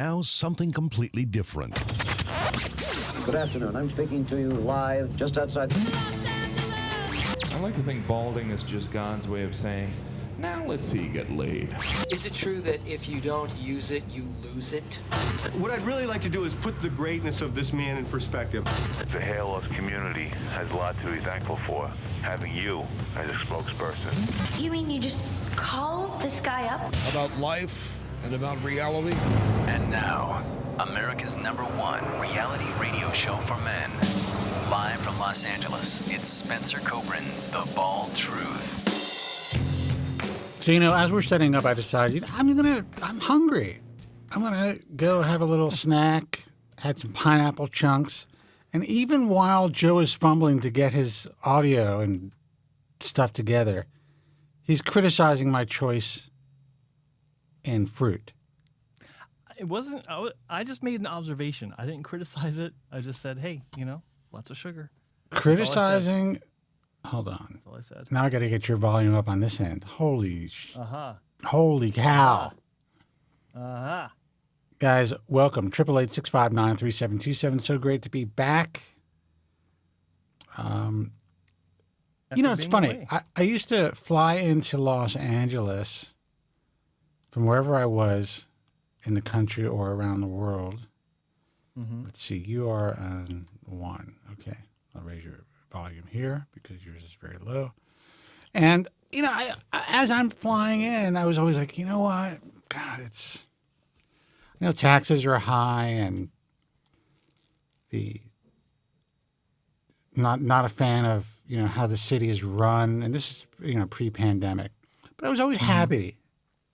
Now something completely different. Good afternoon. I'm speaking to you live just outside. I like to think balding is just God's way of saying, now let's see you get laid. Is it true that if you don't use it, you lose it? What I'd really like to do is put the greatness of this man in perspective. The hairloss community has a lot to be thankful for, having you as a spokesperson. You mean you just call this guy up? About life and about reality. And now, America's #1 reality radio show for men. Live from Los Angeles, it's Spencer Kobren's The Bald Truth. So, as we're setting up, I decided, I'm hungry. I'm going to go have a little snack, had some pineapple chunks. And even while Joe is fumbling to get his audio and stuff together, he's criticizing my choice in fruit. It wasn't, I just made an observation. I didn't criticize it. I just said, hey, lots of sugar. Criticizing. Hold on. That's all I said. Now I got to get your volume up on this end. Holy cow. Guys, welcome. 888-659-3727. So great to be back. It's funny. I used to fly into Los Angeles from wherever I was in the country or around the world. Mm-hmm. Let's see. You are on 1. Okay. I'll raise your volume here because yours is very low. And, as I'm flying in, I was always like, you know what? God, it's, taxes are high and not a fan of, how the city is run. And this is, pre-pandemic. But I was always happy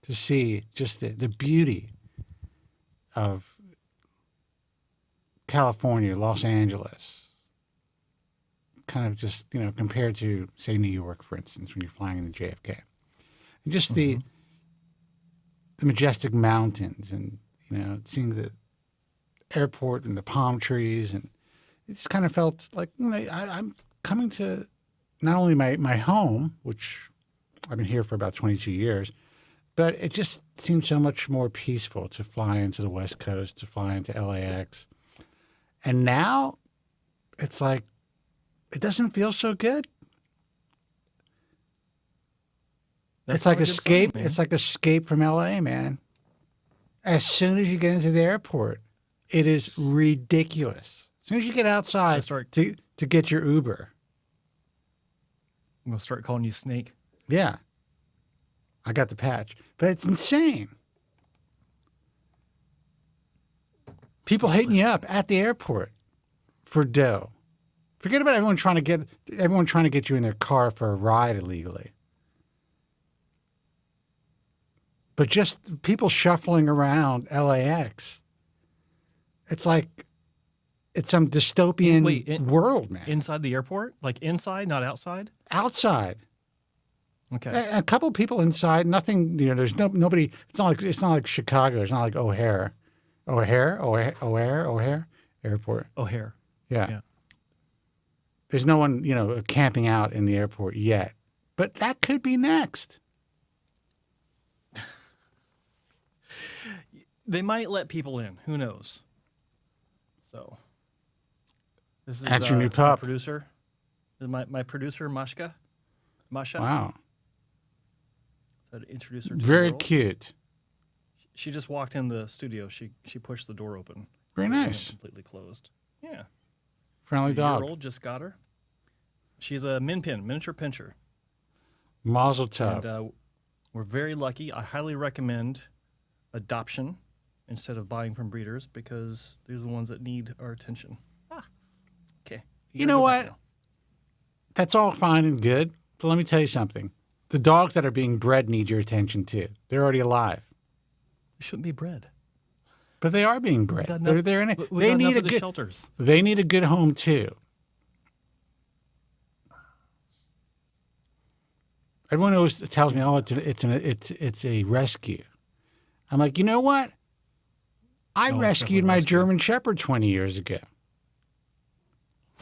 to see just the beauty of California, Los Angeles. Kind of just, compared to, say, New York, for instance, when you're flying into JFK. And just the majestic mountains and, seeing the airport and the palm trees. And it just kind of felt like, I'm coming to not only my home, which I've been here for about 22 years, but it just seemed so much more peaceful to fly into the West Coast, to fly into LAX. And now it's like, it doesn't feel so good. It's like escape. It's like escape from LA, man. As soon as you get into the airport, it is ridiculous. As soon as you get outside to get your Uber. I'm going to start calling you Snake. Yeah. I got the patch. But it's insane. People hitting you up at the airport for dough. Forget about everyone trying to get you in their car for a ride illegally. But just people shuffling around LAX. It's like it's some dystopian world, man. Inside the airport? Like inside, not outside? Outside. Okay. A couple of people inside. Nothing. There's nobody. It's not like Chicago. It's not like O'Hare Airport. O'Hare. Yeah. There's no one, camping out in the airport yet. But that could be next. They might let people in. Who knows? So, this is that's your new pup. My producer. My producer, Masha. Wow. So to introduce her to very the world. Cute. She just walked in the studio. She pushed the door open. Very nice. Completely closed. Yeah. Friendly dog. Year-old just got her. She's a miniature pinscher. Mazel tov. And we're very lucky. I highly recommend adoption instead of buying from breeders because they're the ones that need our attention. Okay. You know what? That's all fine and good, but let me tell you something. The dogs that are being bred need your attention too. They're already alive. They shouldn't be bred. But they are being bred. They're in it. They need a good shelters. They need a good home too. Everyone always tells me, "Oh, it's a rescue." I'm like, you know what? I rescued my German Shepherd 20 years ago.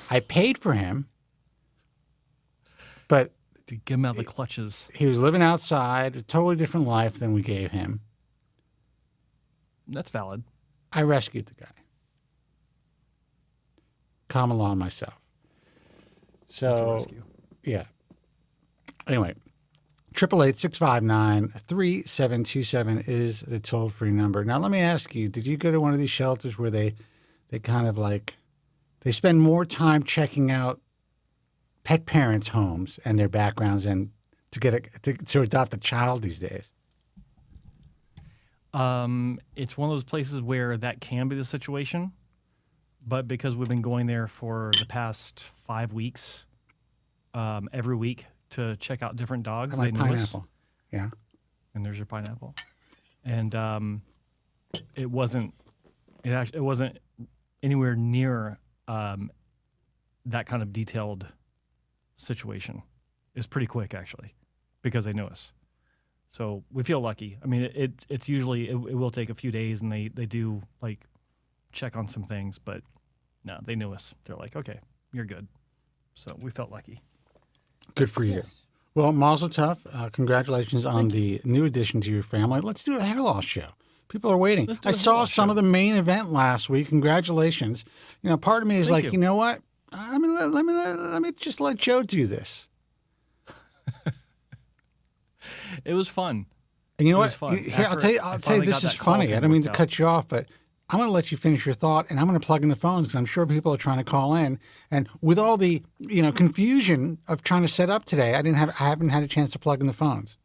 I paid for him, but to get him out of the clutches. He was living outside, a totally different life than we gave him. That's valid. I rescued the guy. Common law myself. That's a So, rescue. yeah. Anyway, 888-659-3727 is the toll-free number. Now, let me ask you, did you go to one of these shelters where they kind of like, they spend more time checking out pet parents' homes and their backgrounds and to adopt a child these days? It's one of those places where that can be the situation, but because we've been going there for the past 5 weeks, every week to check out different dogs, My they know us. pineapple. Yeah. And there's your pineapple. And it wasn't anywhere near that kind of detailed situation. It's pretty quick actually, because they know us. So we feel lucky. I mean, it's usually it will take a few days, and they do like check on some things, but no, they knew us. They're like, okay, you're good. So we felt lucky. Good for you. Well, Mazel Tov. Congratulations on the new addition to your family. Let's do a hair loss show. People are waiting. I saw some of the main event last week. Congratulations. You know, part of me is like, you know what? I mean, let me just let Joe do this. It was fun. And you know It what? was fun. Here, I'll tell you, this is funny. I don't mean to cut you off, but I'm going to let you finish your thought, and I'm going to plug in the phones because I'm sure people are trying to call in. And with all the confusion of trying to set up today, I haven't had a chance to plug in the phones.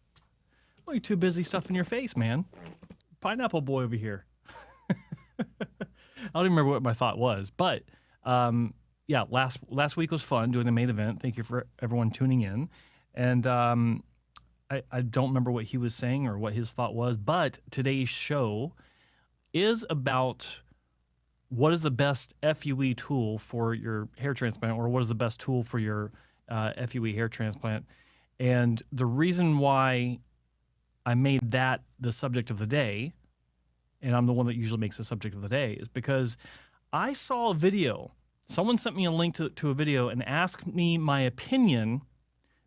Well, you're too busy stuffing your face, man. Pineapple boy over here. I don't even remember what my thought was, but yeah, last week was fun doing the main event. Thank you for everyone tuning in, and I don't remember what he was saying or what his thought was, but today's show is about what is the best FUE tool for your hair transplant, or what is the best tool for your FUE hair transplant. And the reason why I made that the subject of the day, and I'm the one that usually makes the subject of the day, is because I saw a video. Someone sent me a link to a video and asked me my opinion,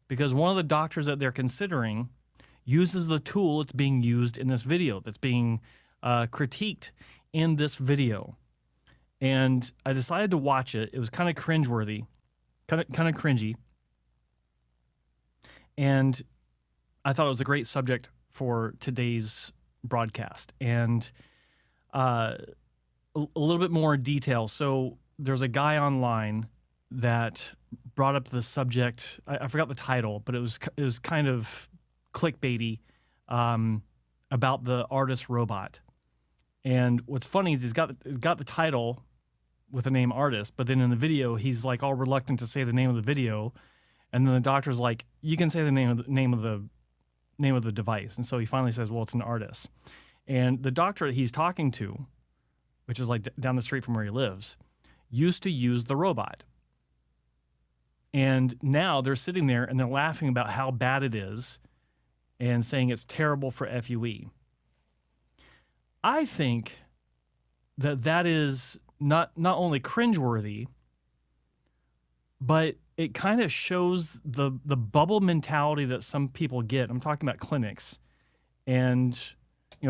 because one of the doctors that they're considering uses the tool that's being used in this video, that's being critiqued in this video. And I decided to watch it. It was kind of cringeworthy, kind of cringy. And I thought it was a great subject for today's broadcast. And a little bit more detail. So there's a guy online that brought up the subject. I forgot the title, but it was kind of clickbaity about the artist robot. And what's funny is he's got the title with the name artist, but then in the video he's like all reluctant to say the name of the video, and then the doctor's like, you can say the name of the device, and so he finally says, well, it's an artist. And the doctor that he's talking to, which is like down the street from where he lives, used to use the robot. And now they're sitting there and they're laughing about how bad it is and saying it's terrible for FUE. I think that is not only cringeworthy, but it kind of shows the bubble mentality that some people get. I'm talking about clinics. And,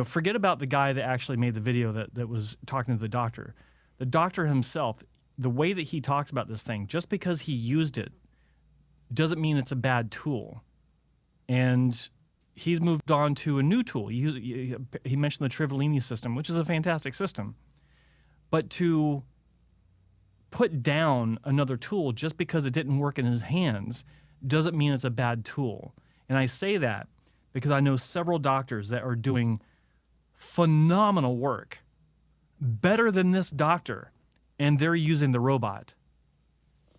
forget about the guy that actually made the video that was talking to the doctor. The doctor himself, the way that he talks about this thing, just because he used it doesn't mean it's a bad tool. And he's moved on to a new tool. He mentioned the Trivellini system, which is a fantastic system. But to put down another tool just because it didn't work in his hands doesn't mean it's a bad tool. And I say that because I know several doctors that are doing phenomenal work, better than this doctor, and they're using the robot.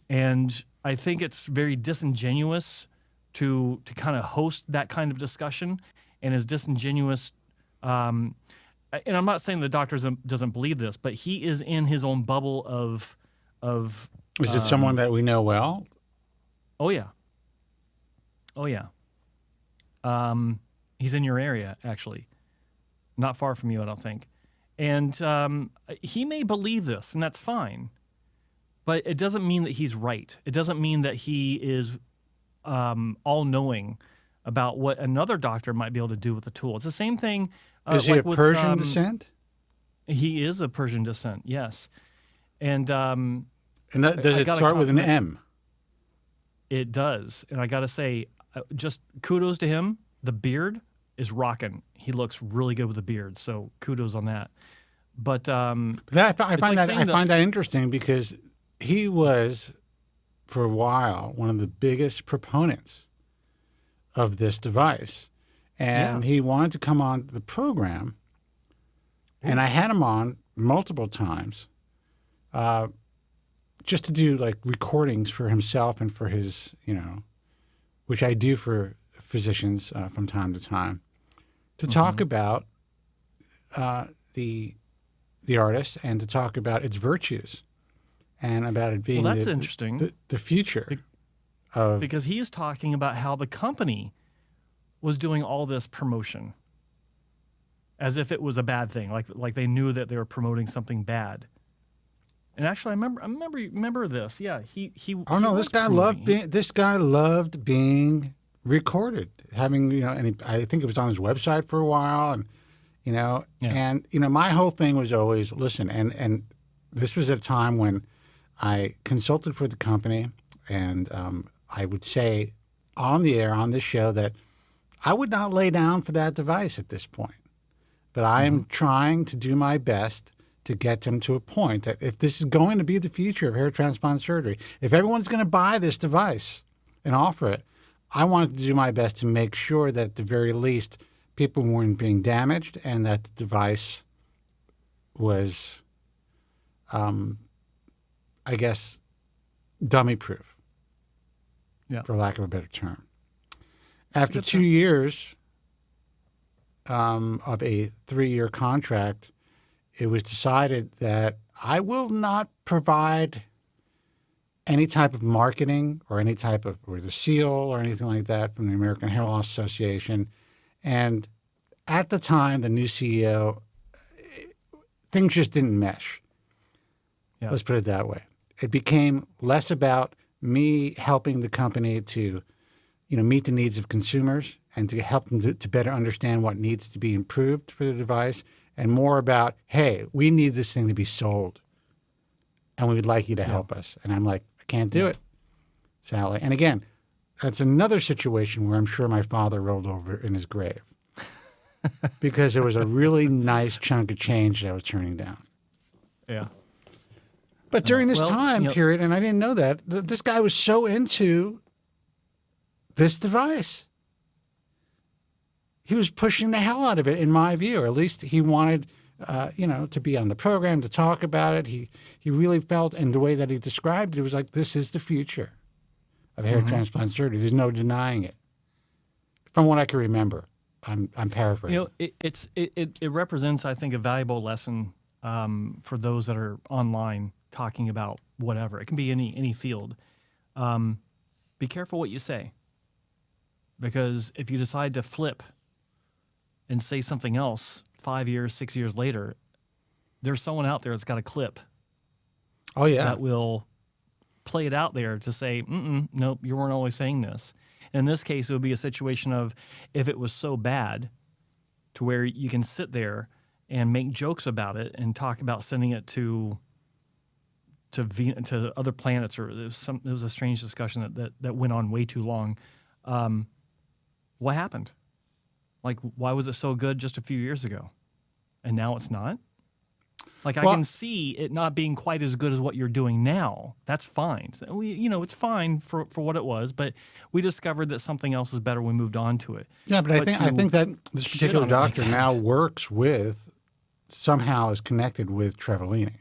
And I think it's very disingenuous to kind of host that kind of discussion, and is disingenuous. And I'm not saying the doctor doesn't believe this, but he is in his own bubble of. Is it someone that we know well? Oh yeah. Oh yeah. He's in your area, actually, not far from you, I don't think. And he may believe this, and that's fine. But it doesn't mean that he's right. It doesn't mean that he is all-knowing about what another doctor might be able to do with the tool. It's the same thing. Is he of Persian descent? He is of Persian descent, yes. And that, does it start with an M? It does. And I got to say, just kudos to him. The beard is rocking. He looks really good with the beard, so kudos on that. But I find that interesting because he was, for a while, one of the biggest proponents of this device. And he wanted to come on the program, and I had him on multiple times just to do like recordings for himself and for his, which I do for physicians from time to time, to talk about the artist and to talk about its virtues and about it being that's interesting. The future because he is talking about how the company was doing all this promotion as if it was a bad thing, like they knew that they were promoting something bad. And actually, I remember this. Yeah, he. Oh no, this guy loved being recorded. Having and I think it was on his website for a while, and and my whole thing was always listen. And this was at a time when I consulted for the company, and I would say on the air on this show that I would not lay down for that device at this point, but I am trying to do my best to get them to a point that if this is going to be the future of hair transplant surgery, if everyone's going to buy this device and offer it, I wanted to do my best to make sure that at the very least people weren't being damaged and that the device was, I guess, dummy-proof, for lack of a better term. After 2 years of a 3-year contract, it was decided that I will not provide any type of marketing or any type of, or the seal or anything like that from the American Hair Loss Association. And at the time, the new CEO, things just didn't mesh. Yeah. Let's put it that way. It became less about me helping the company to, meet the needs of consumers and to help them to better understand what needs to be improved for the device, and more about, hey, we need this thing to be sold, and we would like you to help us. And I'm like, I can't do it, Sally. And again, that's another situation where I'm sure my father rolled over in his grave because it was a really nice chunk of change that I was turning down. Yeah. But during this time period, and I didn't know that, this guy was so into this device. He was pushing the hell out of it, in my view, or at least he wanted, to be on the program, to talk about it. He really felt, and the way that he described it, it was like, this is the future of hair transplant surgery. There's no denying it. From what I can remember, I'm paraphrasing. It represents, I think, a valuable lesson for those that are online talking about whatever. It can be any field. Be careful what you say, because if you decide to flip and say something else 5 years, 6 years later, there's someone out there that's got a clip. Oh, yeah. That will play it out there to say, nope, you weren't always saying this. In this case, it would be a situation of if it was so bad to where you can sit there and make jokes about it and talk about sending it to other planets, or there was a strange discussion that went on way too long. What happened? Like, why was it so good just a few years ago, and now it's not? Like, I can see it not being quite as good as what you're doing now. That's fine. So it's fine for what it was, but we discovered that something else is better. We moved on to it. Yeah, but I think that this particular doctor now works with, somehow is connected with Trevelini.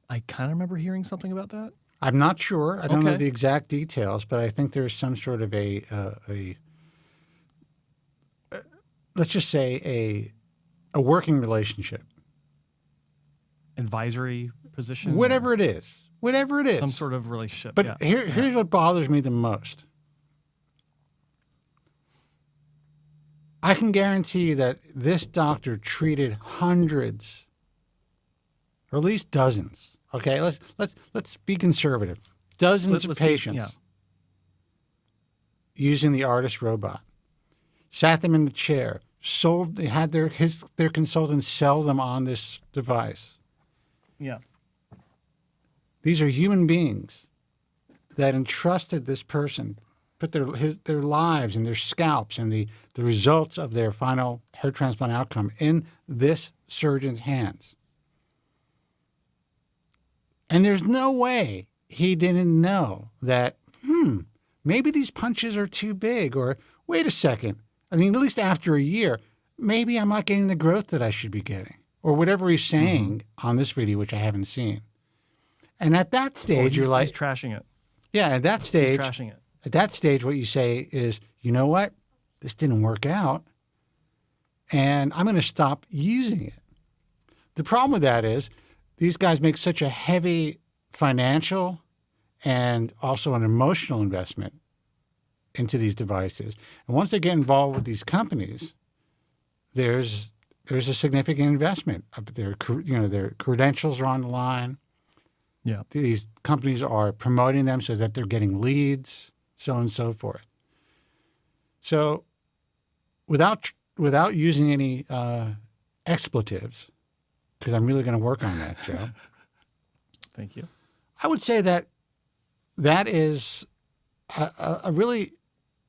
I kind of remember hearing something about that. I'm not sure. I don't know the exact details, but I think there's some sort of a let's just say a working relationship. Advisory position? Whatever it is. Whatever it is. Some sort of relationship. But here's what bothers me the most. I can guarantee you that this doctor treated hundreds, or at least dozens. Okay, let's be conservative. Dozens of patients using the artist robot. Sat them in the chair, they had their consultants sell them on this device. Yeah. These are human beings that entrusted this person, put their lives and their scalps and the results of their final hair transplant outcome in this surgeon's hands. And there's no way he didn't know that, maybe these punches are too big, or wait a second. I mean, at least after a year, maybe I'm not getting the growth that I should be getting, or whatever he's saying on this video, which I haven't seen. And at that stage, you're like, he's trashing it. Yeah, at that stage, He's trashing it. At that stage, what you say is, you know what? This didn't work out, and I'm going to stop using it. The problem with that is these guys make such a heavy financial and also an emotional investment into these devices. And once they get involved with these companies, there's a significant investment. Their credentials are on the line. Yeah. These companies are promoting them so that they're getting leads, so on and so forth. So without using any expletives, because I'm really going to work on that, Joe. Thank you. I would say that is a really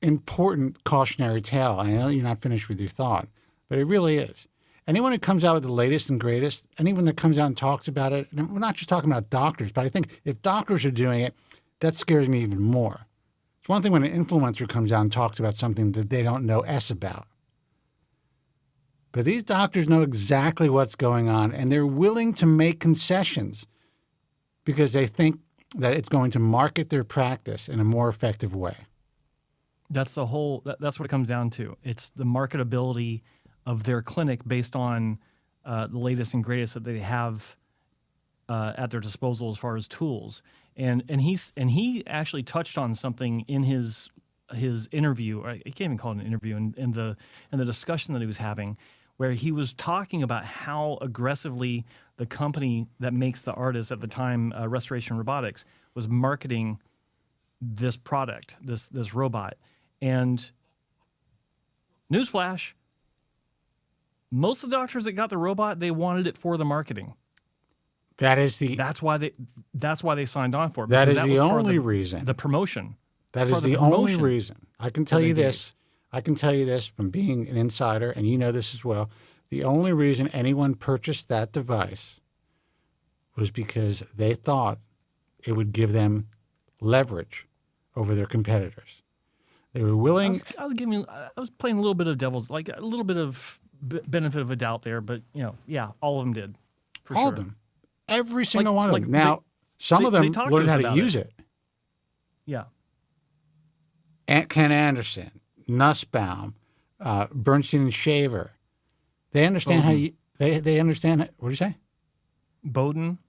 important cautionary tale. I know you're not finished with your thought, but it really is. Anyone who comes out with the latest and greatest, anyone that comes out and talks about it, and we're not just talking about doctors, but I think if doctors are doing it, that scares me even more. It's one thing when an influencer comes out and talks about something that they don't know S about. But these doctors know exactly what's going on, and they're willing to make concessions because they think that it's going to market their practice in a more effective way. That's the whole. That's what it comes down to. It's the marketability of their clinic based on the latest and greatest that they have at their disposal as far as tools. And he actually touched on something in his interview. I can't even call it an interview. In the discussion that he was having, where he was talking about how aggressively the company that makes the artists at the time, Restoration Robotics, was marketing this product, this robot. And newsflash, most of the doctors that got the robot, they wanted it for the marketing. That's why they signed on for it. That is the only reason. The promotion. That is the only reason. I can tell you this. I can tell you this from being an insider, and you know this as well. The only reason anyone purchased that device was because they thought it would give them leverage over their competitors. They were willing. I was playing a little bit of devil's, like a little bit of benefit of a doubt there, but yeah, all of them did. All of them. Every single one of them. Now, some of them learned how to use it. Yeah. Ken Anderson, Nussbaum, Bernstein and Shaver. They understand they understand. What do you say? Bowden.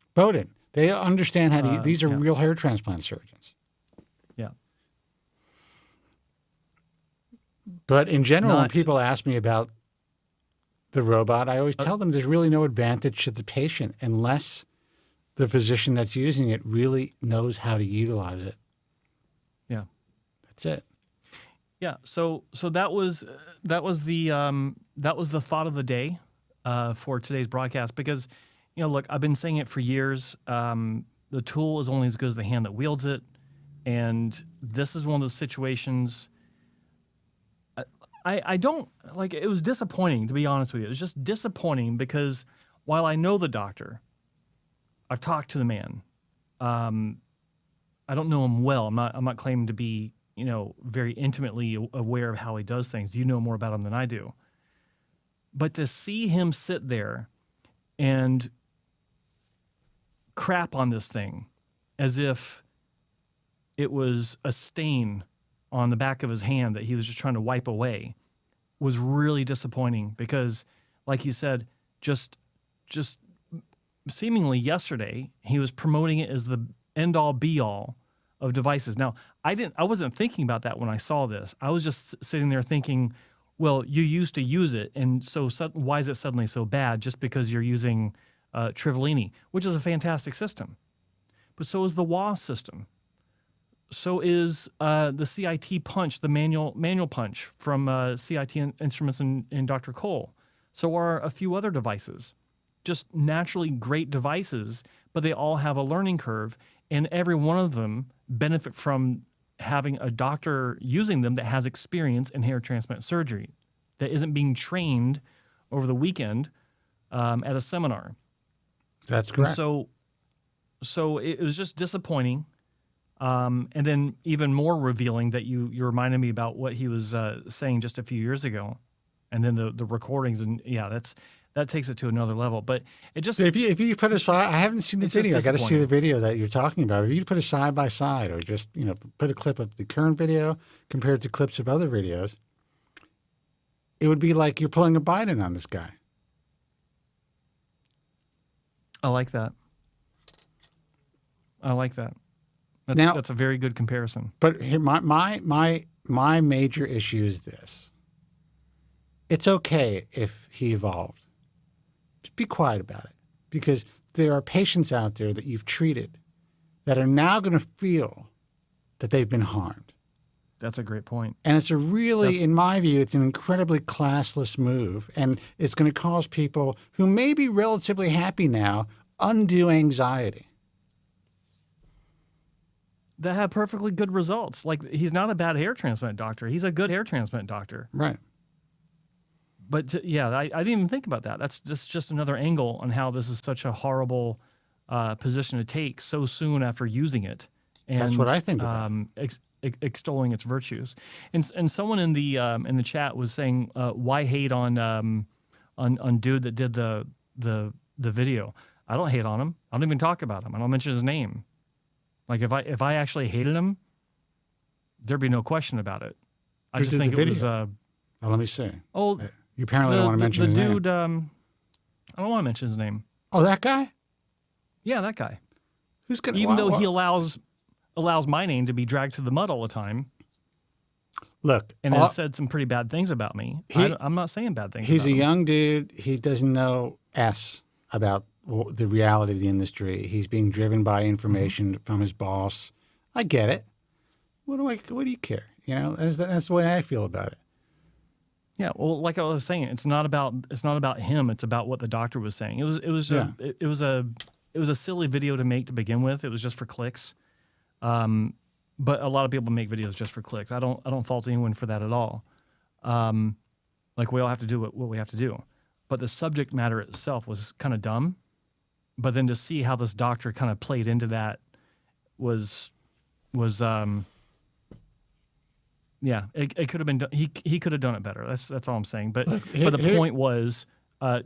They understand how to. These are real hair transplant surgeons. Yeah. But in general, when people ask me about the robot, I always tell them there's really no advantage to the patient unless the physician that's using it really knows how to utilize it. Yeah. That's it. Yeah. So that was the thought of the day for today's broadcast, because, look, I've been saying it for years. The tool is only as good as the hand that wields it, and this is one of those situations. I don't like. It was disappointing, to be honest with you. It was just disappointing because while I know the doctor, I've talked to the man. I don't know him well. I'm not claiming to be very intimately aware of how he does things. You know more about him than I do. But to see him sit there and crap on this thing as if it was a stain on the back of his hand that he was just trying to wipe away was really disappointing, because, like you said, just seemingly yesterday, he was promoting it as the end-all be-all of devices. Now, I wasn't thinking about that when I saw this. I was just sitting there thinking, well, you used to use it, and so why is it suddenly so bad just because you're using Trivellini, which is a fantastic system. But so is the WAS system. So is the CIT punch, the manual punch from CIT Instruments and Dr. Cole. So are a few other devices. Just naturally great devices, but they all have a learning curve, and every one of them benefit from having a doctor using them that has experience in hair transplant surgery, that isn't being trained over the weekend at a seminar. That's correct. And so it was just disappointing. And then even more revealing that you reminded me about what he was saying just a few years ago, and then the recordings, and that takes it to another level. But it just if you put aside, I haven't seen the video. I got to see the video that you're talking about. If you put it side by side, or just put a clip of the current video compared to clips of other videos, it would be like you're pulling a Biden on this guy. I like that. That's a very good comparison. But here, my major issue is this. It's okay if he evolved. Just be quiet about it, because there are patients out there that you've treated that are now going to feel that they've been harmed. That's a great point. And it's in my view, it's an incredibly classless move, and it's going to cause people who may be relatively happy now undue anxiety. That have perfectly good results. Like, he's not a bad hair transplant doctor. He's a good hair transplant doctor. Right. But I didn't even think about that. That's just another angle on how this is such a horrible position to take so soon after using it. And, that's what I think about. Extolling its virtues. And someone in the chat was saying, why hate on dude that did the video? I don't hate on him. I don't even talk about him. I don't mention his name. Like, if I actually hated him, there'd be no question about it. I just think it was. Let me see. Oh, you apparently don't want to mention his name. The dude. I don't want to mention his name. Oh, that guy? Yeah, that guy. Who's gonna? Even though he allows my name to be dragged through the mud all the time. Look, and has said some pretty bad things about me. I'm not saying bad things. He's about a him. young dude. He doesn't know about the reality of the industry. He's being driven by information from his boss. I get it. What do you care? That's the way I feel about it. Yeah, well, like I was saying, it's not about him. It's about what the doctor was saying. It was a silly video to make to begin with. It was just for clicks. But a lot of people make videos just for clicks. I don't fault anyone for that at all. Like, we all have to do what we have to do. But the subject matter itself was kind of dumb. But then to see how this doctor kind of played into that was it could have been done. He could have done it better. That's all I'm saying. But the point was,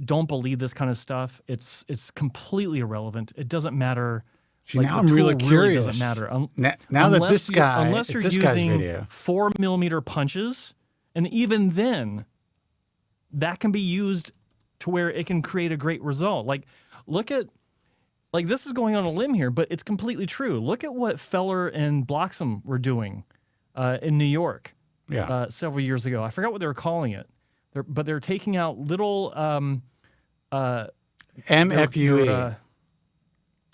don't believe this kind of stuff. It's completely irrelevant. It doesn't matter. See, now I'm really curious. Doesn't matter. Now that this guy, unless you're using 4mm punches, and even then, that can be used to where it can create a great result. Like, this is going on a limb here, but it's completely true. Look at what Feller and Bloxham were doing in New York several years ago. I forgot what they were calling it, but they're taking out little MFUE.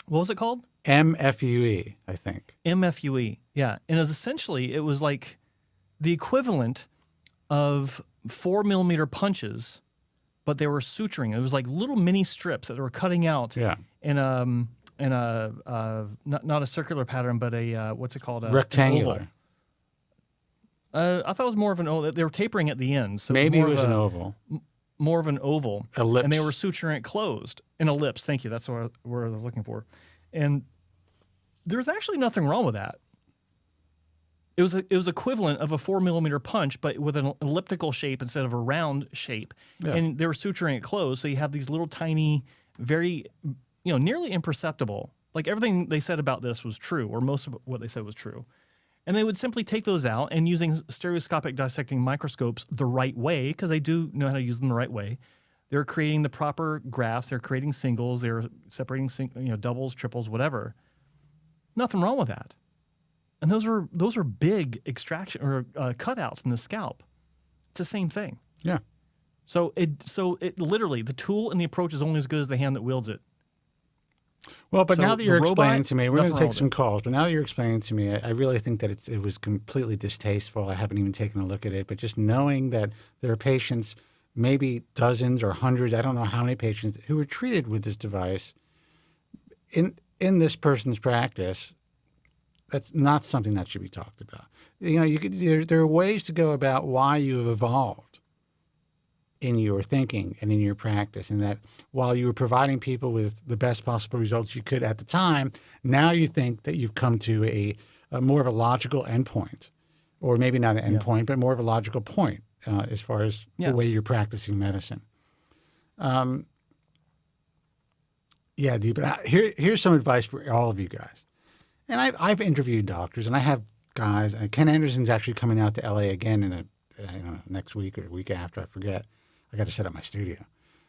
What was it called? MFUE, I think. MFUE, yeah. And it was like the equivalent of 4mm punches, but they were suturing. It was like little mini strips that they were cutting out in a not a circular pattern, but a what's it called? Rectangular. I thought it was more of an oval. They were tapering at the end, so maybe it was an oval. More of an oval. Ellipse. And they were suturing it closed. An ellipse. Thank you. That's what I was looking for. And there's actually nothing wrong with that. It was equivalent of a 4mm punch, but with an elliptical shape instead of a round shape. Yeah. And they were suturing it closed, so you have these little tiny, very, nearly imperceptible. Like, everything they said about this was true, or most of what they said was true. And they would simply take those out, and using stereoscopic dissecting microscopes the right way, because they do know how to use them the right way, they're creating the proper grafts, they're creating singles, they're separating doubles, triples, whatever. Nothing wrong with that. And those were big extraction or cutouts in the scalp. It's the same thing. Yeah. So it literally, the tool and the approach is only as good as the hand that wields it. Well, but So now that you're the robot, explaining to me, we're going nothing to wrong take with some it. calls, but now that you're explaining to me, I really think that it was completely distasteful. I haven't even taken a look at it, but just knowing that there are patients, maybe dozens or hundreds, I don't know how many patients, who were treated with this device in this person's practice, that's not something that should be talked about. You know, there are ways to go about why you have evolved in your thinking and in your practice, and that while you were providing people with the best possible results you could at the time, now you think that you've come to a more of a logical endpoint, or maybe not an endpoint, but more of a logical point as far as the way you're practicing medicine. Yeah, Dee, but here's some advice for all of you guys. And I've interviewed doctors, and I have guys. Ken Anderson's actually coming out to L.A. again in next week or the week after, I forget. I got to set up my studio.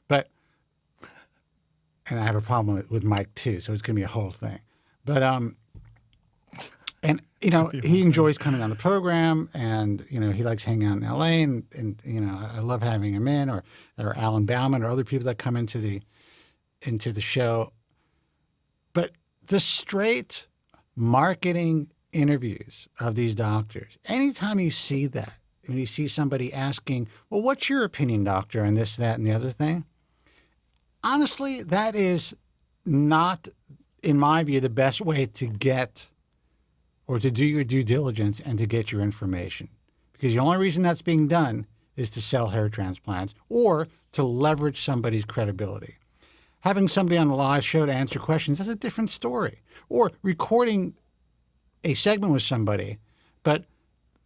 And I have a problem with Mike too, so it's going to be a whole thing. But, and, you know, he enjoys coming on the program, and, you know, he likes hanging out in L.A., and you know, I love having him in, or Alan Bauman, or other people that come into the show. But the straight marketing interviews of these doctors, anytime you see that, when you see somebody asking, well, what's your opinion, doctor, on this, that, and the other thing? Honestly, that is not, in my view, the best way to get or to do your due diligence and to get your information. Because the only reason that's being done is to sell hair transplants or to leverage somebody's credibility. Having somebody on the live show to answer questions, that's a different story. Or recording a segment with somebody, but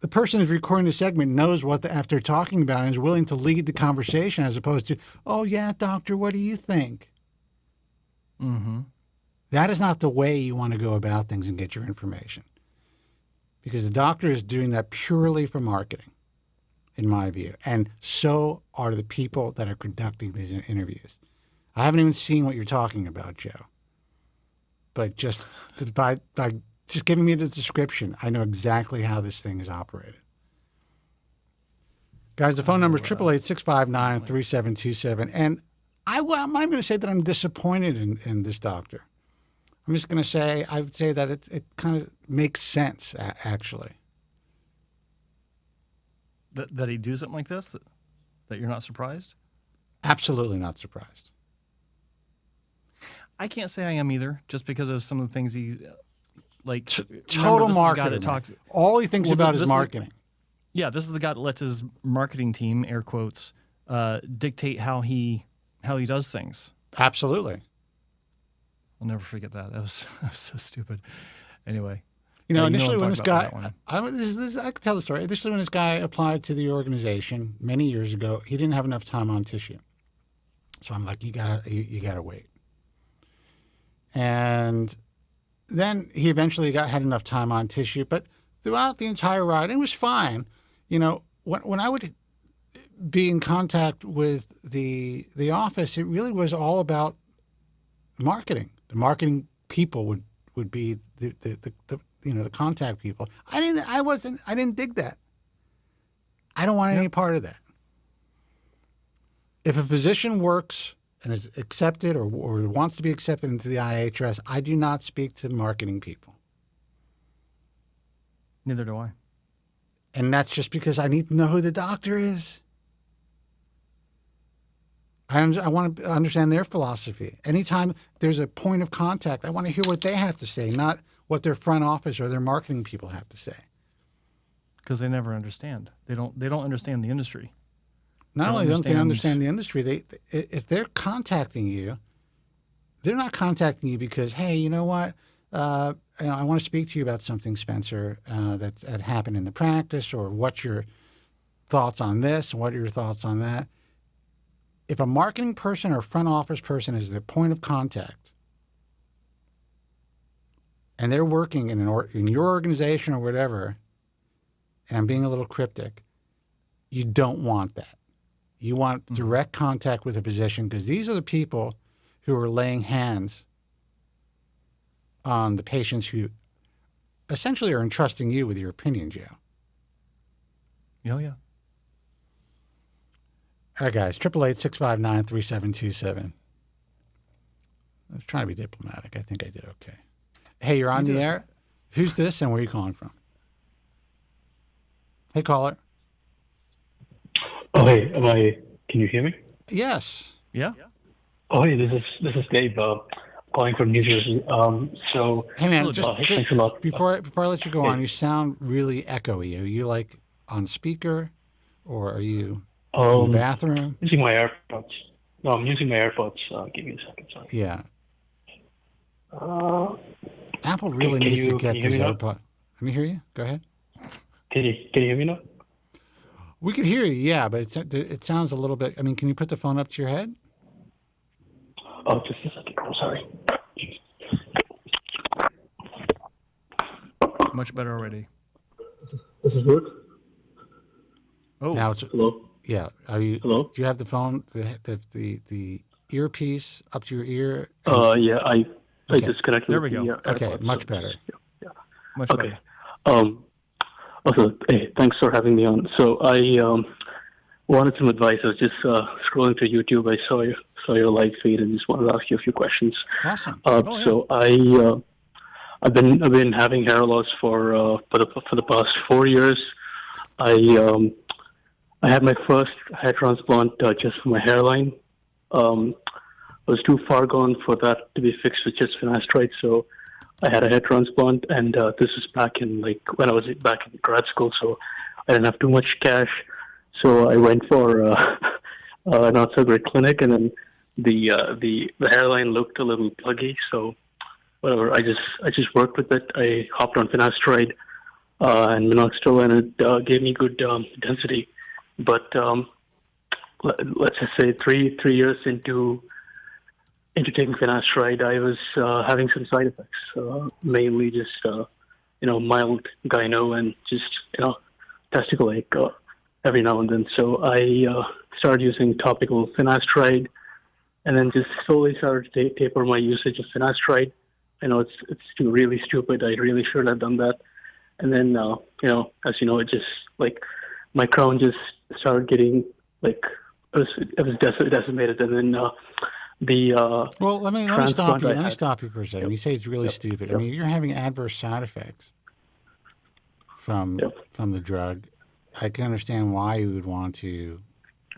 the person who's recording the segment knows what after talking about it, and is willing to lead the conversation, as opposed to, oh, yeah, doctor, what do you think? Mm-hmm. That is not the way you want to go about things and get your information. Because the doctor is doing that purely for marketing, in my view. And so are the people that are conducting these interviews. I haven't even seen what you're talking about, Joe. But just by just giving me the description, I know exactly how this thing is operated. Guys, the phone number is 888-659-3727. And I'm not going to say that I'm disappointed in this doctor. I'm just going to say, I would say that it kind of makes sense, actually. That he do something like this? That you're not surprised? Absolutely not surprised. I can't say I am either, just because of some of the things he, like... Total marketing. All he thinks about is marketing. This is the guy that lets his marketing team, air quotes, dictate how he does things. Absolutely. I'll never forget that. That was so stupid. Anyway. You know, initially when this guy, I can tell the story. Initially when this guy applied to the organization many years ago, he didn't have enough time on tissue. So I'm like, you gotta wait. And then he eventually had enough time on tissue, but throughout the entire ride, it was fine. You know, when I would be in contact with the office, it really was all about marketing. The marketing people would be the contact people. I didn't dig that. I don't want any part of that. If a physician works and is accepted or wants to be accepted into the IHRS, I do not speak to marketing people. Neither do I. And that's just because I need to know who the doctor is. I want to understand their philosophy. Anytime there's a point of contact, I want to hear what they have to say, not what their front office or their marketing people have to say. Because they never understand. They don't understand the industry. Not only don't they understand the industry, if they're contacting you, they're not contacting you because, hey, you know what? I want to speak to you about something, Spencer, that happened in the practice, or what's your thoughts on this, and what are your thoughts on that? If a marketing person or front office person is the point of contact, and they're working in your organization or whatever, and I'm being a little cryptic, you don't want that. You want direct contact with a physician, because these are the people who are laying hands on the patients who essentially are entrusting you with your opinion, Joe. Oh, yeah. All right, guys, 888-659-3727. I was trying to be diplomatic. I think I did okay. Hey, you're on the air. Who's this and where are you calling from? Hey, caller. Oh, hey, can you hear me? Yes. Yeah. Oh, hey, this is Dave, calling from New Jersey. Hey, man, thanks a lot. Before I let you go on, you sound really echoey. Are you like on speaker, or are you in the bathroom? Using my AirPods. No, I'm using my AirPods. Give me a second, sorry. Yeah. Apple really needs to get these AirPods. Let me hear you. Go ahead. Can you hear me now? We can hear you, yeah, but it sounds a little bit. I mean, can you put the phone up to your head? Oh, just a second. I'm sorry. Much better already. This is good. Oh, now it's hello. Yeah. Are you? Hello. Do you have the phone, the earpiece up to your ear? Yeah, I disconnected. There we go. Okay, much better. Yeah. Much better. Also, hey, thanks for having me on. So I wanted some advice. I was just scrolling through YouTube. I saw your live feed and just wanted to ask you a few questions. Awesome. So I've been having hair loss for the past 4 years. I had my first hair transplant just for my hairline. I was too far gone for that to be fixed with just finasteride, so I had a hair transplant, and this was back in when I was back in grad school, so I didn't have too much cash. So I went for a not so great clinic, and then the hairline looked a little pluggy. So whatever, I just worked with it. I hopped on finasteride and minoxidil, and it gave me good density. But let's just say three years into taking finasteride, I was having some side effects, mainly just mild gyno and just testicle ache every now and then. So I started using topical finasteride, and then just slowly started to taper my usage of finasteride. I know it's really stupid. I really should have done that. And then as you know, it just my crown just started getting it was decimated, and then well, let me stop you. Let me stop you for a second. You say it's really stupid. I mean, if you're having adverse side effects from the drug, I can understand why you would want to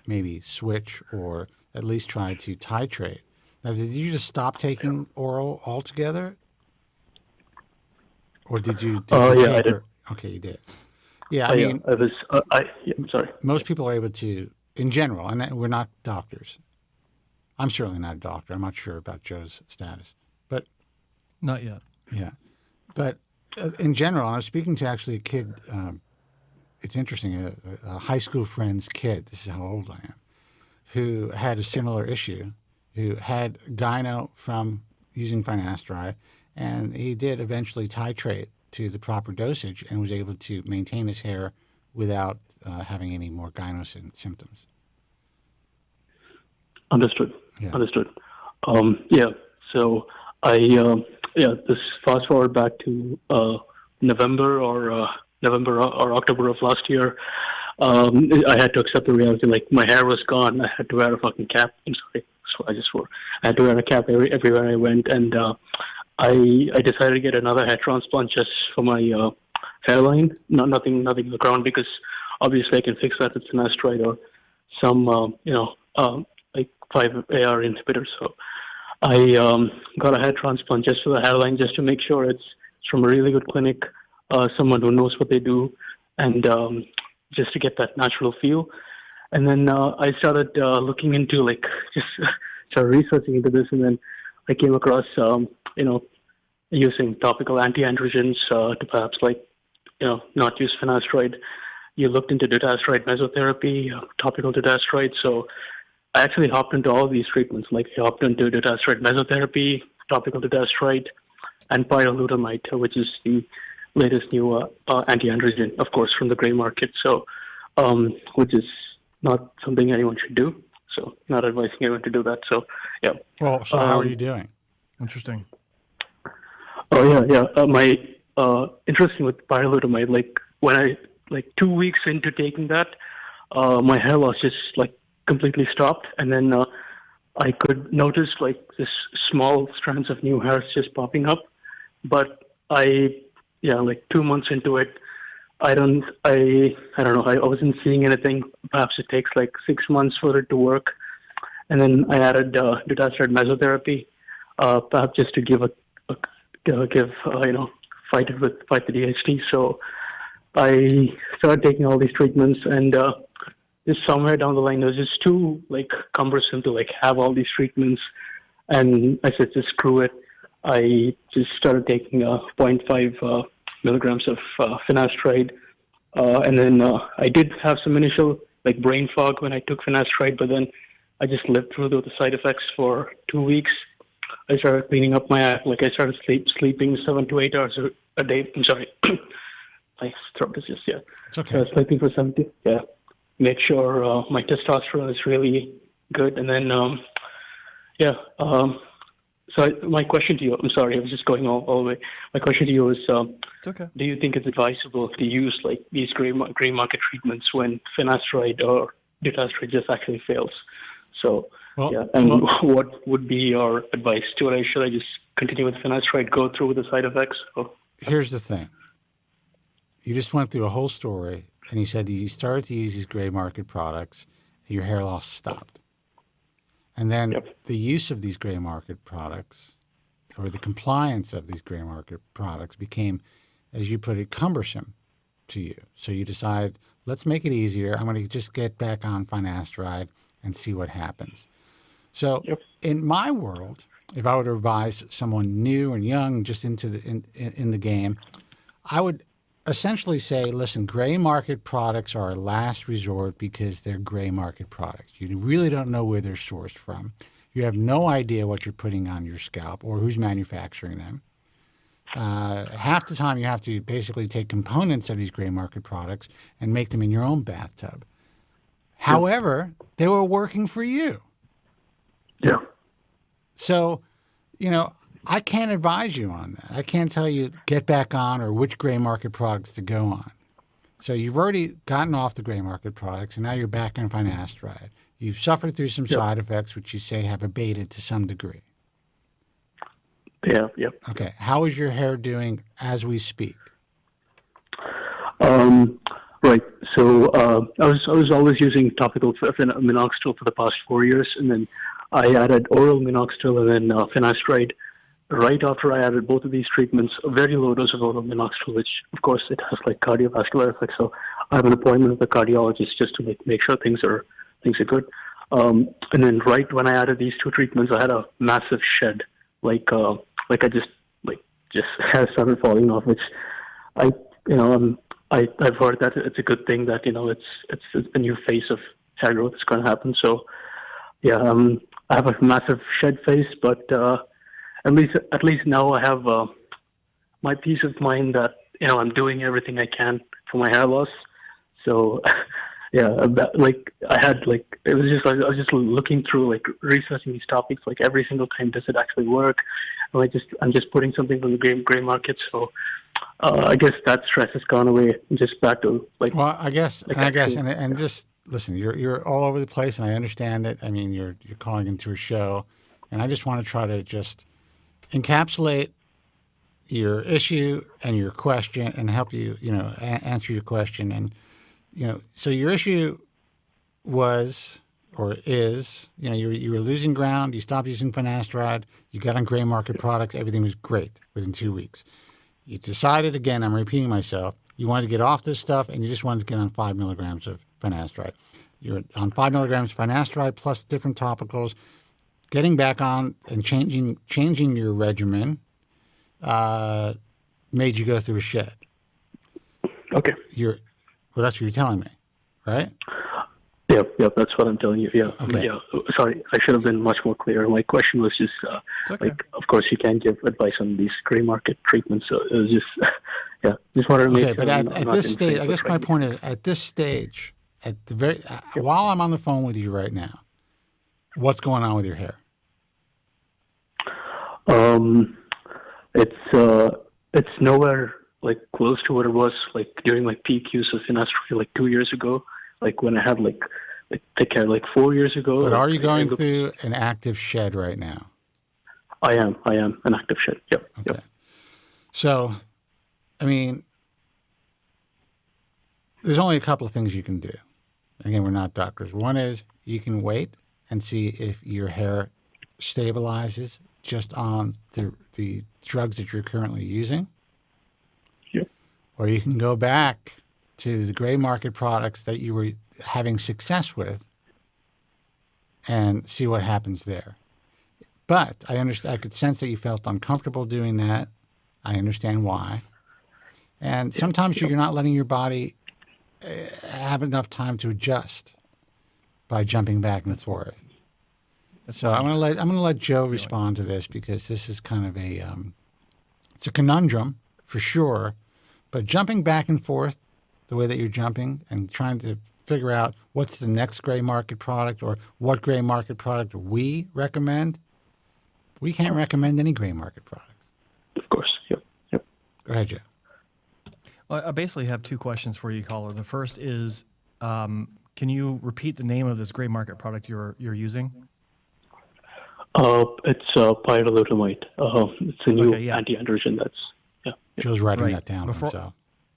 maybe switch or at least try to titrate. Now, did you just stop taking oral altogether, or did you taper? I did. Okay, you did. Yeah, I mean, I was. Sorry. Most people are able to, in general, and we're not doctors. I'm certainly not a doctor. I'm not sure about Joe's status, but not yet. Yeah, but in general, I was speaking to actually a kid. It's interesting, a high school friend's kid. This is how old I am, who had a similar issue, who had gyno from using finasteride, and he did eventually titrate to the proper dosage and was able to maintain his hair without having any more gyno symptoms. Understood. Yeah. Understood. So I this fast forward back to November or October of last year. I had to accept the reality. My hair was gone. I had to wear a fucking cap. I'm sorry. So I just swore. I had to wear a cap everywhere I went, and I decided to get another hair transplant just for my hairline. Nothing in the ground, because obviously I can fix that with finasteride or some 5-AR inhibitor. So I got a hair transplant just for the hairline, just to make sure it's from a really good clinic, someone who knows what they do, and just to get that natural feel. And then I started looking into just started researching into this, and then I came across using topical anti-androgens to perhaps not use finasteride. You looked into dutasteride mesotherapy, topical dutasteride. So I actually hopped into all of these treatments. I hopped into dutasteride mesotherapy, topical dutasteride, and pyrolutamide, which is the latest new anti-androgen, of course, from the gray market. So, which is not something anyone should do. So, not advising anyone to do that. So, yeah. Well, so how are you doing? Interesting. Oh yeah. My interesting with pyrolutamide, when I 2 weeks into taking that, my hair loss just completely stopped, and then I could notice like this small strands of new hairs just popping up, but like 2 months into it, I don't know. I wasn't seeing anything. Perhaps it takes like 6 months for it to work. And then I added dutasteride mesotherapy, perhaps just to fight the DHT. So I started taking all these treatments, and just somewhere down the line, it was just too like cumbersome to like have all these treatments. And I said, just screw it. I just started taking 0.5 milligrams of finasteride. And then I did have some initial like brain fog when I took finasteride, but then I just lived through the side effects for 2 weeks. I started cleaning up my act. Like I started sleeping 7 to 8 hours a day. I'm sorry. My throat is just, It's okay. Sleeping for 7 to, make sure my testosterone is really good. And then, so my question to you, I'm sorry, I was just going all the way. My question to you is, okay. Do you think it's advisable to use like these gray market treatments when finasteride or dutasteride just actually fails? So, what would be your advice? Should I just continue with finasteride, go through with the side effects? Or? Here's the thing. You just went through a whole story, and you said you started to use these gray market products, and your hair loss stopped. And then the use of these gray market products, or the compliance of these gray market products, became, as you put it, cumbersome to you. So you decide, let's make it easier. I'm going to just get back on finasteride and see what happens. So in my world, if I were to advise someone new and young just into in the game, I would essentially say, listen, gray market products are a last resort because they're gray market products. You really don't know where they're sourced from. You have no idea what you're putting on your scalp or who's manufacturing them. Half the time you have to basically take components of these gray market products and make them in your own bathtub. However, they were working for you. Yeah. So, I can't advise you on that. I can't tell you get back on or which gray market products to go on. So you've already gotten off the gray market products, and now you're back on finasteride. You've suffered through some side effects, which you say have abated to some degree. Yeah. Okay. How is your hair doing as we speak? Right. So I was always using topical minoxidil for the past 4 years, and then I added oral minoxidil and then finasteride. Right after I added both of these treatments, a very low dose of oral minoxidil, which of course it has like cardiovascular effects. So I have an appointment with the cardiologist just to make sure things are good. And then right when I added these two treatments, I had a massive shed, like I just hair started falling off, which I've heard that it's a good thing that it's the new phase of hair growth is going to happen. So I have a massive shed face, but at least now I have my peace of mind that I'm doing everything I can for my hair loss. So I was just looking through researching these topics every single time. Does it actually work? And I'm just putting something from the gray market. So I guess that stress has gone away. I'm just back to and just listen. You're all over the place, and I understand it. I mean, you're calling into a show, and I just want to try to just encapsulate your issue and your question and help you, answer your question. And, so your issue was or is, you were losing ground. You stopped using finasteride. You got on gray market products. Everything was great within 2 weeks. You decided, again, I'm repeating myself, you wanted to get off this stuff and you just wanted to get on 5 milligrams of finasteride. You're on 5 milligrams of finasteride plus different topicals. Getting back on and changing your regimen made you go through a shed. Okay. That's what you're telling me, right? Yeah, that's what I'm telling you. Yeah. Okay. Yeah. Sorry, I should have been much more clear. My question was just of course you can't give advice on these gray market treatments. So it was just, just wanted to make sure. But at this stage, I guess my point is, at this stage, while I'm on the phone with you right now, what's going on with your hair? It's nowhere close to what it was during peak use of finasteride 2 years ago. When I had thick hair like 4 years ago. But are you going through an active shed right now? I am an active shed. Yep. Okay. Yep. So, I mean, there's only a couple of things you can do. Again, we're not doctors. One is you can wait and see if your hair stabilizes just on the drugs that you're currently using. Yep. Or you can go back to the gray market products that you were having success with and see what happens there. But I understand. I could sense that you felt uncomfortable doing that. I understand why. And sometimes you're not letting your body have enough time to adjust by jumping back and forth. So I'm gonna let Joe respond to this, because this is kind of it's a conundrum for sure. But jumping back and forth the way that you're jumping and trying to figure out what's the next gray market product or what gray market product we recommend. We can't recommend any gray market products. Of course. Yep. Go ahead, Joe. Well, I basically have two questions for you, caller. The first is, can you repeat the name of this gray market product you're using? It's pyrolutamide. It's a new anti-androgen. Joe's writing that down.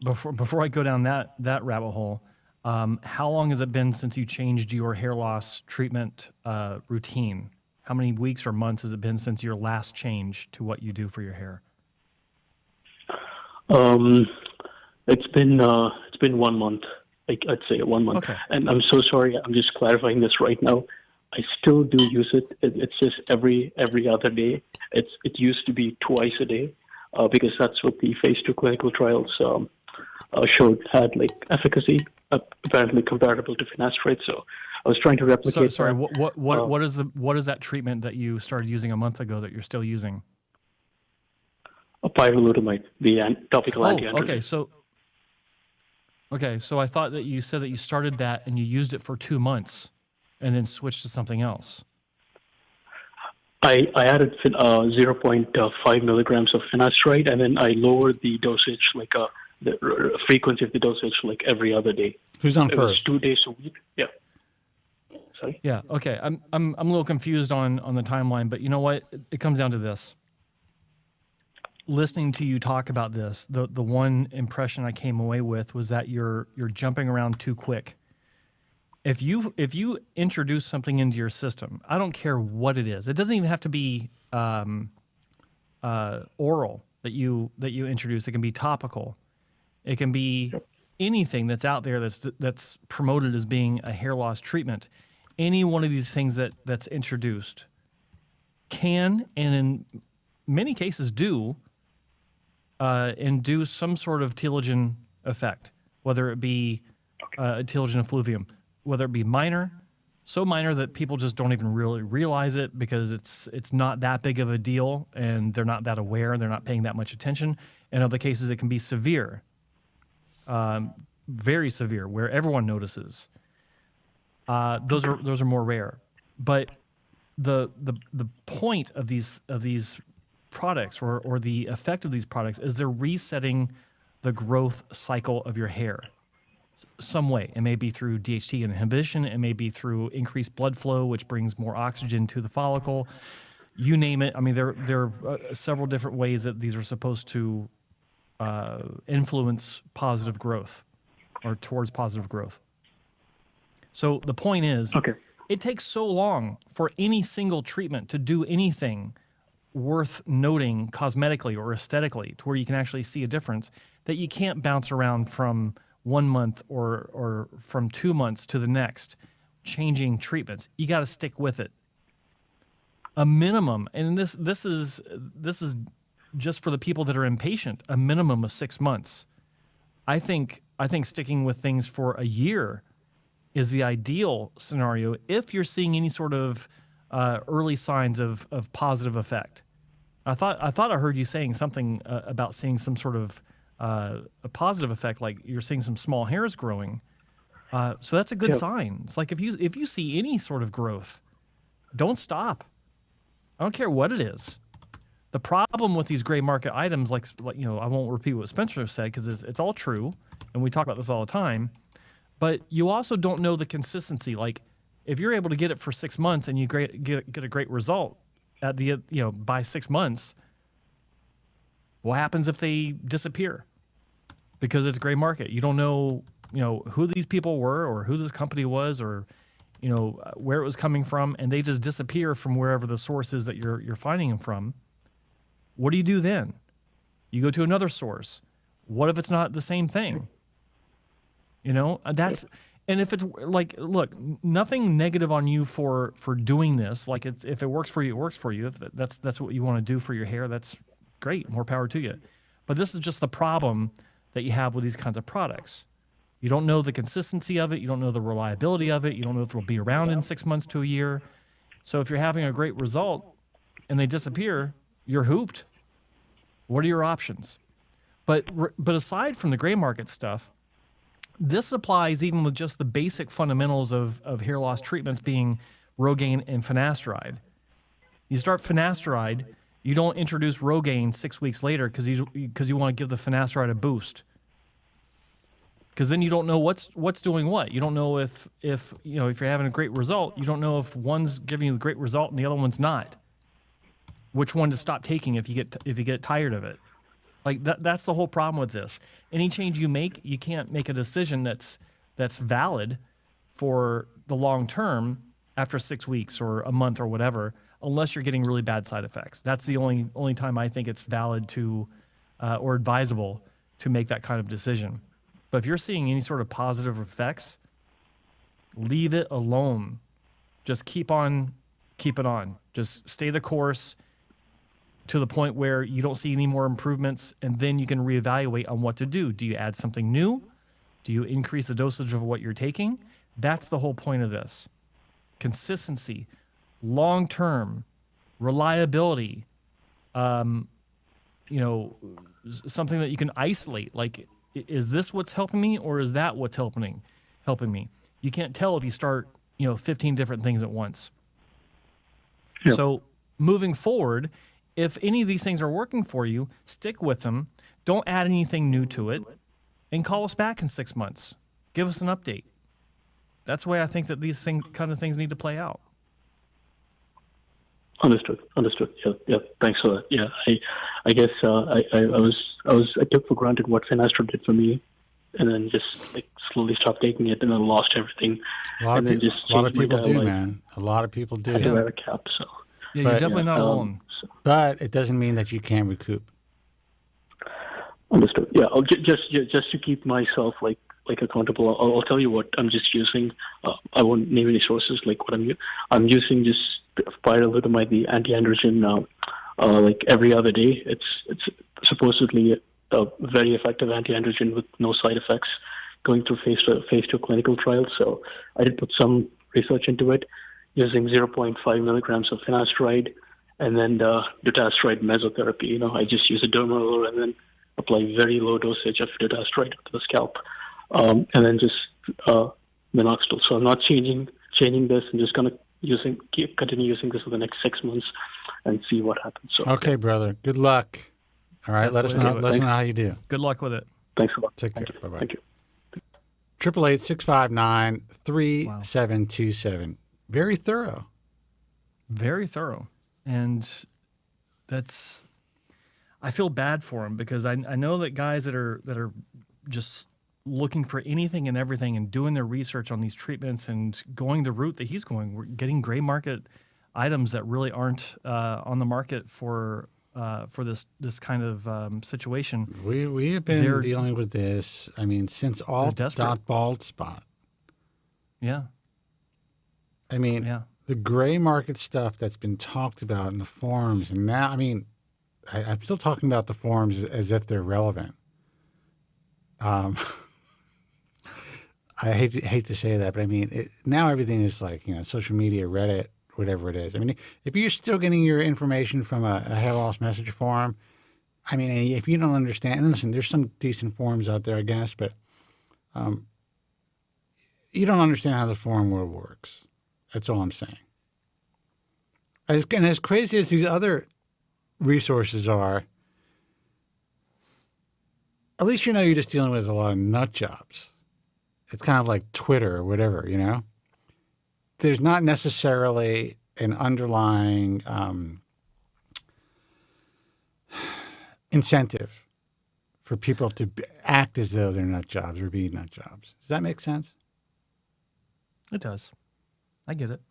Before I go down that rabbit hole, how long has it been since you changed your hair loss treatment routine? How many weeks or months has it been since your last change to what you do for your hair? It's been 1 month. I'd say 1 month. Okay. And I'm so sorry. I'm just clarifying this right now. I still do use it. It's just every other day. It used to be twice a day, because that's what the phase 2 clinical trials showed had efficacy, apparently comparable to finasteride. So I was trying to replicate. Sorry, what is that treatment that you started using a month ago that you're still using? A pyrolutamide, the topical anti-androgen. Okay, so I thought that you said that you started that and you used it for 2 months, and then switched to something else. I added 0.5 milligrams of finasteride, and then I lowered the dosage, the frequency of the dosage, every other day. Who's on it first? Was 2 days a week. Yeah. Sorry. Yeah. Okay. I'm a little confused on the timeline, but you know what? It comes down to this. Listening to you talk about this, the one impression I came away with was that you're jumping around too quick. If you introduce something into your system, I don't care what it is. It doesn't even have to be oral that you introduce. It can be topical. It can be anything that's out there that's promoted as being a hair loss treatment. Any one of these things that's introduced can, and in many cases do, induce some sort of telogen effect, whether it be telogen effluvium, whether it be minor, so minor that people just don't even really realize it because it's not that big of a deal and they're not that aware, they're not paying that much attention. In other cases, it can be severe, very severe, where everyone notices. Those are more rare, but the point of these products or the effect of these products is they're resetting the growth cycle of your hair some way. It may be through DHT inhibition. It may be through increased blood flow, which brings more oxygen to the follicle. You name it. I mean, there are several different ways that these are supposed to influence positive growth or towards positive growth. So the point is, it takes so long for any single treatment to do anything worth noting cosmetically or aesthetically to where you can actually see a difference that you can't bounce around from 1 month or from 2 months to the next changing treatments. You got to stick with it. A minimum, and this is just for the people that are impatient, a minimum of 6 months. I think sticking with things for a year is the ideal scenario if you're seeing any sort of early signs of positive effect. I thought I heard you saying something about seeing some sort of a positive effect, like you're seeing some small hairs growing. So that's a good sign. It's like if you see any sort of growth, don't stop. I don't care what it is. The problem with these gray market items, like I won't repeat what Spencer said because it's all true, and we talk about this all the time. But you also don't know the consistency. Like, if you're able to get it for 6 months and you get a great result at the by 6 months, what happens if they disappear? Because it's a gray market. You don't know, who these people were or who this company was or, where it was coming from, and they just disappear from wherever the source is that you're finding them from. What do you do then? You go to another source. What if it's not the same thing? And if it's like, look, nothing negative on you for doing this. Like, if it works for you, it works for you. If that's what you want to do for your hair, that's great. More power to you. But this is just the problem that you have with these kinds of products. You don't know the consistency of it. You don't know the reliability of it. You don't know if it'll be around in 6 months to a year. So if you're having a great result and they disappear, you're hooped. What are your options? But aside from the gray market stuff, this applies even with just the basic fundamentals of hair loss treatments being Rogaine and finasteride. You start finasteride, you don't introduce Rogaine 6 weeks later because you want to give the finasteride a boost. Because then you don't know what's doing what. You don't know if you're having a great result, you don't know if one's giving you the great result and the other one's not. Which one to stop taking if you get tired of it. Like that's the whole problem with this. Any change you make, you can't make a decision that's valid for the long term after 6 weeks or a month or whatever, unless you're getting really bad side effects. That's the only time I think it's valid to or advisable to make that kind of decision. But if you're seeing any sort of positive effects, leave it alone. Just keep it on. Just stay the course to the point where you don't see any more improvements, and then you can reevaluate on what to do. Do you add something new? Do you increase the dosage of what you're taking? That's the whole point of this. Consistency, long-term, reliability, something that you can isolate. Like, is this what's helping me or is that what's helping me? You can't tell if you start, 15 different things at once. Yep. So moving forward, if any of these things are working for you, stick with them. Don't add anything new to it, and call us back in 6 months. Give us an update. That's the way I think that these kind of things need to play out. Understood. Yeah. Thanks for that. Yeah. I guess I took for granted what finasteride did for me, and then just slowly stopped taking it, and then lost everything. A lot of people do, man. A lot of people do. I had to wear a cap, so. Yeah, you're definitely not alone. But it doesn't mean that you can't recoup. Understood. Yeah, just to keep myself accountable, I'll tell you what I'm just using. I won't name any sources. Like what I'm using just pyrrolidamide, the anti-androgen, every other day. It's supposedly a very effective anti-androgen with no side effects. Going through phase 2 clinical trials, so I did put some research into it. Using 0.5 milligrams of finasteride and then dutasteride mesotherapy. I just use a derma roller and then apply very low dosage of dutasteride to the scalp, and then just minoxidil. So I'm not changing this. I'm just gonna continue using this for the next 6 months and see what happens. So, okay, brother. Good luck. All right, let us know how you do. Good luck with it. Thanks a lot. Take care. Bye bye. Thank you. 888-659-3727. Very thorough. Very thorough. And I feel bad for him because I know that guys that are just looking for anything and everything and doing their research on these treatments and going the route that he's going, we're getting gray market items that really aren't on the market for this kind of situation. We have been dealing with this, since all bald spot. Yeah. The gray market stuff that's been talked about in the forums, and now, I'm still talking about the forums as if they're relevant. I hate to say that, but now everything is like, social media, Reddit, whatever it is. If you're still getting your information from a hair loss message forum, if you don't understand, and listen, there's some decent forums out there, I guess, but you don't understand how the forum world works. That's all I'm saying. As crazy as these other resources are, at least you're just dealing with a lot of nut jobs. It's kind of like Twitter or whatever, you know? There's not necessarily an underlying incentive for people to act as though they're nut jobs or be nut jobs. Does that make sense? It does. I get it.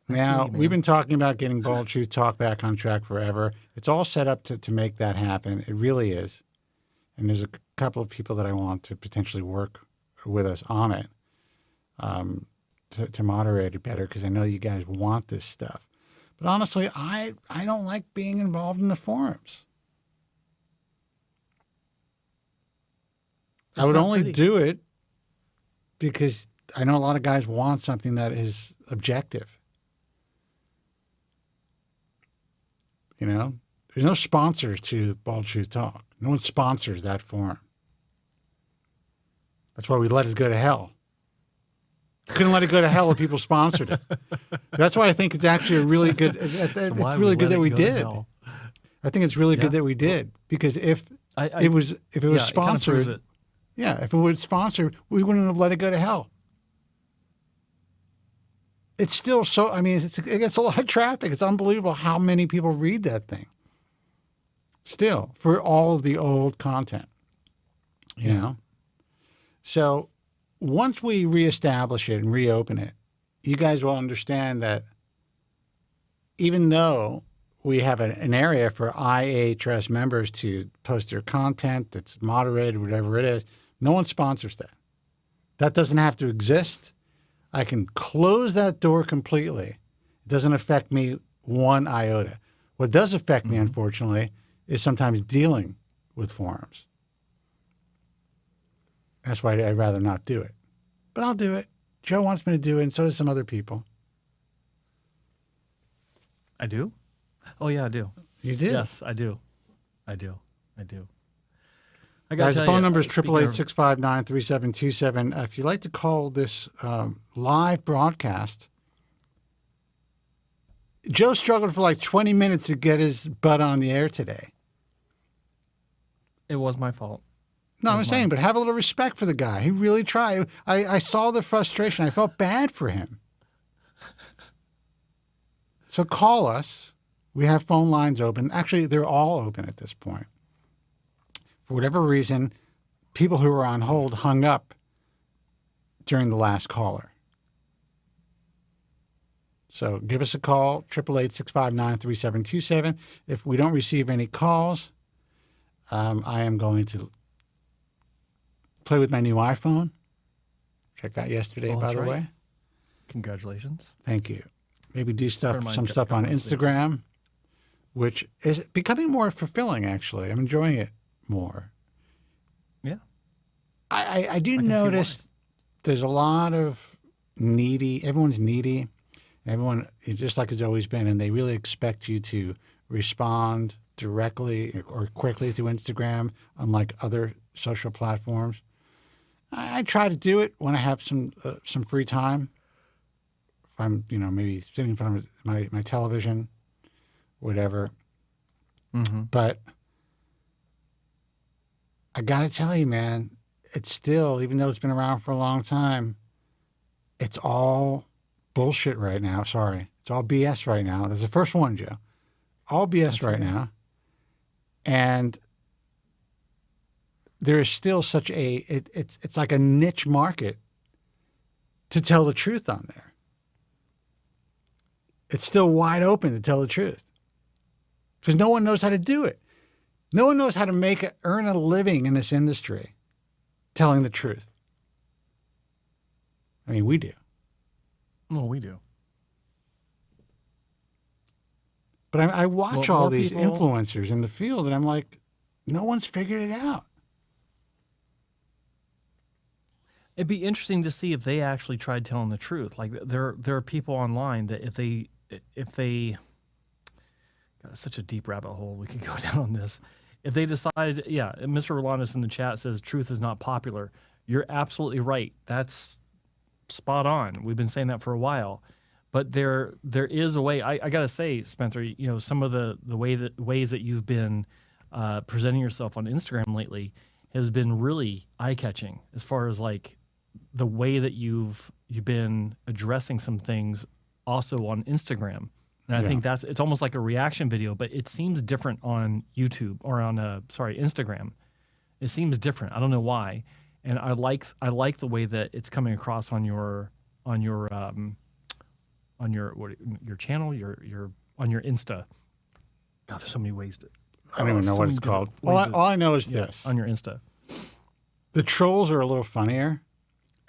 Now, we've been talking about getting Bald Truth Talk back on track forever. It's all set up to make that happen. It really is. And there's a couple of people that I want to potentially work with us on it to moderate it better, because I know you guys want this stuff. But honestly, I don't like being involved in the forums. I would only do it because I know a lot of guys want something that is objective. You know, there's no sponsors to Bald Truth Talk. No one sponsors that forum. That's why we let it go to hell. Couldn't let it go to hell if people sponsored it. That's why I think it's actually a really good. It's really good that we did. I think it's really good that we did, because if it was sponsored, if it was sponsored, we wouldn't have let it go to hell. It's still so. I mean, it gets a lot of traffic. It's unbelievable how many people read that thing. Still, for all of the old content, you know. So once we reestablish it and reopen it, you guys will understand that even though we have an area for IHRS members to post their content that's moderated, whatever it is, no one sponsors that. That doesn't have to exist. I can close that door completely. It doesn't affect me one iota. What does affect me, unfortunately, is sometimes dealing with forums. That's why I'd rather not do it. But I'll do it. Joe wants me to do it, and so do some other people. I do? Oh, yeah, I do. You do? Yes, I do. I do. Guys, the phone number is 888-659-3727. If you'd like to call this live broadcast, Joe struggled for like 20 minutes to get his butt on the air today. It was my fault. No, I'm saying, but have a little respect for the guy. He really tried. I saw the frustration. I felt bad for him. So call us. We have phone lines open. Actually, they're all open at this point. For whatever reason, people who were on hold hung up during the last caller. So give us a call, 888-659-3727. If we don't receive any calls, I am going to play with my new iPhone. Check out yesterday, by the way. Congratulations. Thank you. Maybe do some stuff on Instagram, which is becoming more fulfilling, actually. I'm enjoying it more. Yeah. I do notice there's a lot of needy. Everyone's needy. Everyone, just like it's always been, and they really expect you to respond directly or quickly through Instagram, unlike other social platforms. I try to do it when I have some free time. If I'm, maybe sitting in front of my television, whatever. Mm-hmm. But I got to tell you, man, it's still, even though it's been around for a long time, it's all bullshit right now. Sorry. It's all BS right now. That's the first one, Joe. All BS right now. And there is still such it's like a niche market to tell the truth on there. It's still wide open to tell the truth because no one knows how to do it. No one knows how to earn a living in this industry telling the truth. I mean, we do. Well, we do. But I watch all these influencers in the field, and I'm like, no one's figured it out. It'd be interesting to see if they actually tried telling the truth. Like there are people online that if they got such a deep rabbit hole we could go down on this. If they decide, Mr. Rolandis in the chat says truth is not popular. You're absolutely right. That's spot on. We've been saying that for a while. But there is a way. I got to say, Spencer, some of the ways that you've been presenting yourself on Instagram lately has been really eye-catching as far as like the way that you've been addressing some things also on Instagram. And I think it's almost like a reaction video, but it seems different on YouTube or on Instagram. It seems different. I don't know why. And I like the way that it's coming across on your channel, on your Insta. God, there's so many ways to. I don't even know what it's called. All I know is this. On your Insta. The trolls are a little funnier,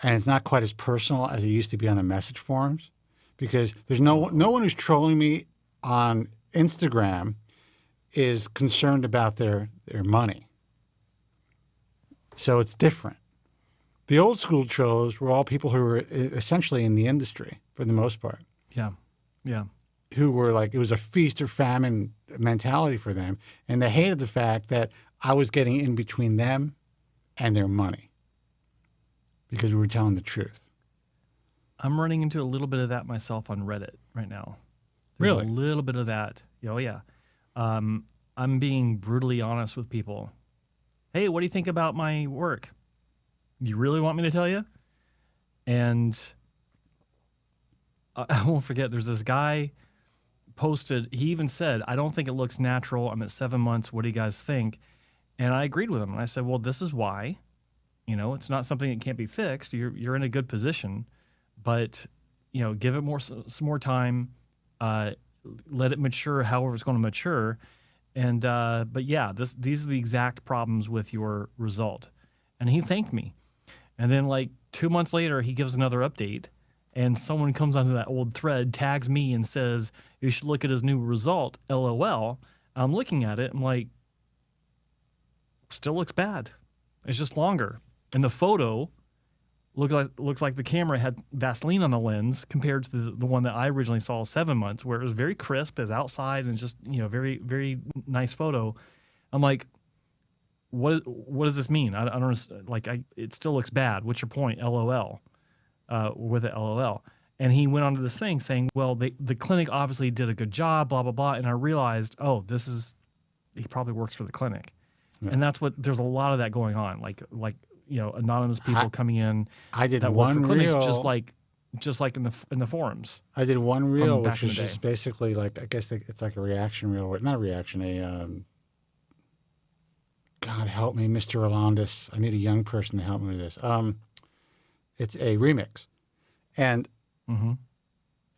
and it's not quite as personal as it used to be on the message forums, because there's no one who's trolling me on Instagram is concerned about their money. So it's different. The old school trolls were all people who were essentially in the industry for the most part. Yeah, yeah. Who were like, it was a feast or famine mentality for them. And they hated the fact that I was getting in between them and their money because we were telling the truth. I'm running into a little bit of that myself on Reddit right now. There's Really? A little bit of that. Oh, yeah. I'm being brutally honest with people. Hey, what do you think about my work? You really want me to tell you? And I won't forget, there's this guy posted, he even said, I don't think it looks natural. I'm at 7 months. What do you guys think? And I agreed with him. And I said, well, this is why. You know, it's not something that can't be fixed. You're in a good position. But, you know, give it some more time. Let it mature however it's going to mature. And but yeah, these are the exact problems with your result. And he thanked me. And then like 2 months later, he gives another update. And someone comes onto that old thread, tags me, and says, you should look at his new result, LOL. I'm looking at it. I'm like, still looks bad. It's just longer. And the photo looks like the camera had Vaseline on the lens compared to the one that I originally saw 7 months, where it was very crisp, as outside, and just, you know, very, very nice photo. I'm like, what does this mean? I don't understand. Like, it still looks bad. What's your point? LOL. With it, LOL. And he went on to this thing saying, well, the clinic obviously did a good job, blah, blah, blah. And I realized, oh, he probably works for the clinic. Yeah. And there's a lot of that going on. Like, you know, anonymous people coming in. I did that one work for clinics, reel, just like in the forums. I did one reel, which is just basically like, I guess it's like a reaction reel, not a reaction, God help me, Mr. Rolandis. I need a young person to help me with this. It's a remix. And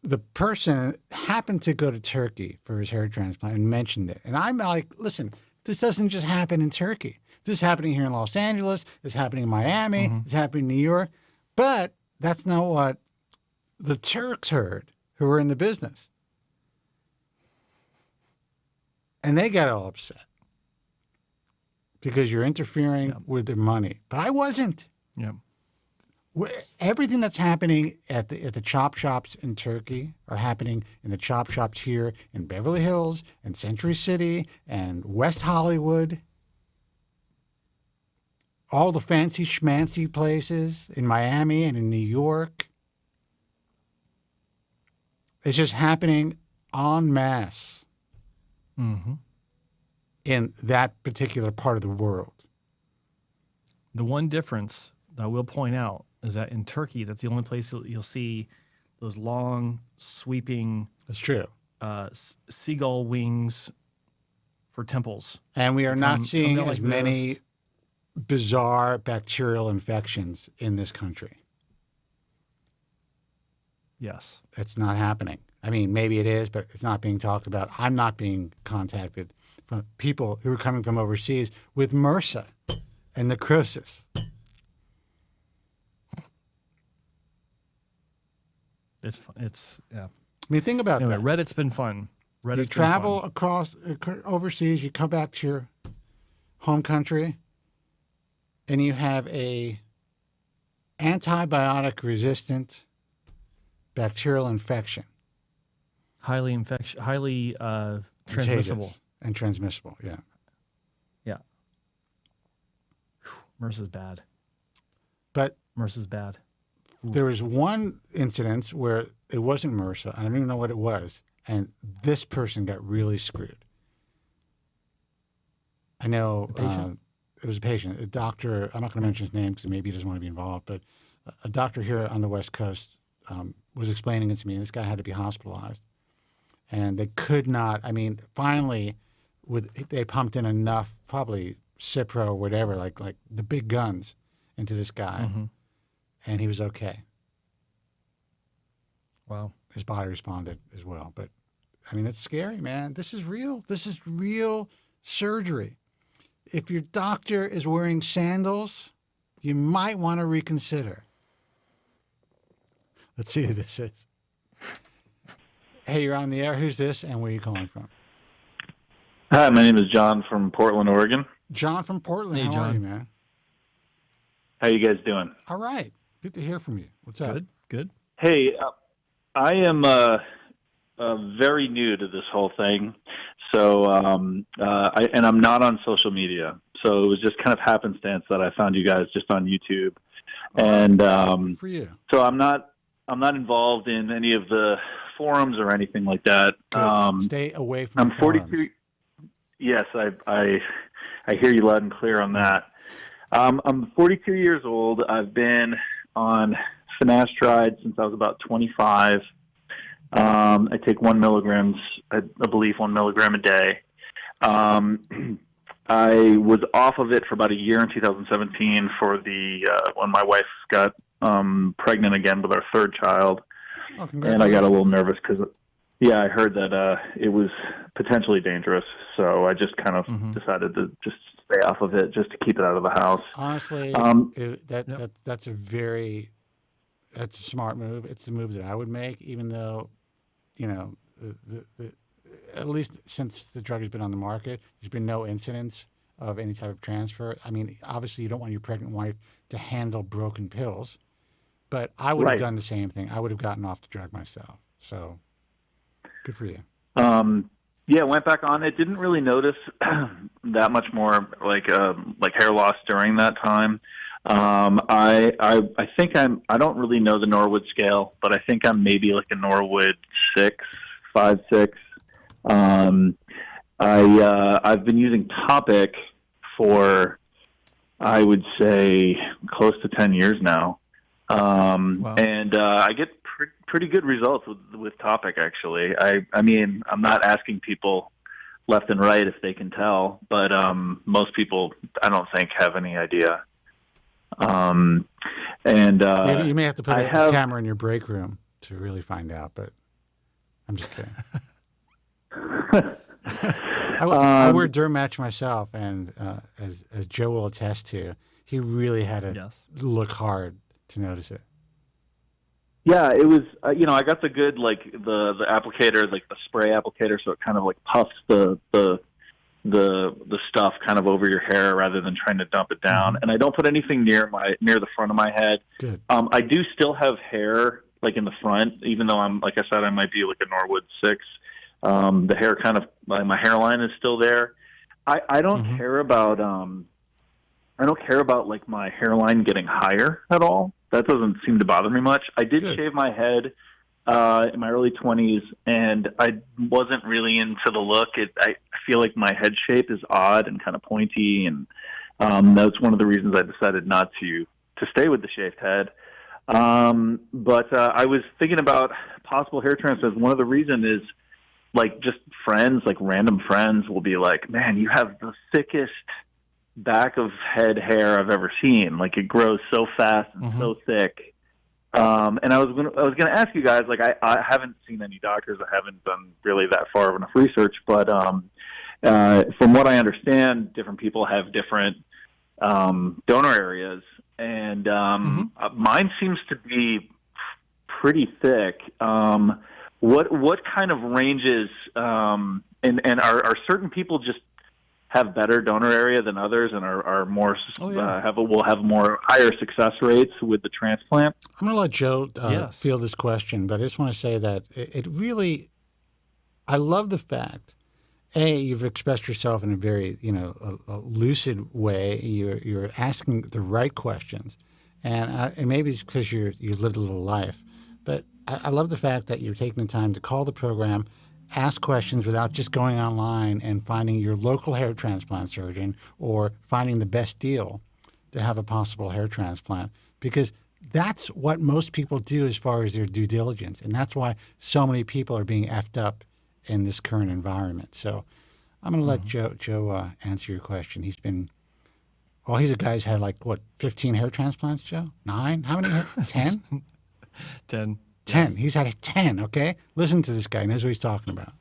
the person happened to go to Turkey for his hair transplant and mentioned it. And I'm like, listen, this doesn't just happen in Turkey. This is happening here in Los Angeles. It's happening in Miami. It's happening in New York. But that's not what the Turks heard, who were in the business. And they got all upset because you're interfering with their money. But I wasn't. Yeah. Everything that's happening at the chop shops in Turkey are happening in the chop shops here in Beverly Hills and Century City and West Hollywood. All the fancy schmancy places in Miami and in New York. It's just happening en masse in that particular part of the world. The one difference that I will point out is that in Turkey, that's the only place you'll see those long, sweeping. That's true. Seagull wings for temples. And we are not seeing as many bizarre bacterial infections in this country. Yes. That's not happening. I mean, maybe it is, but it's not being talked about. I'm not being contacted from people who are coming from overseas with MRSA and necrosis. It's fun. It's, yeah. I mean, think about that. Reddit's been fun. You travel across overseas, you come back to your home country, and you have a antibiotic-resistant bacterial infection. Highly transmissible. And transmissible, yeah. Yeah. MRSA's bad. But MRSA's bad. There was one incident where it wasn't MRSA. I don't even know what it was. And this person got really screwed. I know a patient? It was a patient, a doctor. I'm not going to mention his name because maybe he doesn't want to be involved. But a doctor here on the West Coast was explaining it to me. And this guy had to be hospitalized, and they could not. I mean, finally, they pumped in enough, probably Cipro or whatever, like the big guns, into this guy, and he was okay. Wow. His body responded as well. But, I mean, it's scary, man. This is real. This is real surgery. If your doctor is wearing sandals, you might want to reconsider. Let's see who this is. Hey, you're on the air. Who's this, and where are you calling from? Hi, my name is John from Portland, Oregon. John from Portland. Hey, How John. are you, man? How you guys doing? All right. Good to hear from you. What's up? Good. Hey, I am very new to this whole thing, so I'm not on social media. So it was just kind of happenstance that I found you guys just on YouTube, and Good for you. so I'm not involved in any of the forums or anything like that. Stay away from. I'm the forums. 42. Yes, I hear you loud and clear on that. I'm 42 years old. I've been on finasteride since I was about 25. I take 1 milligrams, I believe 1 milligram a day. I was off of it for about a year in 2017 for when my wife got pregnant again with our third child. Oh, and I got a little nervous because, I heard that it was potentially dangerous. So I just kind of decided to just stay off of it just to keep it out of the house. Honestly, that's a smart move. It's the move that I would make, even though, at least since the drug has been on the market, there's been no incidents of any type of transfer. I mean, obviously you don't want your pregnant wife to handle broken pills, but I would have done the same thing. I would have gotten off the drug myself. So good for you. Went back on it. Didn't really notice that much more like hair loss during that time. I think I don't really know the Norwood scale, but I think I'm maybe like a Norwood 5, 6. I've been using Topic for, I would say, close to 10 years now. Wow. And I get pretty good results with Topic, actually. I mean, I'm not asking people left and right if they can tell, but most people, I don't think, have any idea. Maybe you may have to put a camera in your break room to really find out, but I'm just kidding. I wear derm match myself, and as Joe will attest to, he really had to look hard to notice it. Yeah, it was. I got the good the applicator, like the spray applicator, so it kind of like puffs the stuff kind of over your hair rather than trying to dump it down. And I don't put anything near the front of my head. Good. I do still have hair like in the front, even though I'm, like I said, I might be like a Norwood 6. The hair kind of, my hairline is still there. I don't care about like my hairline getting higher at all. That doesn't seem to bother me much. I did shave my head in my early 20s, and I wasn't really into the look. I feel like my head shape is odd and kind of pointy, and that's one of the reasons I decided not to stay with the shaved head. But I was thinking about possible hair transplants. One of the reasons is, like, just friends, like random friends will be like, man, you have the thickest back of head hair I've ever seen. Like, it grows so fast and so thick. And I was gonna ask you guys, like, I haven't seen any doctors. I haven't done really that far of enough research, but from what I understand, different people have different donor areas, and mine seems to be pretty thick. What kind of ranges, and are certain people just have better donor area than others and are more will have more higher success rates with the transplant? I'm going to let Joe field this question, but I just want to say that it really, I love the fact, you've expressed yourself in a very a lucid way. You're asking the right questions, and maybe it's because you've lived a little life, but I love the fact that you're taking the time to call the program, ask questions without just going online and finding your local hair transplant surgeon or finding the best deal to have a possible hair transplant. Because that's what most people do as far as their due diligence, and that's why so many people are being effed up in this current environment. So I'm going to let Joe answer your question. He's a guy who's had 15 hair transplants, Joe? 9? How many? 10? 10. 10. Yes. He's had 10, okay? Listen to this guy. He knows what he's talking about.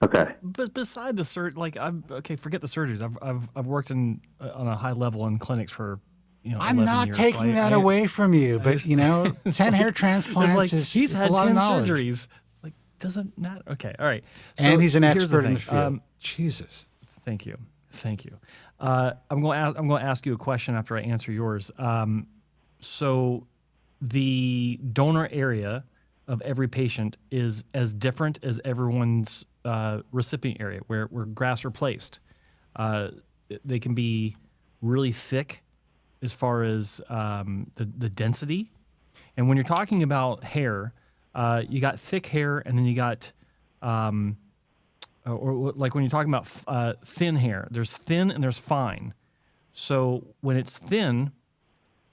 Okay. But beside the forget the surgeries. I've worked on a high level in clinics for I'm not years, taking that away from you, but 10 hair transplants is he's had a lot 10 of knowledge. surgeries. It's like doesn't matter. Okay, all right. And he's an here's expert in the field. Jesus, thank you. I'm going to ask you a question after I answer yours. So the donor area of every patient is as different as everyone's recipient area, where grafts are placed. They can be really thick as far as the density. And when you're talking about hair, you got thick hair, and then you got, or like when you're talking about thin hair, there's thin and there's fine. So when it's thin,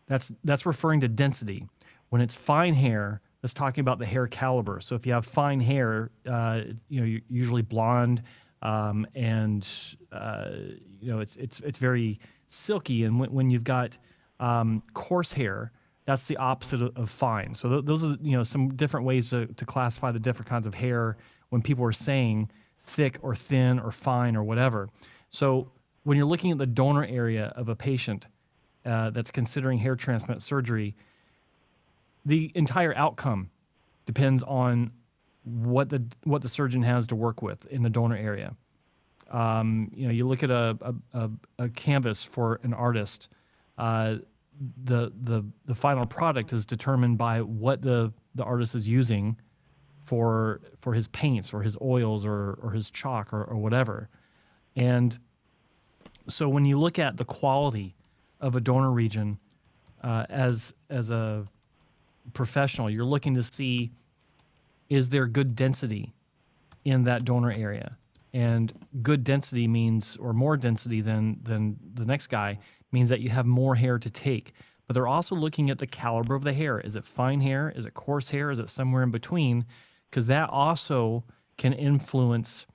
that's referring to density. When it's fine hair, that's talking about the hair caliber. So if you have fine hair, you're usually blonde, and it's very silky. And when you've got coarse hair, that's the opposite of fine. So those are some different ways to classify the different kinds of hair when people are saying thick or thin or fine or whatever. So when you're looking at the donor area of a patient that's considering hair transplant surgery, the entire outcome depends on what the surgeon has to work with in the donor area. You look at a canvas for an artist. The final product is determined by what the artist is using for his paints or his oils or his chalk or whatever. And so when you look at the quality of a donor region as a professional, you're looking to see, is there good density in that donor area? And good density means, or more density than the next guy, means that you have more hair to take. But they're also looking at the caliber of the hair. Is it fine hair? Is it coarse hair? Is it somewhere in between? Because that also can influence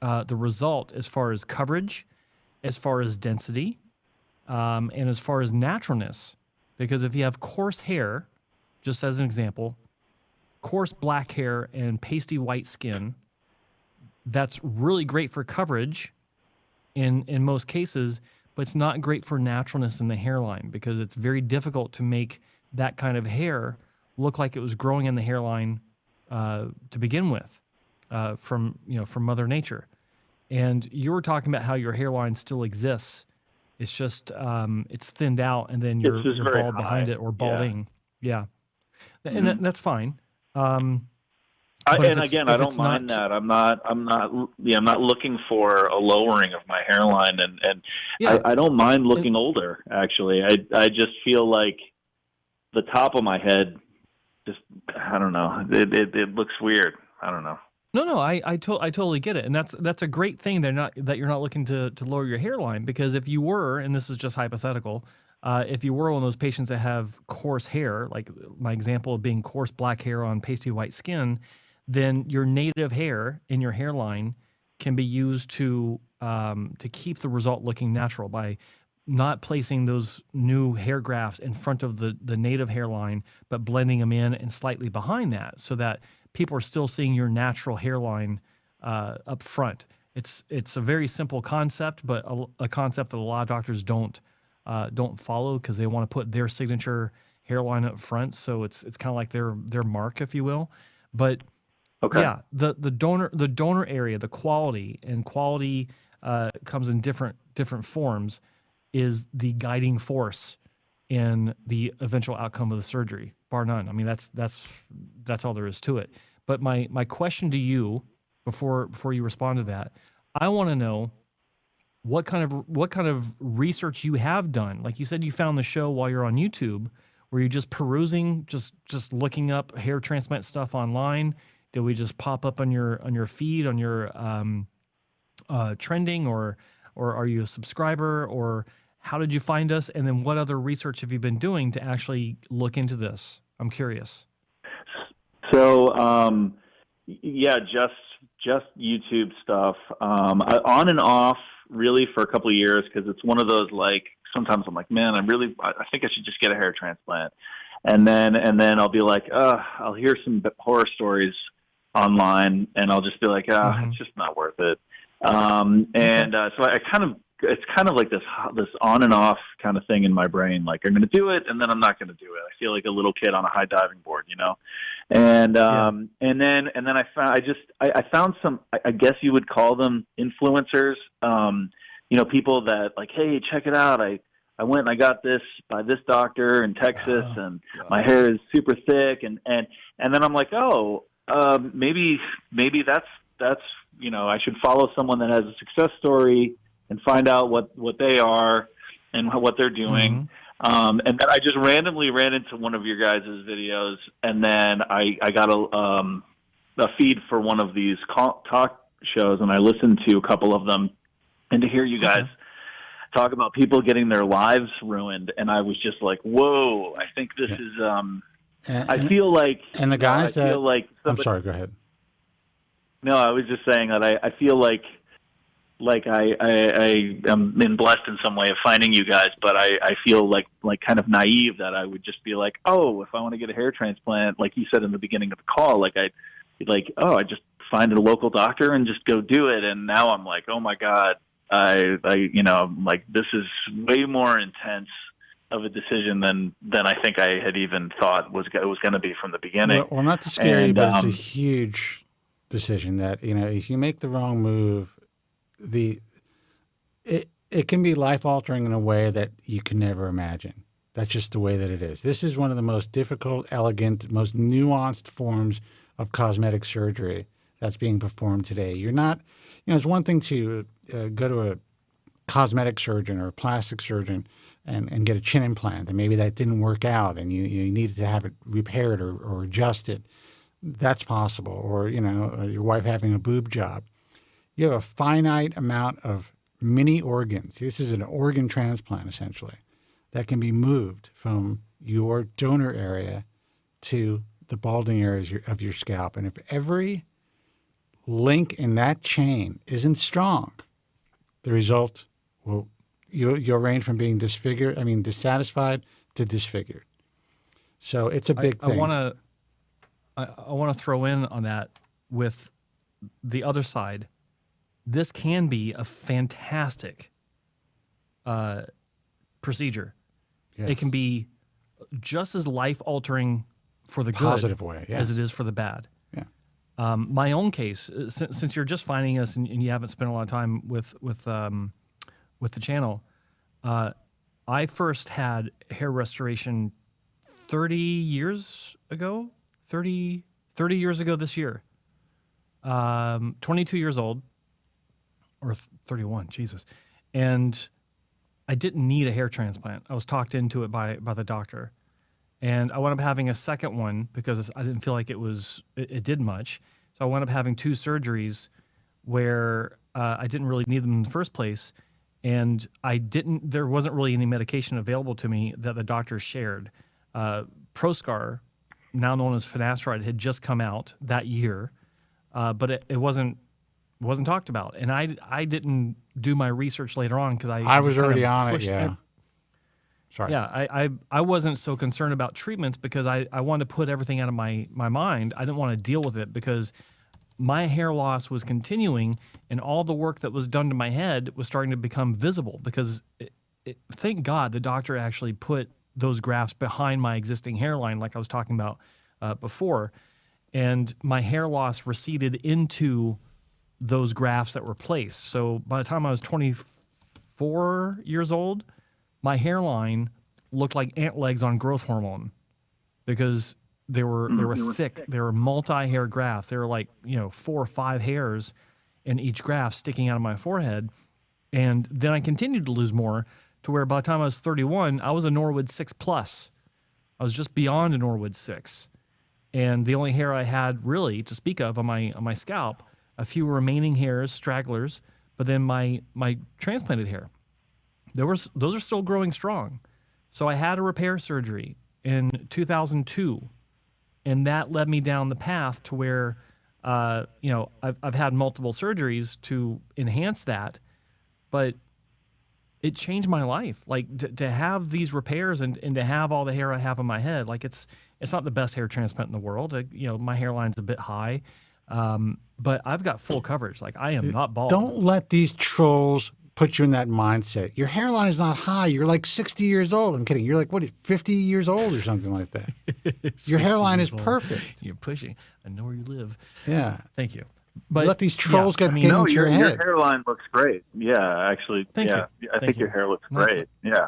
the result as far as coverage, as far as density, and as far as naturalness. Because if you have coarse hair, just as an example, coarse black hair and pasty white skin, that's really great for coverage in most cases, but it's not great for naturalness in the hairline, because it's very difficult to make that kind of hair look like it was growing in the hairline to begin with from Mother Nature. And you were talking about how your hairline still exists. It's just it's thinned out, and then you're bald behind it or balding. Yeah. And that's fine. And again, I don't mind that. I'm not looking for a lowering of my hairline, and I don't mind looking older. Actually, I just feel like the top of my head, I don't know. It looks weird. I don't know. No, I totally get it, and that's a great thing. That you're not looking to lower your hairline, because if you were, and this is just hypothetical, if you were one of those patients that have coarse hair, like my example of being coarse black hair on pasty white skin, then your native hair in your hairline can be used to keep the result looking natural by not placing those new hair grafts in front of the native hairline, but blending them in and slightly behind that, so that people are still seeing your natural hairline up front. It's a very simple concept, but a concept that a lot of doctors don't follow, because they want to put their signature hairline up front. So it's kind of like their mark, if you will. But okay. Yeah, the donor area, the quality comes in different forms, is the guiding force in the eventual outcome of the surgery, bar none. I mean, that's all there is to it. But my question to you, before you respond to that, I want to know what kind of research you have done. Like you said, you found the show while you're on YouTube. Were you just perusing, just looking up hair transplant stuff online? Did we just pop up on your feed, on your trending, or are you a subscriber, or how did you find us? And then what other research have you been doing to actually look into this? I'm curious. So, yeah, just YouTube stuff. On and off, really, for a couple of years, because it's one of those, like, sometimes I'm like, man, I think I should just get a hair transplant. And then I'll be like, I'll hear some horror stories online, and I'll just be like, it's just not worth it. So it's kind of like this on and off kind of thing in my brain. Like, I'm going to do it, and then I'm not going to do it. I feel like a little kid on a high diving board, you know? And then I found some, I guess you would call them influencers, people that, like, hey, check it out. I went and I got this by this doctor in Texas, and my hair is super thick. And then I'm like, maybe that's, I should follow someone that has a success story and find out what they are and what they're doing. And then I just randomly ran into one of your guys' videos, and then I got a feed for one of these talk shows, and I listened to a couple of them, and to hear you guys talk about people getting their lives ruined, and I was just like, whoa, I think this is, I feel like... And the guys that... I'm sorry, go ahead. No, I was just saying that I feel like I am been blessed in some way of finding you guys, but I feel like kind of naive that I would just be like, if I want to get a hair transplant, like you said in the beginning of the call, I just find a local doctor and just go do it. And now I'm like, oh my God, I'm like, this is way more intense of a decision than I think I had even thought it was going to be from the beginning. Well, not to scare you, but it's a huge decision that, if you make the wrong move, it can be life-altering in a way that you can never imagine. That's just the way that it is. This is one of the most difficult, elegant, most nuanced forms of cosmetic surgery that's being performed today. You're not, it's one thing to go to a cosmetic surgeon or a plastic surgeon and get a chin implant, and maybe that didn't work out and you needed to have it repaired or adjusted. That's possible. Or, your wife having a boob job. You have a finite amount of mini organs. This is an organ transplant, essentially, that can be moved from your donor area to the balding areas of your scalp. And if every link in that chain isn't strong, the result you'll range from being dissatisfied to disfigured. So it's a big thing. I want to throw in on that with the other side. This can be a fantastic procedure. Yes. It can be just as life-altering for the positive good way, as it is for the bad. Yeah. My own case, since you're just finding us and you haven't spent a lot of time with the channel, I first had hair restoration 30 years ago this year. 22 years old. Or 31, Jesus. And I didn't need a hair transplant. I was talked into it by the doctor. And I wound up having a second one because I didn't feel like it did much. So I wound up having 2 surgeries where I didn't really need them in the first place. And there wasn't really any medication available to me that the doctor shared. Proscar, now known as finasteride, had just come out that year, but it wasn't talked about, and I didn't do my research later on because I was already on it. Yeah, sorry. Yeah, I wasn't so concerned about treatments because I wanted to put everything out of my mind. I didn't want to deal with it because my hair loss was continuing, and all the work that was done to my head was starting to become visible. Because thank God the doctor actually put those grafts behind my existing hairline, like I was talking about before, and my hair loss receded into those grafts that were placed. So by the time I was 24 years old, my hairline looked like ant legs on growth hormone because they were thick. They were multi-hair grafts. They were like 4 or 5 hairs in each graft sticking out of my forehead. And then I continued to lose more to where by the time I was 31, I was a Norwood 6+. I was just beyond a Norwood 6. And the only hair I had really to speak of on my scalp, a few remaining hairs, stragglers, but then my transplanted hair. those are still growing strong. So I had a repair surgery in 2002, and that led me down the path to where, I've had multiple surgeries to enhance that, but it changed my life. Like to have these repairs and to have all the hair I have on my head, like it's not the best hair transplant in the world. My hairline's a bit high, but I've got full coverage. Like I am not bald. Don't let these trolls put you in that mindset. Your hairline is not high. You're like 60 years old. I'm kidding. You're like, 50 years old or something like that. Your hairline is perfect. You're pushing. I know where you live. Yeah. Thank you. But let these trolls get into your head. Your hairline looks great. Yeah, actually. Thank you. I think your hair looks great. Yeah.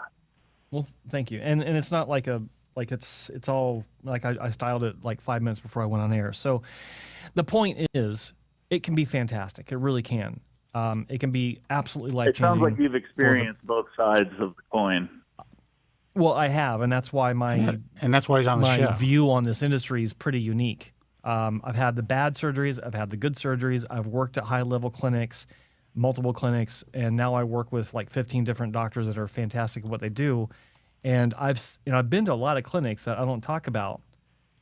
Well, thank you. And it's not like it's all like I styled it like 5 minutes before I went on air. So the point is, it can be fantastic. It really can. It can be absolutely life-changing. It sounds like you've experienced both sides of the coin. Well, I have, and that's why he's on the show. My view on this industry is pretty unique. I've had the bad surgeries. I've had the good surgeries. I've worked at high-level clinics, multiple clinics, and now I work with like 15 different doctors that are fantastic at what they do. And I've been to a lot of clinics that I don't talk about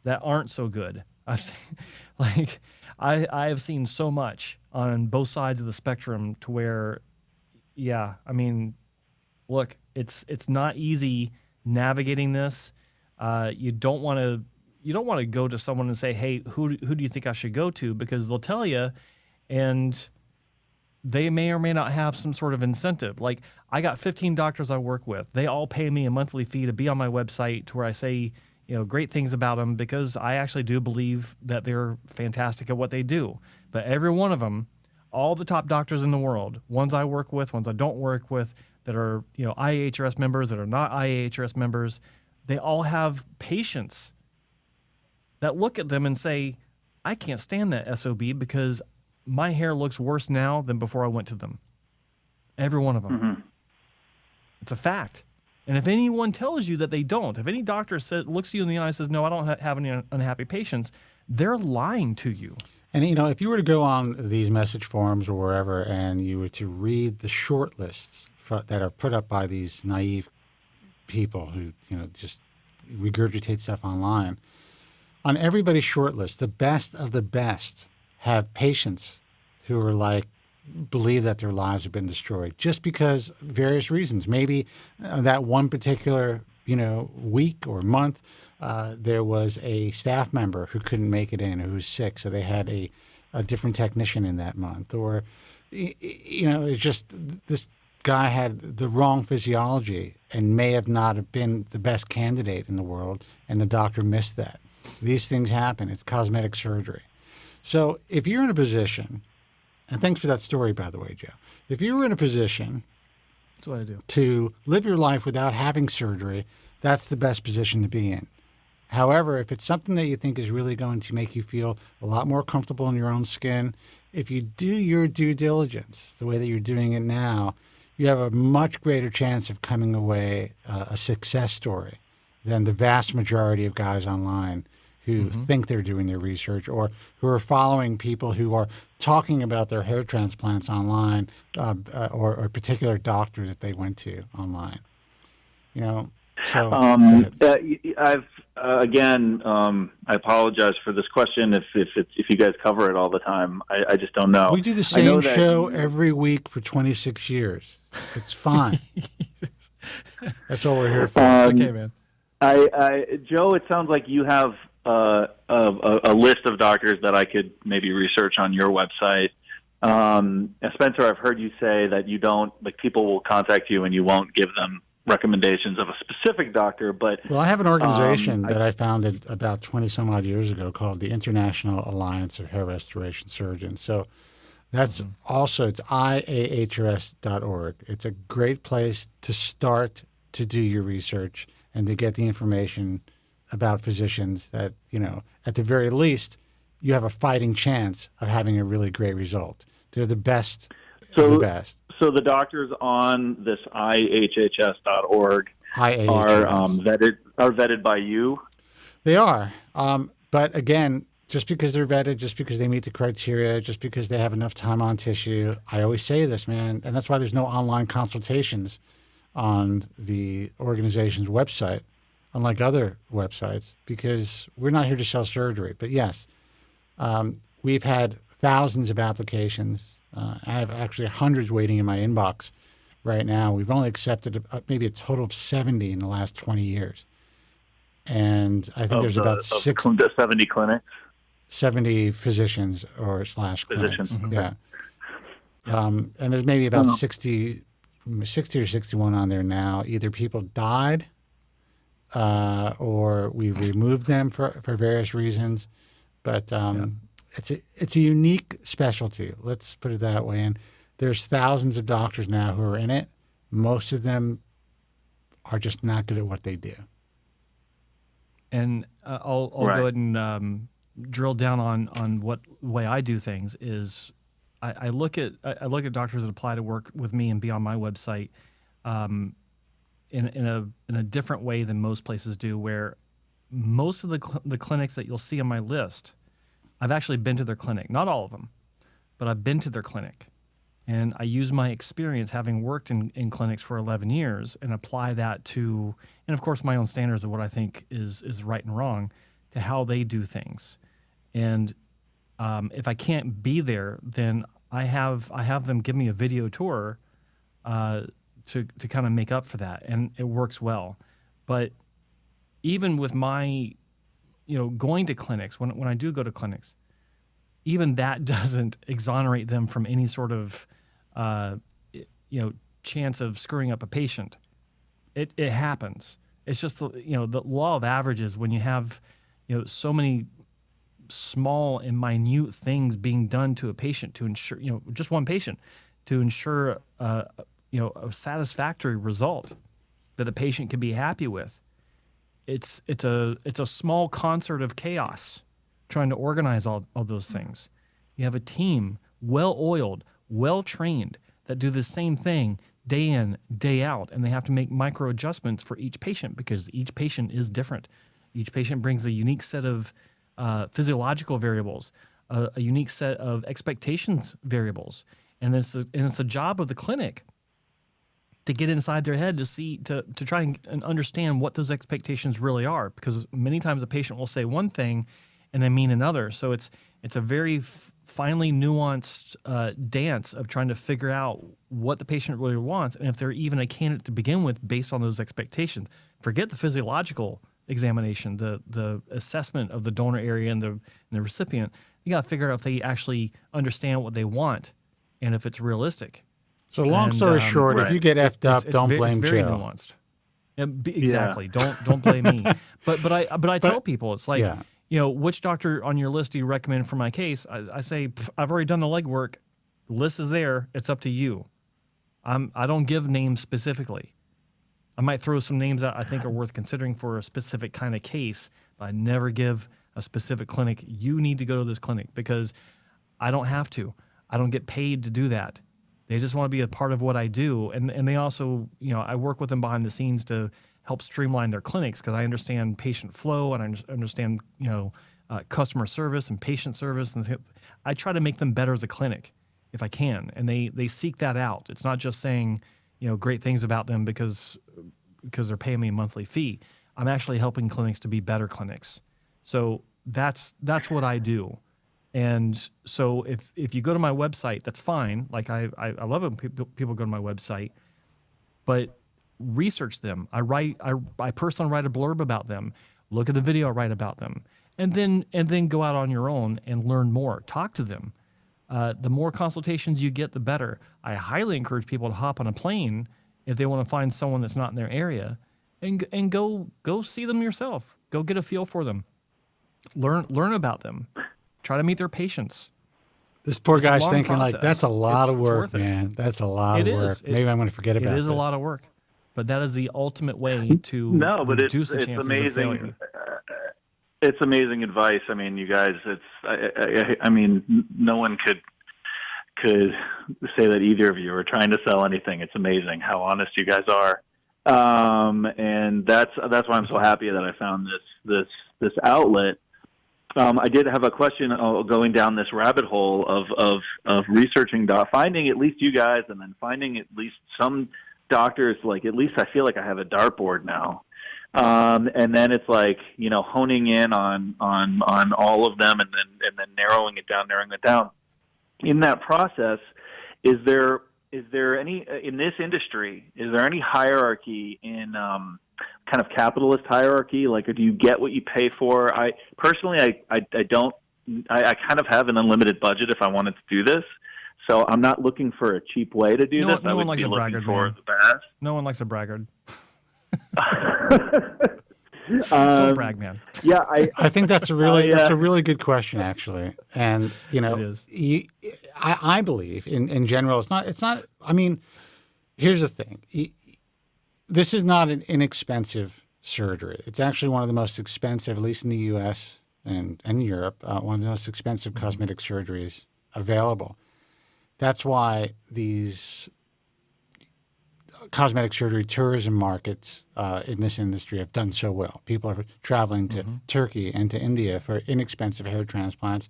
that aren't so good. I have seen so much on both sides of the spectrum to where, look, it's not easy navigating this. You don't want to go to someone and say, hey, who do you think I should go to? Because they'll tell you, and they may or may not have some sort of incentive. Like I got 15 doctors I work with. They all pay me a monthly fee to be on my website to where I say, great things about them because I actually do believe that they're fantastic at what they do. But every one of them, all the top doctors in the world, ones I work with, ones I don't work with, that are, IAHRS members, that are not IAHRS members, they all have patients that look at them and say, I can't stand that SOB because my hair looks worse now than before I went to them. Every one of them. Mm-hmm. It's a fact. And if anyone tells you that they don't, if any doctor looks you in the eye and says, no, I don't have any unhappy patients, they're lying to you. And, if you were to go on these message forums or wherever and you were to read the short lists that are put up by these naive people who, just regurgitate stuff online, on everybody's short list, the best of the best have patients who are believe that their lives have been destroyed just because various reasons. Maybe that one particular, week or month, there was a staff member who couldn't make it in or who was sick, so they had a different technician in that month. Or, it's just this guy had the wrong physiology and may have not have been the best candidate in the world, and the doctor missed that. These things happen. It's cosmetic surgery. So if you're in a position, and thanks for that story, by the way, Joe. If you were in a position that's what I do, to live your life without having surgery, that's the best position to be in. However, if it's something that you think is really going to make you feel a lot more comfortable in your own skin, if you do your due diligence the way that you're doing it now, you have a much greater chance of coming away a success story than the vast majority of guys online who think they're doing their research or who are following people who are talking about their hair transplants online or a particular doctor that they went to online. So I've I apologize for this question if you guys cover it all the time. I just don't know. We do the same show every week for 26 years. It's fine. That's all we're here for. It's okay, man. Joe, it sounds like you have a list of doctors that I could maybe research on your website. Spencer, I've heard you say that you don't, people will contact you and you won't give them recommendations of a specific doctor, but... Well, I have an organization that I founded about 20-some-odd years ago called the International Alliance of Hair Restoration Surgeons. So that's also, it's IAHRS.org. It's a great place to start to do your research and to get the information about physicians that, at the very least, you have a fighting chance of having a really great result. They're the best of the best. So the doctors on this IHHS.org are vetted by you? They are. But again, just because they're vetted, just because they meet the criteria, just because they have enough time on tissue, I always say this, man, and that's why there's no online consultations on the organization's website, unlike other websites, because we're not here to sell surgery. But yes, we've had thousands of applications. I have actually hundreds waiting in my inbox right now. We've only accepted maybe a total of 70 in the last 20 years. And I think there's about 70 clinics. 70 physicians or / clinics. Physicians. Yeah. And there's maybe about 60 or 61 on there now. Either people died or we removed them for various reasons. But it's a unique specialty. Let's put it that way. And there's thousands of doctors now who are in it. Most of them are just not good at what they do. And I'll go ahead and drill down on what way I do things is I look at doctors that apply to work with me and be on my website in a different way than most places do, where most of the clinics that you'll see on my list, I've actually been to their clinic. Not all of them, but I've been to their clinic. And I use my experience having worked in clinics for 11 years and apply that to, and of course my own standards of what I think is right and wrong, to how they do things. And if I can't be there, then I have them give me a video tour to kind of make up for that, and it works well. But even with my, going to clinics, when I do go to clinics, even that doesn't exonerate them from any sort of, chance of screwing up a patient. It happens. It's just, the law of averages when you have, so many small and minute things being done to a patient to ensure, just one patient, to ensure, a satisfactory result that a patient can be happy with. It's a small concert of chaos trying to organize all those things. You have a team, well-oiled, well-trained, that do the same thing day in, day out, and they have to make micro adjustments for each patient because each patient is different. Each patient brings a unique set of physiological variables, a unique set of expectations variables, and it's the job of the clinic to get inside their head to try and understand what those expectations really are, because many times a patient will say one thing and then mean another. So it's a very finely nuanced dance of trying to figure out what the patient really wants and if they're even a candidate to begin with based on those expectations. Forget the physiological examination, the assessment of the donor area and the recipient. You got to figure out if they actually understand what they want and if it's realistic. So long story short, if you get effed up, don't blame Joe. It's very nuanced. Exactly. Yeah. Don't blame me. But I tell people, it's like, which doctor on your list do you recommend for my case? I say, I've already done the legwork. The list is there. It's up to you. I don't give names specifically. I might throw some names out I think are worth considering for a specific kind of case, but I never give a specific clinic. You need to go to this clinic because I don't have to. I don't get paid to do that. They just want to be a part of what I do. And they also, I work with them behind the scenes to help streamline their clinics because I understand patient flow and I understand, customer service and patient service. And I try to make them better as a clinic if I can. And they seek that out. It's not just saying, great things about them because they're paying me a monthly fee. I'm actually helping clinics to be better clinics. So that's what I do. And so if you go to my website, that's fine. Like I love it when people go to my website, but research them. I personally write a blurb about them, look at the video I write about them, and then go out on your own and learn more. Talk to them. The more consultations you get, the better. I highly encourage people to hop on a plane if they want to find someone that's not in their area, and go see them yourself. Go get a feel for them. Learn about them. Try to meet their patients. This poor guy's thinking like, that's a lot of work, man. That's a lot of work. Maybe I'm going to forget about it. It is a lot of work, but that is the ultimate way to reduce the chances of failure. It's amazing advice. I mean, you guys, I mean, no one could say that either of you are trying to sell anything. It's amazing how honest you guys are. And that's why I'm so happy that I found this outlet. I did have a question going down this rabbit hole of researching, finding at least you guys, and then finding at least some doctors, like, at least I feel like I have a dartboard now. And then it's like, honing in on all of them and then narrowing it down. In that process, is there any, in this industry, is there any hierarchy in kind of capitalist hierarchy? Like, do you get what you pay for? I personally don't. I kind of have an unlimited budget if I wanted to do this. So I'm not looking for a cheap way to do this. I would be looking for the best. No one likes a braggart. Don't brag, man. Yeah, I think that's a really good question, actually. And it is. I believe in general, it's not. I mean, here's the thing. This is not an inexpensive surgery. It's actually one of the most expensive, at least in the U.S. and Europe, one of the most expensive cosmetic surgeries available. That's why these cosmetic surgery tourism markets in this industry have done so well. People are traveling to Turkey and to India for inexpensive hair transplants,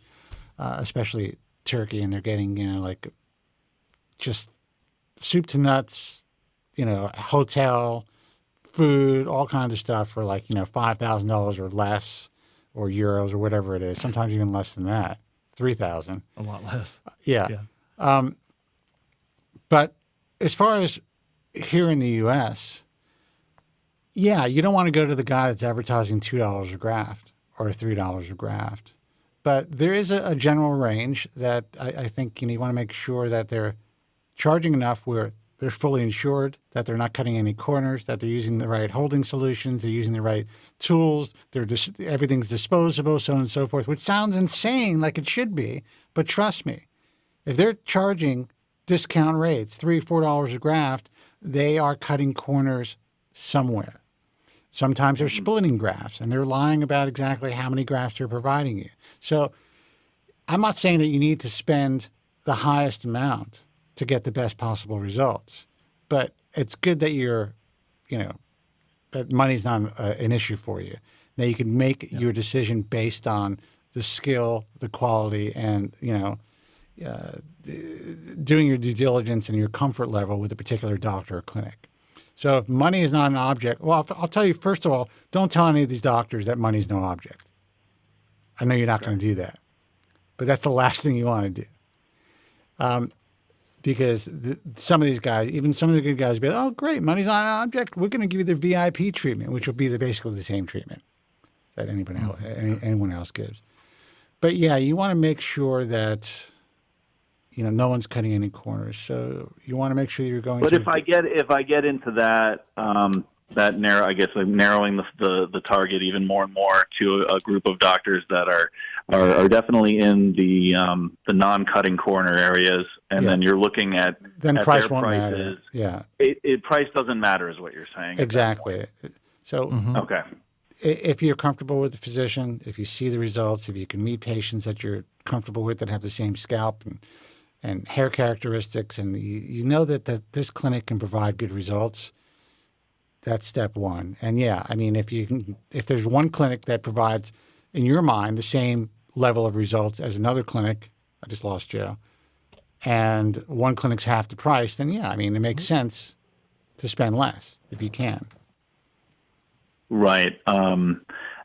especially Turkey, and they're getting, like just soup to nuts, hotel, food, all kinds of stuff for like, $5,000 or less, or euros or whatever it is. Sometimes even less than that, 3,000. A lot less. Yeah. But as far as here in the U.S., you don't want to go to the guy that's advertising $2 a graft or $3 a graft. But there is a general range that I think you want to make sure that they're charging enough where they're fully insured, that they're not cutting any corners, that they're using the right holding solutions, they're using the right tools, everything's disposable, so on and so forth, which sounds insane like it should be. But trust me, if they're charging discount rates, $3, $4 a graft, they are cutting corners somewhere. Sometimes they're splitting grafts, and they're lying about exactly how many grafts they're providing you. So I'm not saying that you need to spend the highest amount to get the best possible results, but it's good that that money's not an issue for you. Now you can make your decision based on the skill, the quality, and doing your due diligence and your comfort level with a particular doctor or clinic. So if money is not an object, well, I'll tell you, first of all, don't tell any of these doctors that money is no object. I know you're not going to do that, but that's the last thing you want to do. Because some of these guys, even some of the good guys, be like, oh, great, money's not an object. We're going to give you the VIP treatment, which will be basically the same treatment that anyone else gives. But yeah, you want to make sure that no one's cutting any corners. So you want to make sure you're going. But if I get into that narrowing the target even more and more to a group of doctors that are definitely in the non-cutting corner areas, and then you're looking at price their won't prices. Matter. Yeah, price doesn't matter, is what you're saying. Exactly. So okay, if you're comfortable with the physician, if you see the results, if you can meet patients that you're comfortable with that have the same scalp and hair characteristics, and you know that this clinic can provide good results, that's step one. And if there's one clinic that provides, in your mind, the same level of results as another clinic, I just lost Joe, and one clinic's half the price, then it makes sense to spend less if you can. Right.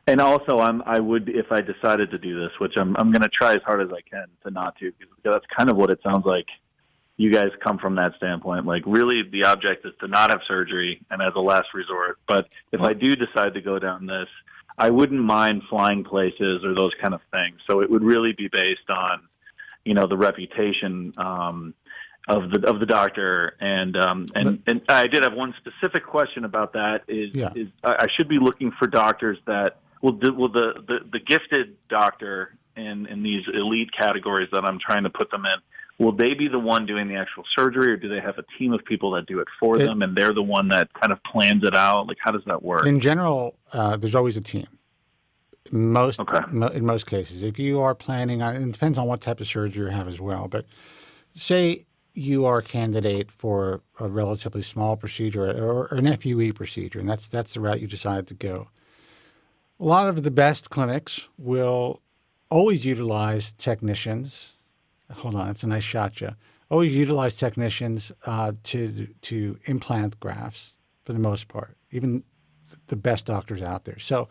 And also, I would, if I decided to do this, which I'm going to try as hard as I can to not to, because that's kind of what it sounds like. You guys come from that standpoint. Like, really, the object is to not have surgery and as a last resort. But if I do decide to go down this, I wouldn't mind flying places or those kind of things. So it would really be based on, the reputation of the doctor. And I did have one specific question about that. Is I should be looking for doctors that will the gifted doctor in these elite categories that I'm trying to put them in. Will they be the one doing the actual surgery, or do they have a team of people that do it for them, and they're the one that kind of plans it out? Like, how does that work? In general, there's always a team. In most cases, if you are planning on, it depends on what type of surgery you have as well. But say you are a candidate for a relatively small procedure or an FUE procedure, and that's the route you decide to go. A lot of the best clinics will always utilize technicians. Hold on, it's a nice shot, Joe. always utilize technicians to implant grafts for the most part, even the best doctors out there. So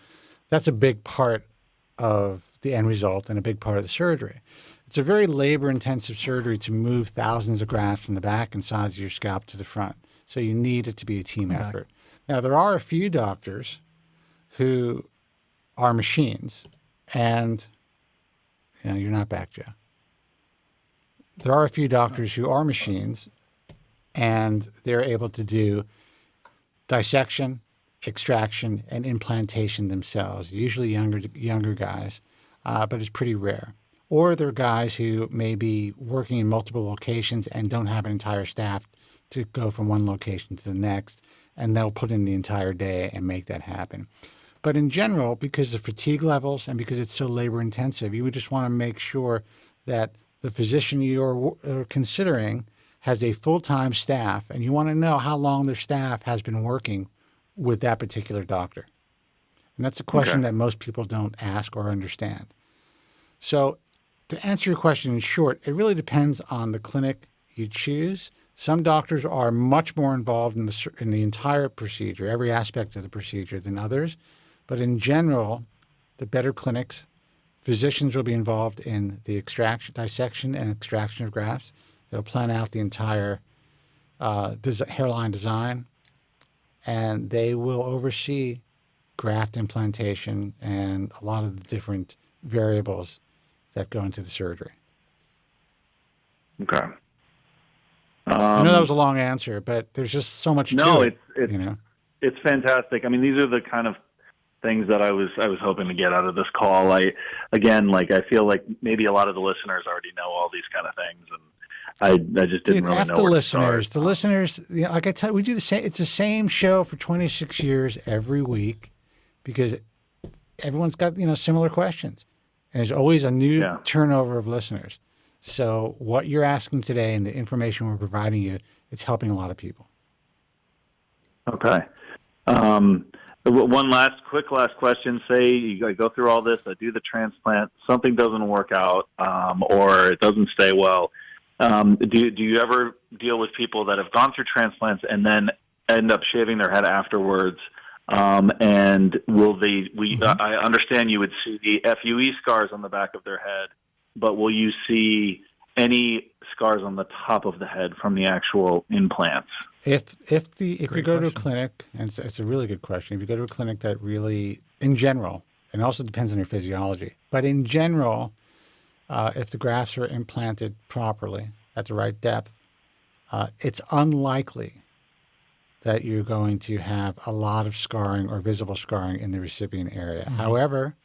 that's a big part of the end result and a big part of the surgery. It's a very labor-intensive surgery to move thousands of grafts from the back and sides of your scalp to the front. So you need it to be a team effort. Now, there are a few doctors who are machines, and you're not back, Joe. There are a few doctors who are machines, and they're able to do dissection, extraction, and implantation themselves, usually younger guys, but it's pretty rare. Or they're guys who may be working in multiple locations and don't have an entire staff to go from one location to the next, and they'll put in the entire day and make that happen. But in general, because of fatigue levels and because it's so labor intensive, you would just want to make sure that the physician you're considering has a full-time staff, and you want to know how long their staff has been working with that particular doctor. And that's a question that most people don't ask or understand. So to answer your question in short, it really depends on the clinic you choose. Some doctors are much more involved in the entire procedure, every aspect of the procedure, than others. But in general, the better clinics, physicians will be involved in the dissection and extraction of grafts. They'll plan out the entire hairline design, and they will oversee graft implantation and a lot of the different variables that go into the surgery. Okay. I know that was a long answer, but there's just so much to it. It's fantastic. I mean, these are the kind of things that I was hoping to get out of this call. I feel like maybe a lot of the listeners already know all these kind of things, and I just didn't really know where to start. The listeners, like I tell you, we do the same. It's the same show for 26 years every week, because everyone's got similar questions, and there's always a new turnover of listeners. So what you're asking today and the information we're providing you, it's helping a lot of people. Okay. One last question. Say you go through all this, I do the transplant, something doesn't work out, or it doesn't stay well. Do you ever deal with people that have gone through transplants and then end up shaving their head afterwards? And I understand you would see the FUE scars on the back of their head, but will you see any scars on the top of the head from the actual implants? If you go to a clinic, and it's a really good question, if you go to a clinic that really, in general, and it also depends on your physiology, but in general, if the grafts are implanted properly at the right depth, it's unlikely that you're going to have a lot of scarring or visible scarring in the recipient area. Mm-hmm. However,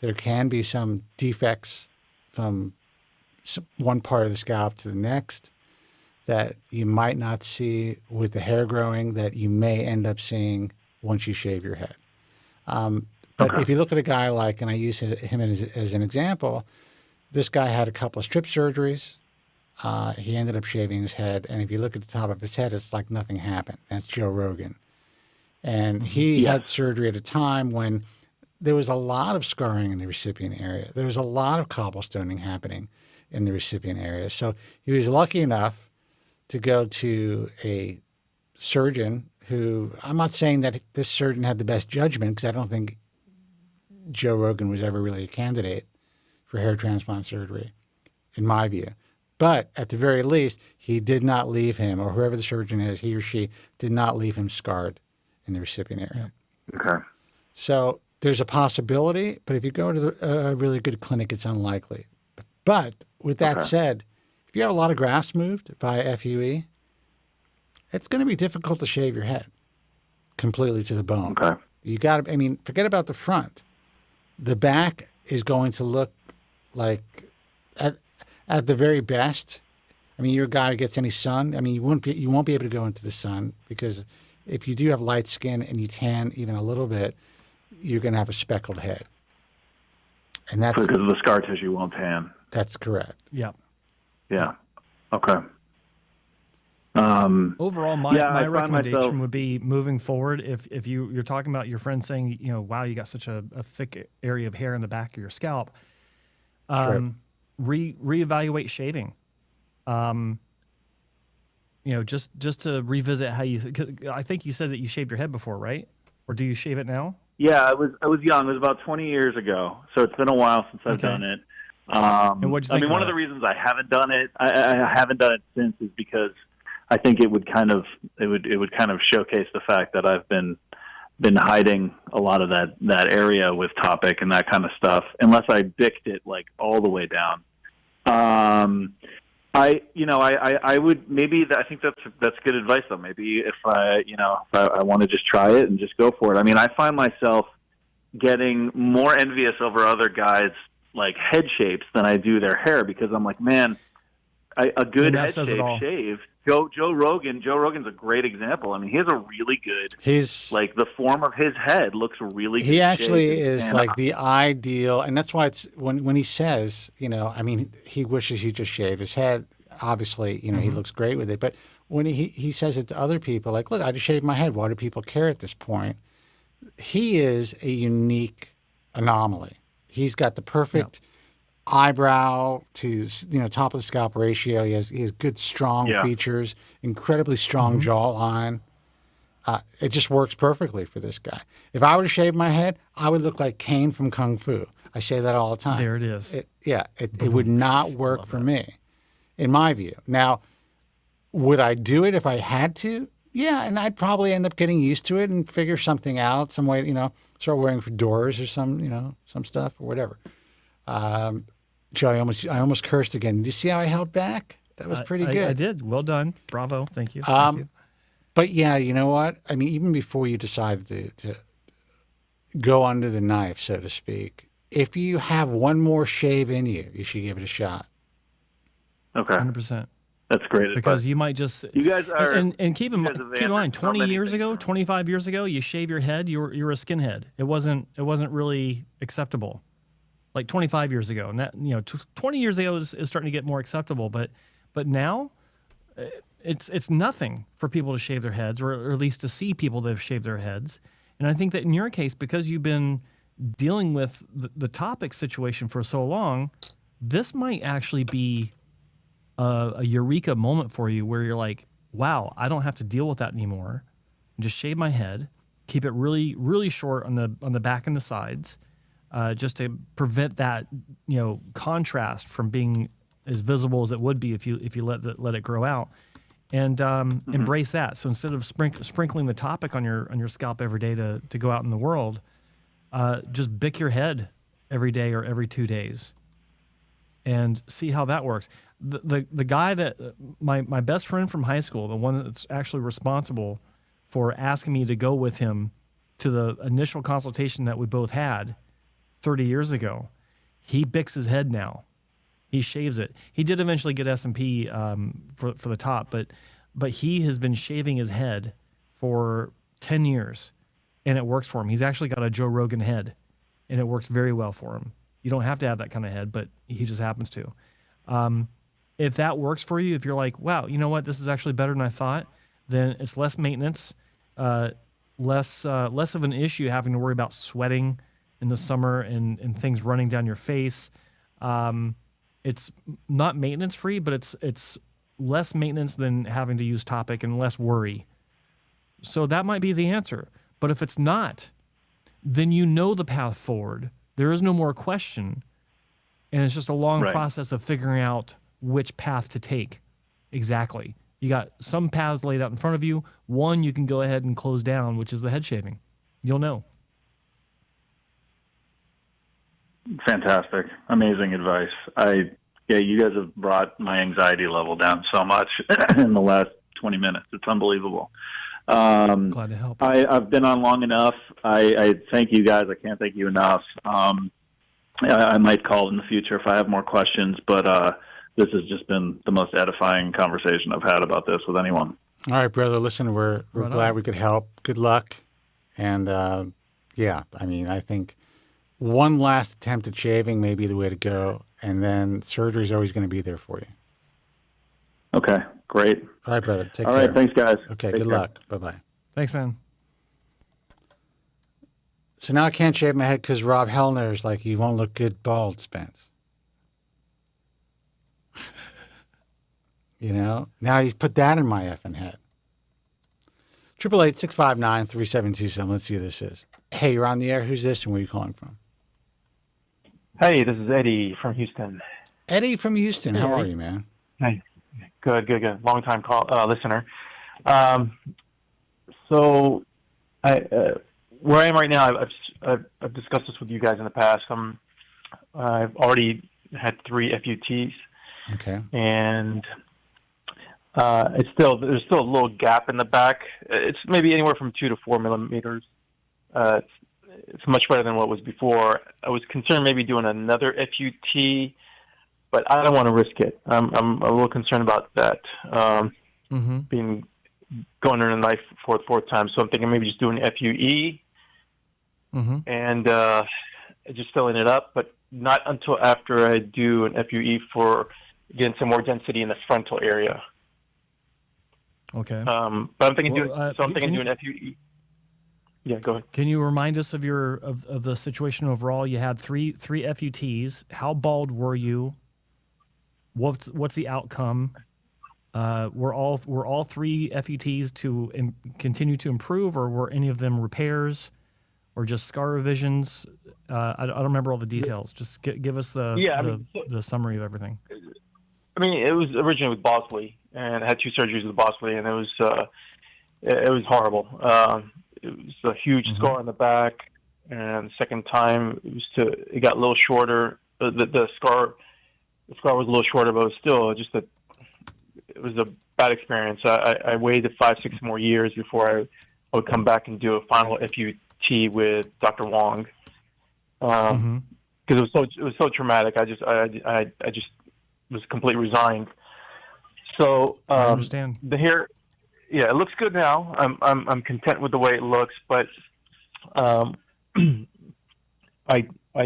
there can be some defects from one part of the scalp to the next that you might not see with the hair growing that you may end up seeing once you shave your head. But if you look at a guy like, and I use him as an example, this guy had a couple of strip surgeries. He ended up shaving his head, and if you look at the top of his head, it's like nothing happened. That's Joe Rogan. And he had surgery at a time when there was a lot of scarring in the recipient area. There was a lot of cobblestoning happening in the recipient area. So he was lucky enough to go to a surgeon who, I'm not saying that this surgeon had the best judgment, because I don't think Joe Rogan was ever really a candidate for hair transplant surgery, in my view. But at the very least, he did not leave him, or whoever the surgeon is, he or she did not leave him scarred in the recipient area. Okay. So there's a possibility, but if you go to a really good clinic, it's unlikely. But with that said, if you have a lot of grafts moved via FUE, it's going to be difficult to shave your head completely to the bone. Okay. You got to, I mean, forget about the front. The back is going to look like, at the very best, I mean, your guy gets any sun. I mean, you won't be able to go into the sun, because if you do have light skin and you tan even a little bit, you're going to have a speckled head. And that's because the scar tissue won't tan. That's correct. Yeah. Yeah. Okay. Overall, my recommendation would be, moving forward, if you're talking about your friend saying, wow, you got such a thick area of hair in the back of your scalp, reevaluate shaving. just to revisit how you. I think you said that you shaved your head before, right? Or do you shave it now? Yeah, I was young. It was about 20 years ago, so it's been a while since I've done it. And what'd you think? One of the reasons I haven't done it, I haven't done it since, is because I think it would kind of showcase the fact that I've been hiding a lot of that area with Topic and that kind of stuff, unless I bicked it like all the way down. I would maybe I think that's good advice though. Maybe if I want to just try it and just go for it. I mean, I find myself getting more envious over other guys' like head shapes than I do their hair, because I'm like, man, a good head shave. Joe Rogan's a great example. I mean, he has a really good. Like the form of his head looks really good. He actually is like the ideal, and that's why it's when he says, I mean, he wishes he just shaved his head. Obviously, he looks great with it. But when he says it to other people, like, look, I just shaved my head. Why do people care at this point? He is a unique anomaly. He's got the perfect eyebrow to top of the scalp ratio. He has good strong features, incredibly strong jawline. It just works perfectly for this guy. If I were to shave my head, I would look like Kane from Kung Fu. I say that all the time. There it is. It would not work for me, in my view. Now, would I do it if I had to? Yeah, and I'd probably end up getting used to it and figure something out, some way, start wearing fedoras or some stuff or whatever. Joe, I almost cursed again. Did you see how I held back? That was pretty good. I did. Well done. Bravo. Thank you. Thank you. But yeah, you know what? I mean, even before you decided to go under the knife, so to speak, if you have one more shave in you, you should give it a shot. Okay. 100%. That's great. Because you might just you guys are and keep in mind 20 years ago, 25 years ago, you shave your head, you're a skinhead. It wasn't really acceptable. Like 25 years ago, and that 20 years ago is starting to get more acceptable, but now it's nothing for people to shave their heads, or at least to see people that have shaved their heads. And I think that in your case, because you've been dealing with the Topic situation for so long, this might actually be a eureka moment for you, where you're like, wow, I don't have to deal with that anymore. Just shave my head, keep it really, really short on the back and the sides, just to prevent that contrast from being as visible as it would be if you let it grow out, and embrace that. So instead of sprinkling the Topic on your scalp every day to go out in the world, just bick your head every day or every 2 days, and see how that works. The guy that my best friend from high school, the one that's actually responsible for asking me to go with him to the initial consultation that we both had 30 years ago, he bicks his head now. He shaves it. He did eventually get S&P for the top, but he has been shaving his head for 10 years, and it works for him. He's actually got a Joe Rogan head, and it works very well for him. You don't have to have that kind of head, but he just happens to. If that works for you, if you're like, wow, you know what, this is actually better than I thought, then it's less maintenance, less of an issue having to worry about sweating in the summer and things running down your face. It's not maintenance free, but it's less maintenance than having to use Topic, and less worry. So that might be the answer. But if it's not, then you know the path forward. There is no more question, and it's just a long process of figuring out which path to take. Exactly. You got some paths laid out in front of you. One you can go ahead and close down, which is the head shaving. You'll know. Fantastic. Amazing advice. You guys have brought my anxiety level down so much in the last 20 minutes. It's unbelievable. Glad to help. I've been on long enough. I thank you guys. I can't thank you enough. I might call in the future if I have more questions, but this has just been the most edifying conversation I've had about this with anyone. All right, brother. Listen, we're glad we could help. Good luck. And I think one last attempt at shaving may be the way to go, and then surgery is always going to be there for you. Okay, great. All right, brother. Take care. All right, thanks, guys. Okay, Take good care. luck. Bye-bye. Thanks, man. So now I can't shave my head because Rob Hellner is like, you won't look good bald, Spence. You know, now he's put that in my effing head. 888-659-3727. Let's see who this is. Hey, you're on the air. Who's this and where are you calling from? Hey, this is Eddie from Houston. Eddie from Houston. Hey, How are Eddie. you, man? Hey, good. Long time listener. So, where I am right now, I've discussed this with you guys in the past. I've already had 3 FUTs. Okay. And there's still a little gap in the back. It's maybe anywhere from 2 to 4 millimeters. It's much better than what was before. I was concerned maybe doing another FUT, but I don't want to risk it. I'm a little concerned about that being going under the knife for the 4th time. So I'm thinking maybe just doing FUE and just filling it up, but not until after I do an FUE for getting some more density in the frontal area. Okay. But I'm thinking doing FUE. Yeah, go ahead. Can you remind us of of the situation overall? You had three FUTs. How bald were you? What's the outcome? Were all 3 FUTs to continue to improve, or were any of them repairs, or just scar revisions? I don't remember all the details. Just give us the summary of everything. I mean, it was originally with Bosley, and I had 2 surgeries with Bosley, and it was horrible. It was a huge scar on the back, and the second time it got a little shorter. The scar was a little shorter, but it was still it was a bad experience. I waited 5-6 more years before I would come back and do a final FUT with Dr. Wong, because it was so traumatic. I just was completely resigned. So I understand. The hair. Yeah, it looks good now. I'm content with the way it looks, but I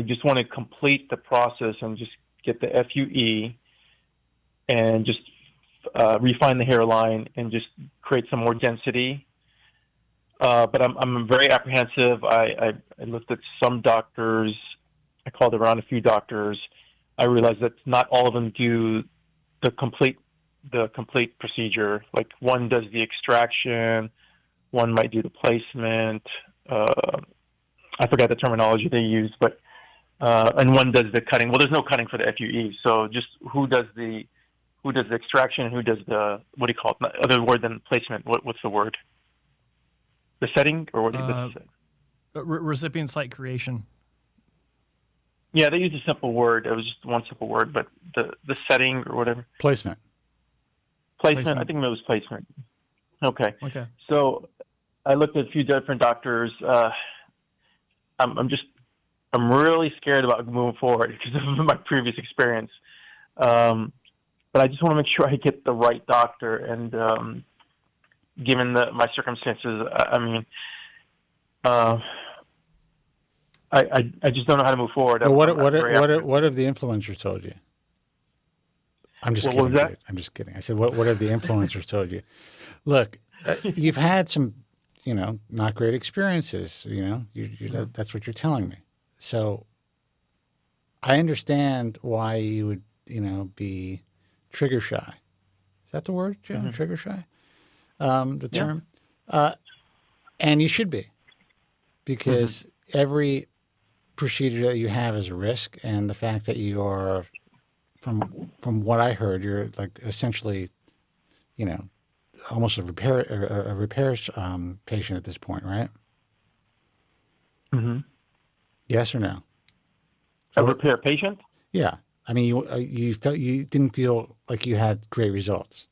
just want to complete the process and just get the FUE and just refine the hairline and just create some more density. But I'm very apprehensive. I looked at some doctors. I called around a few doctors. I realized that not all of them do the complete procedure. Like, one does the extraction, one might do the placement. I forgot the terminology they use, but and one does the cutting. Well, there's no cutting for the FUE, so just who does the extraction and who does the, what do you call it? Other word than placement. What's the word? The setting, or what do you say? Recipient site creation. Yeah, they used a simple word. It was just one simple word, but the setting or whatever. Placement. Placement. I think it was placement. Okay. Okay. So I looked at a few different doctors. I'm really scared about moving forward because of my previous experience. But I just want to make sure I get the right doctor. And given my circumstances, I just don't know how to move forward. Well, what have the influencers told you? I'm just kidding. What was that? I'm just kidding. I said, what have the influencers told you? Look, you've had some, not great experiences. That's what you're telling me. So I understand why you would, be trigger shy. Is that the word, Joe? Trigger shy? The term? And you should be, because every procedure that you have is a risk, and the fact that you are, from what I heard, you're like essentially, almost a repairs patient at this point, right? Yes or no? A repair patient? Yeah. I mean, you didn't feel like you had great results.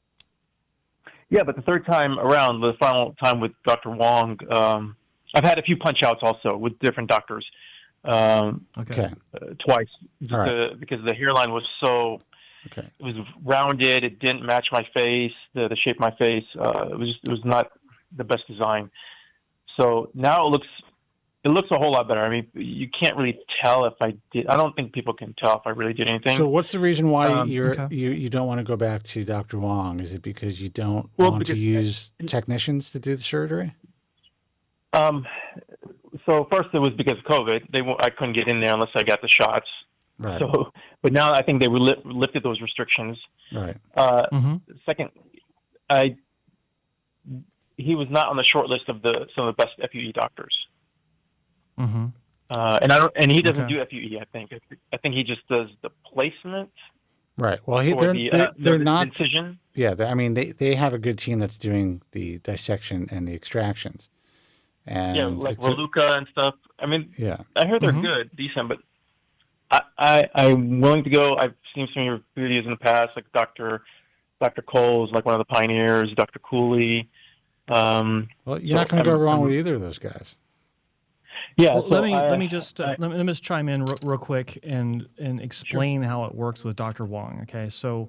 Yeah, but the third time around, the final time with Dr. Wong, I've had a few punch outs also with different doctors. Twice, because the hairline was so, it was rounded. It didn't match my face, the shape of my face. It was not the best design. So now it looks a whole lot better. I mean, you can't really tell if I did. I don't think people can tell if I really did anything. So what's the reason why you don't want to go back to Dr. Wong? Is it because you don't want to use technicians to do the surgery? So first it was because of COVID. I couldn't get in there unless I got the shots. Right. So, but now I think they lifted those restrictions. Right. Second, he was not on the short list of some of the best FUE doctors. And he doesn't do FUE. I think he just does the placement. Right. Well, they're not incision. Yeah. I mean, they have a good team that's doing the dissection and the extractions. And yeah, like Raluca and stuff. I mean, yeah. I heard they're good, decent, but I'm willing to go. I've seen some of your videos in the past, like Dr. Cole's like one of the pioneers, Dr. Cooley. Well, you're not going to go wrong with either of those guys. Yeah. Well, let me just chime in real quick and explain how it works with Dr. Wong. Okay, so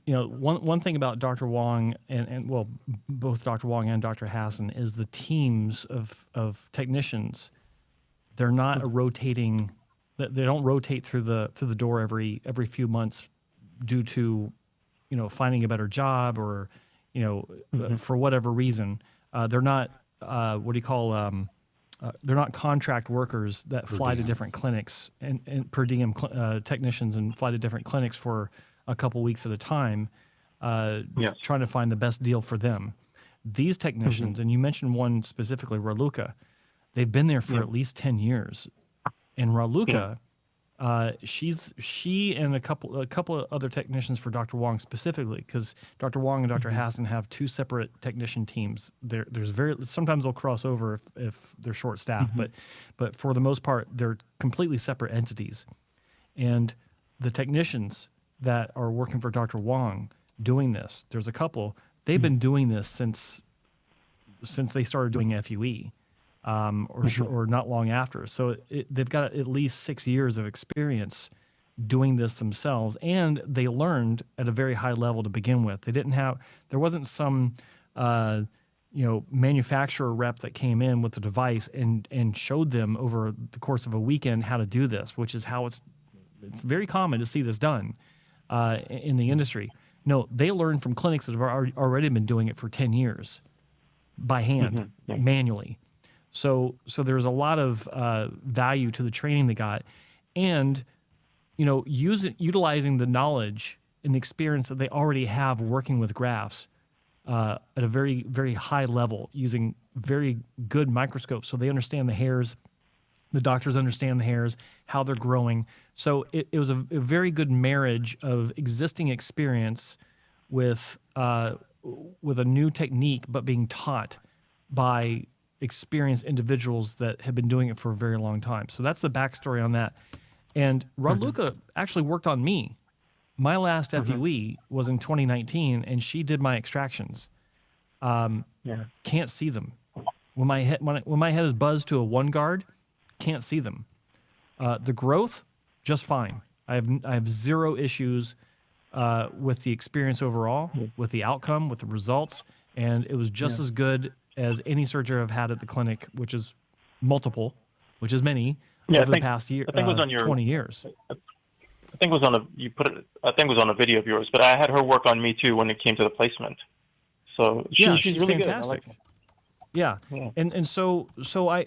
one thing about Dr. Wong and well, both Dr. Wong and Dr. Hassan is the teams of technicians. They're not a rotating. They don't rotate through the door every few months due to finding a better job or for whatever reason. They're not they're not contract workers that fly to different clinics and per diem technicians and fly to different clinics for a couple weeks at a time, trying to find the best deal for them. These technicians, and you mentioned one specifically, Raluca, they've been there for at least 10 years. And Raluca, she and a couple of other technicians for Dr. Wong specifically, because Dr. Wong and Dr. Hassan have two separate technician teams. There's sometimes they'll cross over if they're short staffed, but for the most part they're completely separate entities. And the technicians that are working for Dr. Wong doing this, there's a couple. They've been doing this since they started doing FUE. Or not long after. So they've got at least 6 years of experience doing this themselves, and they learned at a very high level to begin with. There wasn't some manufacturer rep that came in with the device and showed them over the course of a weekend how to do this, which is how it's very common to see this done in the industry. No, they learned from clinics that have already been doing it for 10 years by hand, manually. So there's a lot of value to the training they got, and utilizing the knowledge and the experience that they already have working with grafts at a very, very high level, using very good microscopes, so they understand the hairs. The doctors understand the hairs, how they're growing. So it was a very good marriage of existing experience with a new technique, but being taught by experienced individuals that have been doing it for a very long time. So that's the backstory on that. And Raluca actually worked on me. My last FUE was in 2019, and she did my extractions. Can't see them. When my head is buzzed to a 1 guard, can't see them. The growth, just fine. I have zero issues with the experience overall, with the outcome, with the results, and it was just as good as any surgery I've had at the clinic, which is multiple, which is many, over the past year. I think it was on your 20 years. I think it was on I think it was on a video of yours, but I had her work on me too when it came to the placement. So she's really fantastic. Good. Yeah. And so I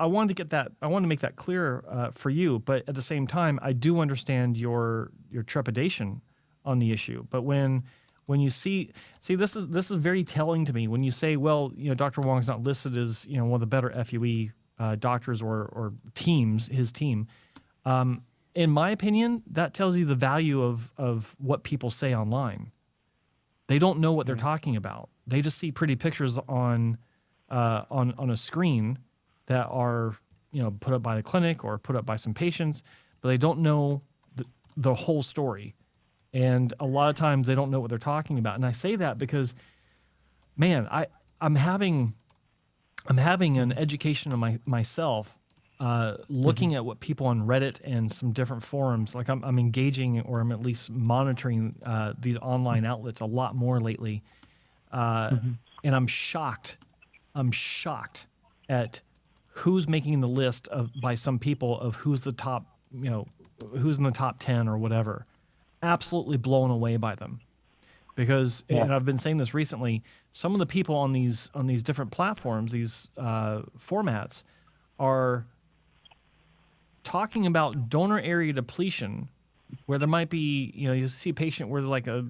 wanted to get that. I wanted to make that clear for you, but at the same time, I do understand your trepidation on the issue. But when you see this is very telling to me when you say, well, Dr. Wong's not listed as one of the better FUE doctors or teams, his team. In my opinion, that tells you the value of what people say online. They don't know what they're talking about. They just see pretty pictures on a screen that are put up by the clinic or put up by some patients, but they don't know the whole story. And a lot of times they don't know what they're talking about. And I say that because, man, I'm having an education of myself, looking at what people on Reddit and some different forums, like I'm engaging, or I'm at least monitoring these online outlets a lot more lately. And I'm shocked at who's making the list by some people of who's the top, who's in the top 10 or whatever. Absolutely blown away by them, because and I've been saying this recently. Some of the people on these different platforms, these formats, are talking about donor area depletion, where there might be, you see a patient where there's like a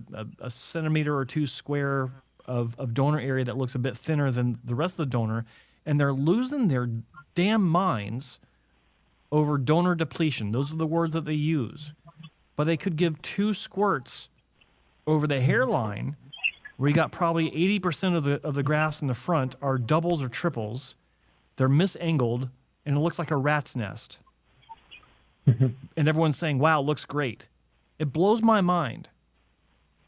centimeter or two square of donor area that looks a bit thinner than the rest of the donor, and they're losing their damn minds over donor depletion. Those are the words that they use. But they could give 2 squirts over the hairline, where you got probably 80% of the grafts in the front are doubles or triples. They're misangled, and it looks like a rat's nest. And everyone's saying, wow, it looks great. It blows my mind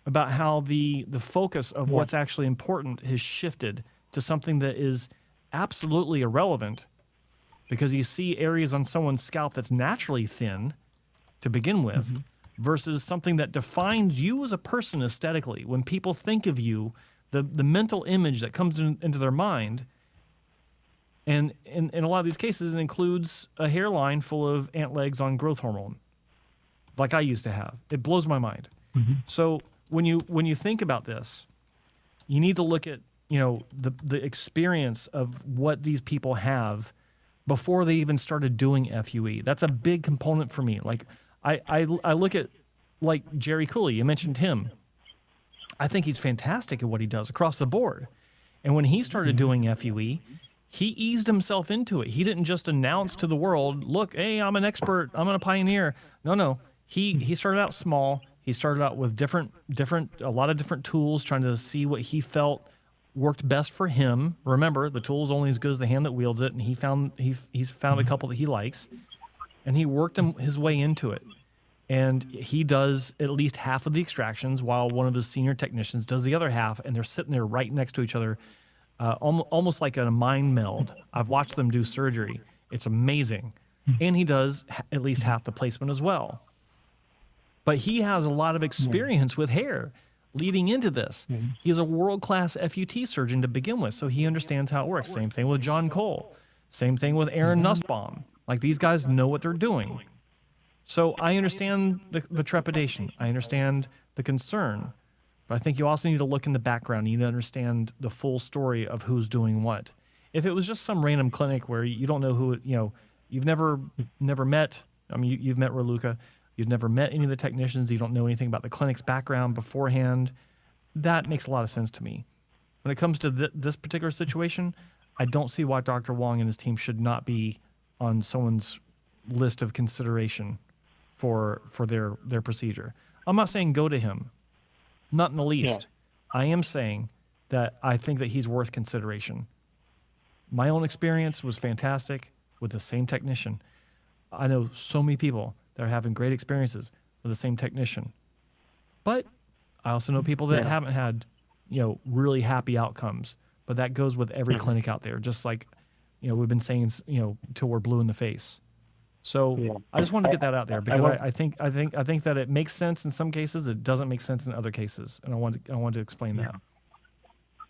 about how the focus of what's actually important has shifted to something that is absolutely irrelevant, because you see areas on someone's scalp that's naturally thin to begin with versus something that defines you as a person aesthetically. When people think of you, the mental image that comes into their mind, and in a lot of these cases, it includes a hairline full of ant legs on growth hormone, like I used to have. It blows my mind. So when you think about this, you need to look at the experience of what these people have before they even started doing FUE. That's a big component for me. Like I look at like Jerry Cooley. You mentioned him. I think he's fantastic at what he does across the board. And when he started doing FUE, he eased himself into it. He didn't just announce to the world, "Look, hey, I'm an expert. I'm a pioneer." No. He started out small. He started out with a lot of different tools, trying to see what he felt worked best for him. Remember, the tool's only as good as the hand that wields it, and he's found a couple that he likes, and he worked his way into it. And he does at least half of the extractions, while one of his senior technicians does the other half, and they're sitting there right next to each other, almost like a mind meld. I've watched them do surgery. It's amazing. And he does at least half the placement as well. But he has a lot of experience with hair leading into this. He's a world-class FUT surgeon to begin with, so he understands how it works. Same thing with John Cole. Same thing with Aaron Nussbaum. Like, these guys know what they're doing. So I understand the trepidation. I understand the concern. But I think you also need to look in the background. You need to understand the full story of who's doing what. If it was just some random clinic where you don't know who, you've never met, you've met Raluca, you've never met any of the technicians, you don't know anything about the clinic's background beforehand, that makes a lot of sense to me. When it comes to this particular situation, I don't see why Dr. Wong and his team should not be on someone's list of consideration for their procedure. I'm not saying go to him, not in the least. I am saying that I think that he's worth consideration. My own experience was fantastic with the same technician. I know so many people that are having great experiences with the same technician. But I also know people that haven't had, really happy outcomes. But that goes with every clinic out there, just like, we've been saying, till we're blue in the face. So I just wanted to get that out there, because I think that it makes sense in some cases. It doesn't make sense in other cases, and I wanted to explain that.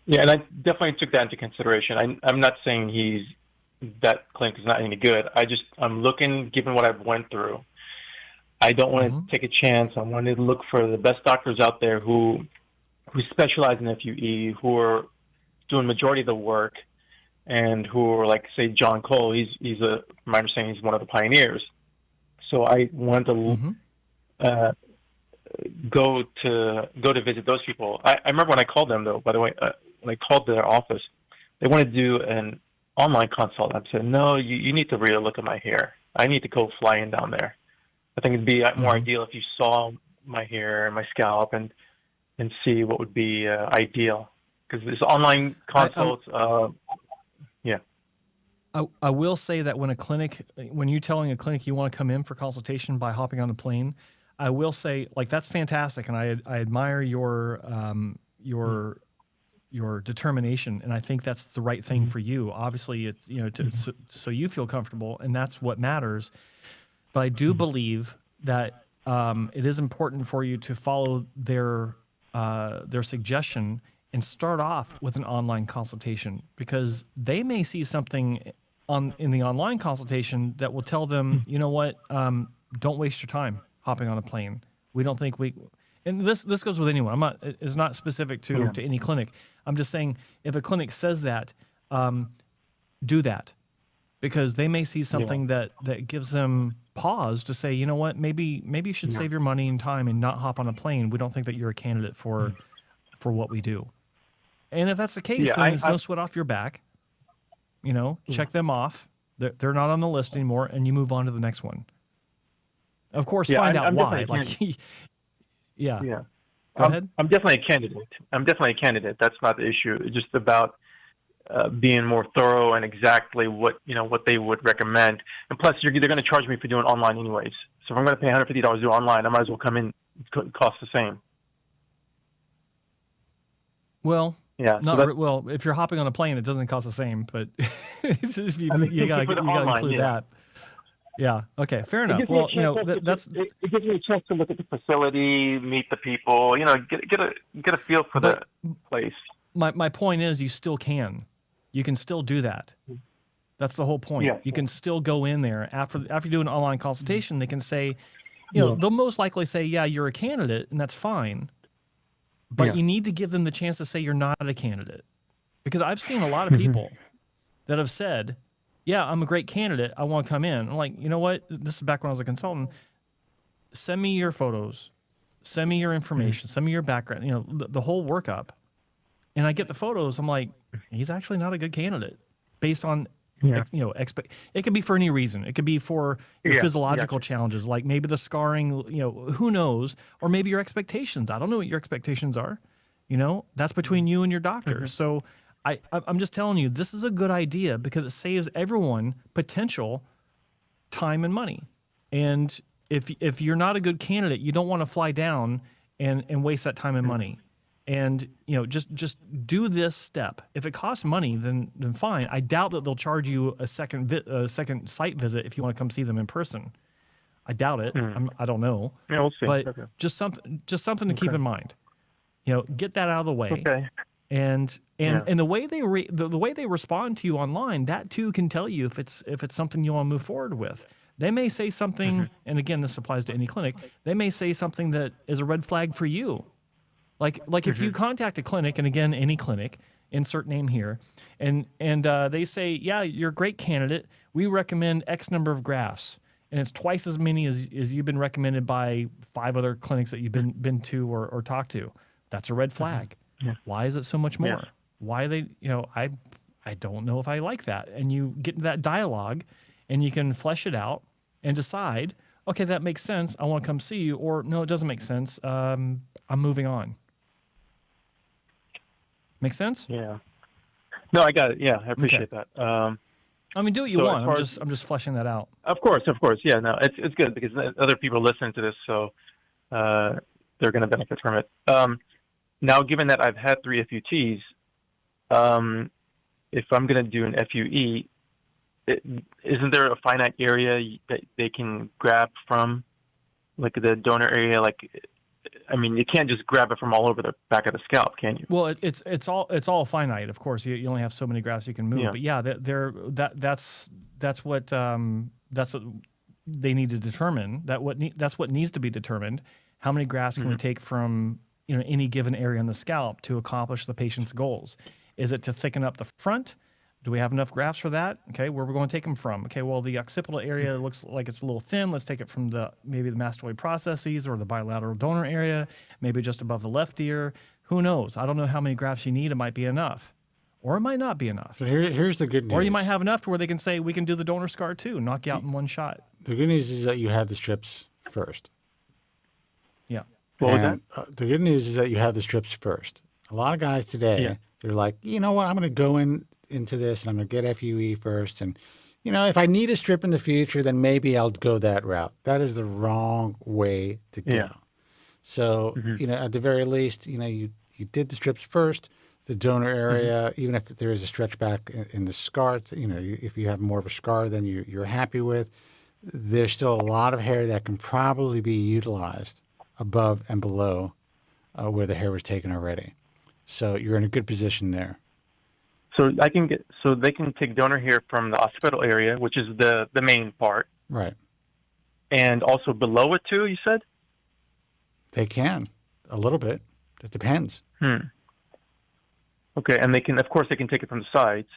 Yeah, and I definitely took that into consideration. I'm not saying that clinic is not any good. I'm looking, given what I've went through, I don't want to take a chance. I wanted to look for the best doctors out there who specialize in FUE, who are doing majority of the work, and who are, like, say, John Cole. He's from my understanding, he's one of the pioneers. So I wanted to go to visit those people. I remember when I called them, though, by the way, when I called their office, they wanted to do an online consult. I said, no, you need to really look at my hair. I need to go fly in down there. I think it'd be more ideal if you saw my hair and my scalp and see what would be ideal. Because this online consults, I will say that when you're telling a clinic you want to come in for consultation by hopping on a plane, I will say, like, that's fantastic, and I admire your determination, and I think that's the right thing for you. Obviously, it's so you feel comfortable, and that's what matters. But I do believe that it is important for you to follow their suggestion and start off with an online consultation, because they may see something in the online consultation that will tell them, you know what, don't waste your time hopping on a plane. We don't think and this goes with anyone. It's not specific to any clinic. I'm just saying, if a clinic says that, do that, because they may see something that gives them pause to say, you know what, maybe you should save your money and time and not hop on a plane. We don't think that you're a candidate for what we do. And if that's the case, then it's no sweat off your back. You know, check them off. They're not on the list anymore, and you move on to the next one. Of course, find out why. Like, Yeah. Go ahead. I'm definitely a candidate. That's not the issue. It's just about being more thorough and exactly what they would recommend. And plus, they're going to charge me for doing online anyways. So if I'm going to pay $150 to do online, I might as well come in. It costs the same. Well, yeah. Well, if you're hopping on a plane, it doesn't cost the same. But you got to include that. Yeah. Okay. Fair enough. Well, that's it gives me a chance to look at the facility, meet the people. Get a feel for the place. My point is, you still can. You can still do that. That's the whole point. Yeah. You can still go in there after you do an online consultation. They can say, they'll most likely say, yeah, you're a candidate, and that's fine. But you need to give them the chance to say you're not a candidate, because I've seen a lot of people that have said, yeah, I'm a great candidate. I want to come in. I'm like, you know what? This is back when I was a consultant. Send me your photos. Send me your information. Send me your background. The whole workup. And I get the photos. I'm like, he's actually not a good candidate based on, it could be for any reason. It could be for your physiological challenges, like maybe the scarring, who knows, or maybe your expectations. I don't know what your expectations are. That's between you and your doctor. So I'm just telling you, this is a good idea because it saves everyone potential time and money. And if you're not a good candidate, you don't want to fly down and waste that time and money. And just do this step. If it costs money, then fine. I doubt that they'll charge you a second site visit if you want to come see them in person. I doubt it. I don't know. Yeah, we'll see. But just something to keep in mind. Get that out of the way. Okay. And the way they respond to you online, that too can tell you if it's something you want to move forward with. They may say something, and again, this applies to any clinic. They may say something that is a red flag for you. Like if you contact a clinic, and again, any clinic, insert name here, and they say, yeah, you're a great candidate. We recommend X number of grafts, and it's twice as many as you've been recommended by 5 other clinics that you've been to or talked to. That's a red flag. Yeah. Why is it so much more? Yeah. Why are they? I don't know if I like that. And you get into that dialogue, and you can flesh it out and decide, okay, that makes sense. I want to come see you, or no, it doesn't make sense. I'm moving on. Make sense? Yeah. No, I got it. Yeah, I appreciate that. Do what you want. I'm just fleshing that out. Of course. Yeah, no, it's good because other people listen to this, so they're going to benefit from it. Now, given that I've had 3 FUTs, if I'm going to do an FUE, isn't there a finite area that they can grab from, like the donor area? You can't just grab it from all over the back of the scalp, can you? Well, it's all finite, of course. You only have so many grafts you can move. Yeah. But that's what they need to determine. That's what needs to be determined. How many grafts can we take from any given area on the scalp to accomplish the patient's goals? Is it to thicken up the front? Do we have enough grafts for that? Okay, where we're going to take them from? Okay, well, the occipital area looks like it's a little thin. Let's take it from maybe the mastoid processes or the bilateral donor area, maybe just above the left ear. Who knows? I don't know how many grafts you need. It might be enough, or it might not be enough. So here's the good news. Or you might have enough to where they can say, we can do the donor scar too, knock you out in one shot. The good news is that you have the strips first. Yeah. What was that? The good news is that you have the strips first. A lot of guys today, they're like, you know what, I'm going to go into this and I'm going to get FUE first. And, if I need a strip in the future, then maybe I'll go that route. That is the wrong way to go. Yeah. So, at the very least, you did the strips first, the donor area, even if there is a stretch back in the scar, if you have more of a scar than you're happy with, there's still a lot of hair that can probably be utilized above and below where the hair was taken already. So you're in a good position there. So they can take donor hair from the occipital area, which is the main part. Right. And also below it too, you said? They can. A little bit. It depends. Okay, and they can take it from the sides.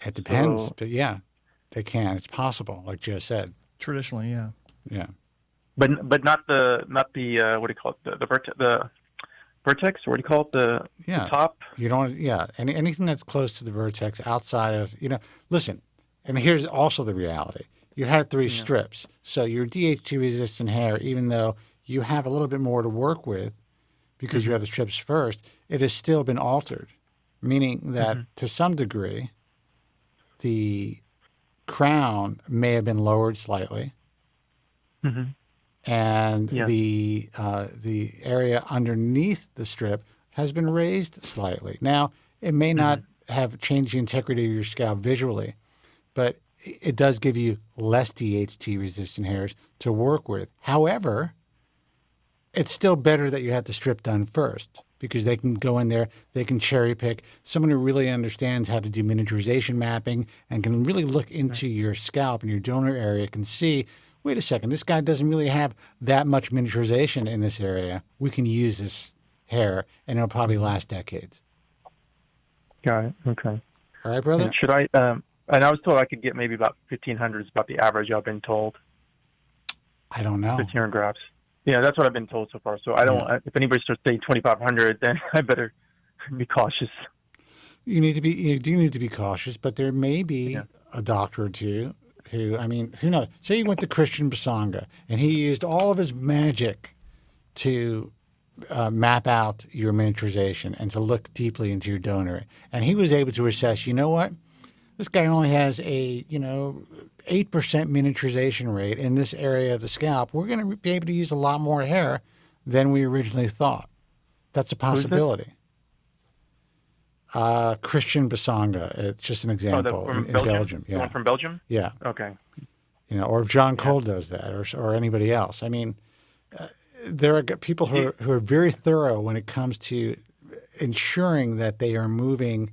It depends, but yeah. They can. It's possible, like Joe said. Traditionally, yeah. Yeah. But not the what do you call it, the vertex, or what do you call it, the top? You don't. Yeah. Anything that's close to the vertex outside of Listen, and here's also the reality. You had 3 strips, so your DHT resistant hair, even though you have a little bit more to work with because you have the strips first, it has still been altered, meaning that to some degree, the crown may have been lowered slightly, and the area underneath the strip has been raised slightly. Now, it may not have changed the integrity of your scalp visually, but it does give you less DHT-resistant hairs to work with. However, it's still better that you had the strip done first because they can go in there, they can cherry pick. Someone who really understands how to do miniaturization mapping and can really look into your scalp and your donor area can see, wait a second, this guy doesn't really have that much miniaturization in this area. We can use this hair, and it'll probably last decades. Got it. Okay. All right, brother? And should I, and I was told I could get maybe about 1,500 is about the average I've been told. I don't know. 1,500 grafts. Yeah, that's what I've been told so far. So I don't. If anybody starts saying 2,500, then I better be cautious. You do need to be cautious, but there may be a doctor or two who, who knows? Say you went to Christian Basanga and he used all of his magic to map out your miniaturization and to look deeply into your donor, and he was able to assess. You know what? This guy only has a 8% miniaturization rate in this area of the scalp. We're going to be able to use a lot more hair than we originally thought. That's a possibility. Christian Basanga. It's just an example in Belgium. Yeah. The one from Belgium? Yeah. Okay. Or if John Cole does that, or anybody else. There are people who are very thorough when it comes to ensuring that they are moving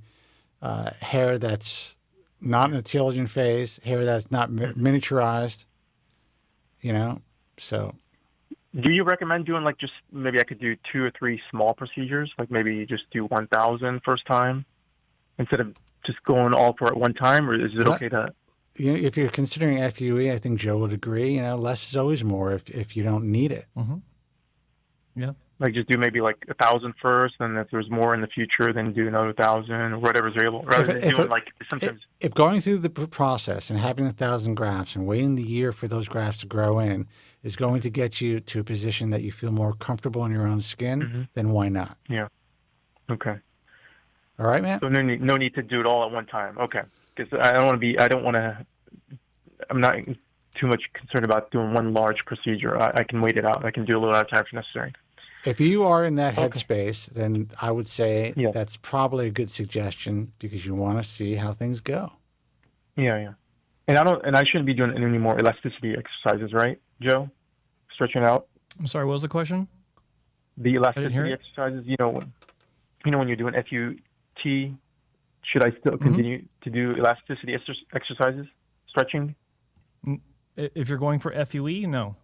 hair that's not in a telogen phase, hair that's not miniaturized, so. Do you recommend doing just maybe I could do 2 or 3 small procedures, like maybe just do 1,000 first time instead of just going all for it one time, or is it okay to? If you're considering FUE, I think Joe would agree, less is always more if you don't need it. Mm-hmm. Yeah. Like just do maybe 1,000 first, and if there's more in the future, then do another 1,000 or whatever's able. Rather than doing sometimes. If going through the process and having 1,000 grafts and waiting the year for those grafts to grow in is going to get you to a position that you feel more comfortable in your own skin, then why not? Yeah. Okay. All right, man. So no need to do it all at one time. Okay. Because I'm not too much concerned about doing one large procedure. I can wait it out. I can do a little at a time if necessary. If you are in that headspace, then I would say that's probably a good suggestion because you want to see how things go. Yeah. And I shouldn't be doing any more elasticity exercises, right, Joe? Stretching out. I'm sorry, what was the question? The elasticity exercises, when you're doing FUT, should I still continue to do elasticity exercises, stretching? If you're going for FUE, no.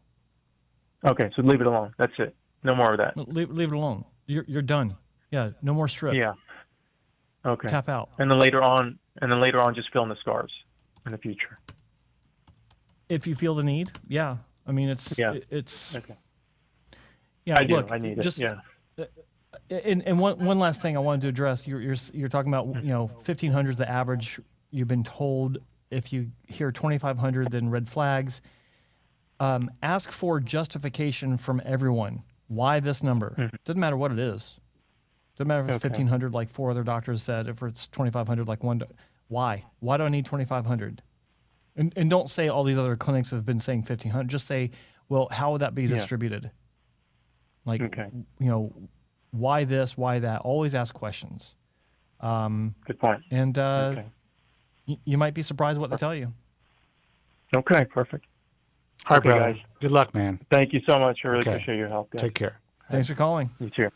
Okay, so leave it alone. That's it. No more of that. Leave it alone. You're done. Yeah, no more strip. Yeah. Okay. Tap out. And then later on, just fill in the scars in the future. If you feel the need, yeah. It's okay. Yeah, I do. Look, I need it. Yeah. And one last thing I wanted to address. You're talking about 1,500 is the average. You've been told if you hear 2,500, then red flags. Ask for justification from everyone. Why this number? Doesn't matter what it is. Doesn't matter if it's 1,500, like 4 other doctors said. If it's 2,500, like one. Why? Why do I need 2,500? And don't say all these other clinics have been saying 1,500. Just say, well, how would that be distributed? Why this? Why that? Always ask questions. Good point. And you might be surprised what they tell you. Okay, perfect. All right, brother. Guys. Good luck, man. Thank you so much. I really appreciate your help. Guys. Take care. Thanks for calling. You too.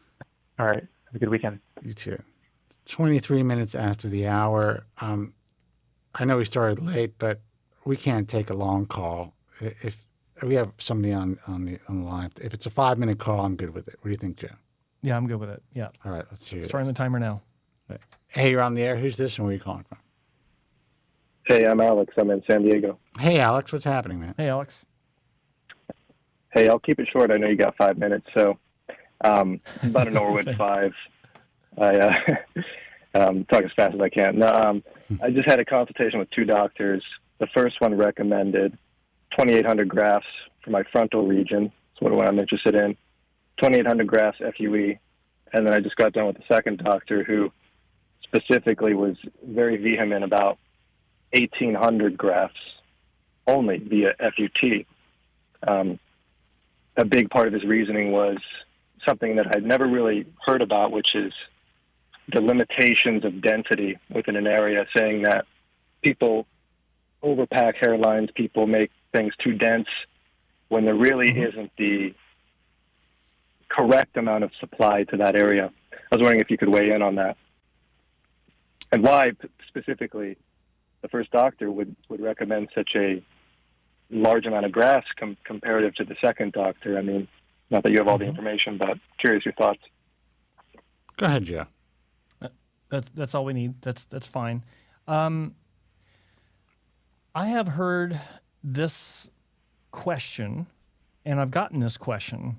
All right. Have a good weekend. You too. 23 minutes after the hour. I know we started late, but we can't take a long call. If we have somebody on the line, if it's a 5-minute call, I'm good with it. What do you think, Joe? Yeah, I'm good with it. Yeah. All right, let's hear it. Starting the timer now. Hey, you're on the air. Who's this and where are you calling from? Hey, I'm Alex. I'm in San Diego. Hey, Alex, what's happening, man? Hey, Alex. Hey, I'll keep it short. I know you got 5 minutes, so about a Norwood 5. I talk as fast as I can. No, I just had a consultation with 2 doctors. The first one recommended 2,800 grafts for my frontal region. That's what I'm interested in. 2,800 grafts FUE. And then I just got done with the second doctor who specifically was very vehement about 1,800 grafts only via FUT. A big part of his reasoning was something that I'd never really heard about, which is the limitations of density within an area, saying that people overpack hairlines, people make things too dense when there really isn't the correct amount of supply to that area. I was wondering if you could weigh in on that. And why specifically the first doctor would recommend such a large amount of grafts comparative to the second doctor. I mean, not that you have all the information, but curious your thoughts. Go ahead, Joe. That's all we need. That's fine. I have heard this question, and I've gotten this question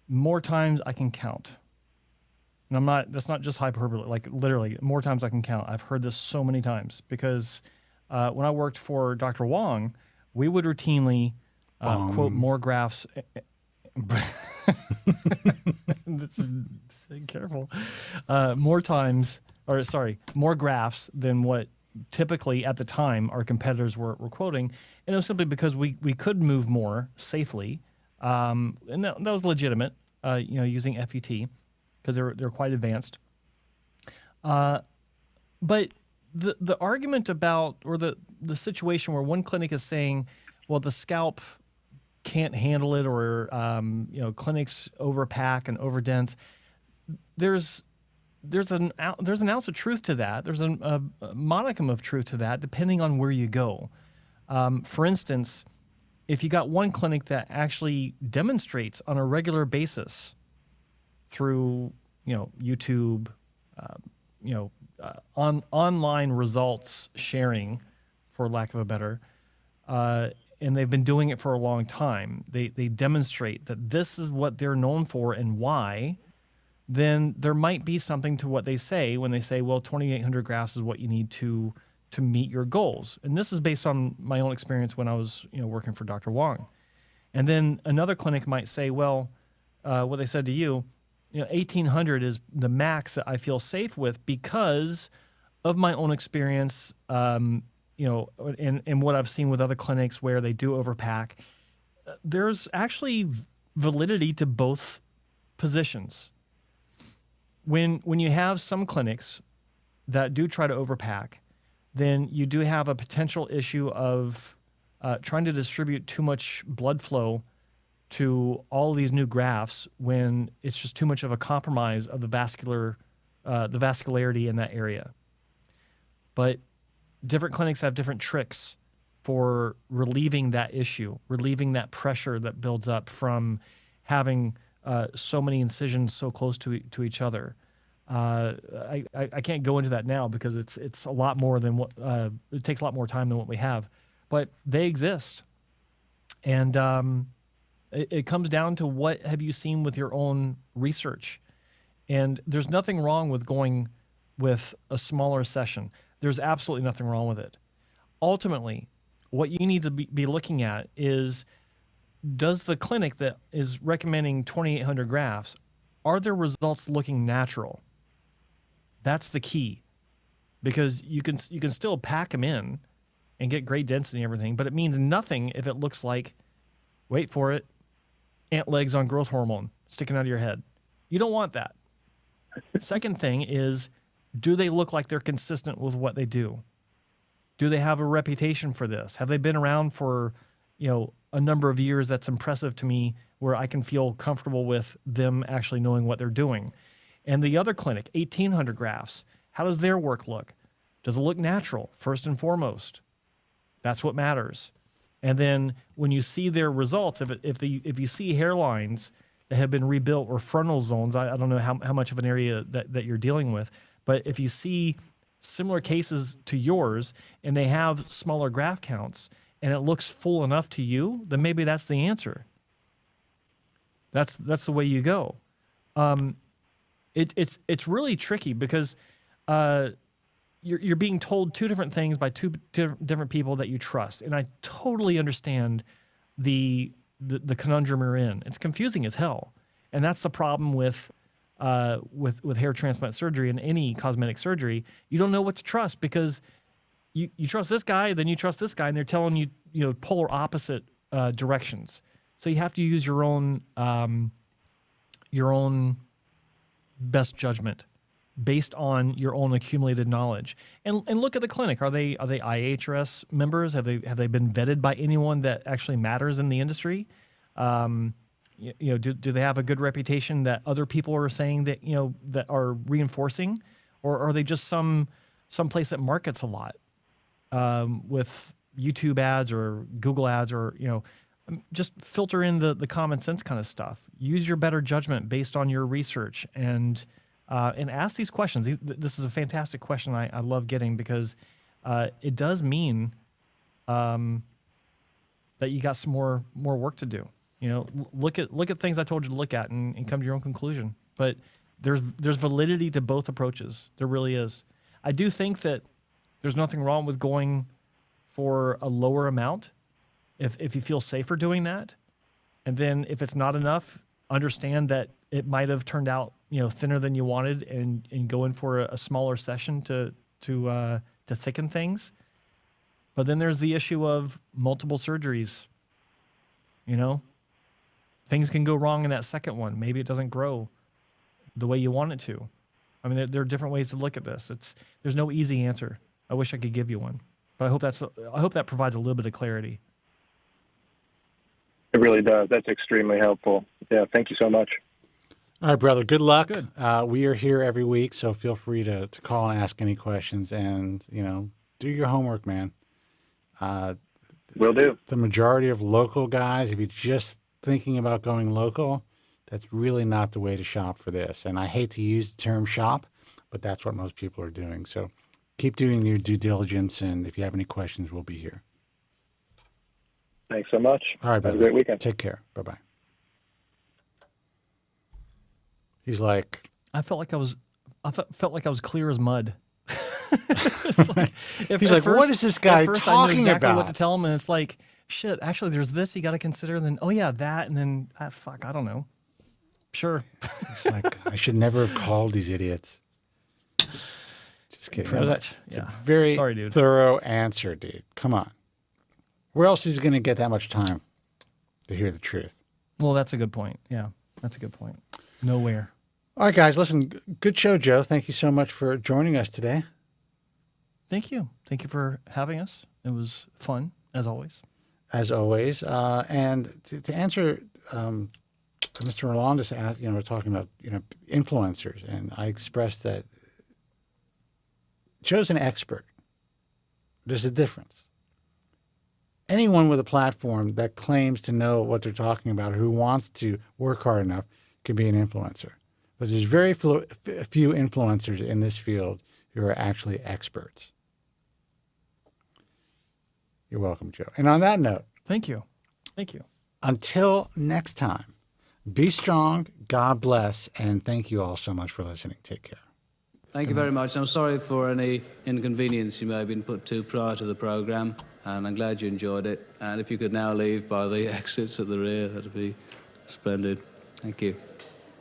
more times I can count. And that's not just hyperbole, like literally more times I can count. I've heard this so many times because when I worked for Dr. Wong, we would routinely quote more grafts. Careful. More grafts than what typically at the time our competitors were quoting. And it was simply because we could move more safely. And that was legitimate, using FUT because they're quite advanced. But the argument about, or the situation where one clinic is saying, well, the scalp can't handle it, or clinics overpack and overdense. There's an ounce of truth to that. There's a modicum of truth to that, depending on where you go. For instance, if you got one clinic that actually demonstrates on a regular basis through YouTube, online results sharing, for lack of a better, and they've been doing it for a long time. They demonstrate that this is what they're known for and why. Then there might be something to what they say when they say, well, 2,800 grafts is what you need to meet your goals. And this is based on my own experience when I was working for Dr. Wong. And then another clinic might say, well, what they said to you, 1,800 is the max that I feel safe with because of my own experience, and what I've seen with other clinics where they do overpack. There's actually validity to both positions. When you have some clinics that do try to overpack, then you do have a potential issue of trying to distribute too much blood flow to all these new grafts when it's just too much of a compromise of the vascularity in that area. But different clinics have different tricks for relieving that issue, relieving that pressure that builds up from having so many incisions so close to each other. I can't go into that now because it's a lot more than what it takes a lot more time than what we have, but they exist, and it comes down to what have you seen with your own research, and there's nothing wrong with going with a smaller session. There's absolutely nothing wrong with it. Ultimately, what you need to be looking at is, does the clinic that is recommending 2,800 grafts, are their results looking natural? That's the key, because you can still pack them in and get great density and everything, but it means nothing if it looks like, wait for it, ant legs on growth hormone sticking out of your head. You don't want that. Second thing is, do they look like they're consistent with what they do? Do they have a reputation for this? Have they been around for, a number of years that's impressive to me where I can feel comfortable with them actually knowing what they're doing? And the other clinic, 1,800 grafts, how does their work look? Does it look natural, first and foremost? That's what matters. And then when you see their results, if you see hairlines that have been rebuilt or frontal zones, I don't know how much of an area that you're dealing with, but if you see similar cases to yours and they have smaller graft counts and it looks full enough to you, then maybe that's the answer. That's the way you go. It's really tricky because you're being told two different things by two different people that you trust, and I totally understand the conundrum you're in. It's confusing as hell, and that's the problem with hair transplant surgery and any cosmetic surgery. You don't know what to trust because you trust this guy, then you trust this guy, and they're telling you polar opposite directions. So you have to use your own best judgment based on your own accumulated knowledge. And look at the clinic. Are they IHRS members? Have they been vetted by anyone that actually matters in the industry? Do they have a good reputation that other people are saying that that are reinforcing, or are they just some place that markets a lot with YouTube ads or Google ads, or just filter in the common sense kind of stuff. Use your better judgment based on your research and ask these questions. This is a fantastic question I love getting because it does mean that you got some more work to do. Look at things I told you to look at and come to your own conclusion. But there's validity to both approaches. There really is. I do think that there's nothing wrong with going for a lower amount if you feel safer doing that. And then if it's not enough, understand that it might have turned out thinner than you wanted, and go in for a smaller session to thicken things. But then there's the issue of multiple surgeries. Things can go wrong in that second one. Maybe it doesn't grow the way you want it to. I mean, there are different ways to look at this. There's no easy answer. I wish I could give you one, but I hope that provides a little bit of clarity. It really does. That's extremely helpful. Yeah, thank you so much. All right, brother. Good luck. Good. We are here every week, so feel free to call and ask any questions, and do your homework, man. Will do. The majority of local guys, if you're just thinking about going local, that's really not the way to shop for this. And I hate to use the term shop, but that's what most people are doing. So keep doing your due diligence, and if you have any questions, we'll be here. Thanks so much. All right, brother. Have a great weekend. Take care. Bye-bye. He's like, I felt like I was clear as mud. He's like, what is this guy talking I knew exactly about? what to tell him, and it's like, shit. Actually, there's this you got to consider. And then, oh yeah, that, and then fuck, I don't know. Sure. It's like I should never have called these idiots. Just kidding. It's a very Sorry, dude. thorough answer, dude. Come on. Where else is he going to get that much time to hear the truth? Well, that's a good point. Yeah, that's a good point. Nowhere. All right, guys, listen, good show, Joe. Thank you so much for joining us today. Thank you. Thank you for having us. It was fun, as always. As always. And to answer Mr. Rolandis asked, we're talking about, influencers, and I expressed that Joe's an expert. There's a difference. Anyone with a platform that claims to know what they're talking about, who wants to work hard enough, can be an influencer. But there's very few influencers in this field who are actually experts. You're welcome, Joe. And on that note, thank you. Thank you. Until next time, be strong, God bless, and thank you all so much for listening. Take care. Thank you very much. I'm sorry for any inconvenience you may have been put to prior to the programme, and I'm glad you enjoyed it. And if you could now leave by the exits at the rear, that'd be splendid. Thank you.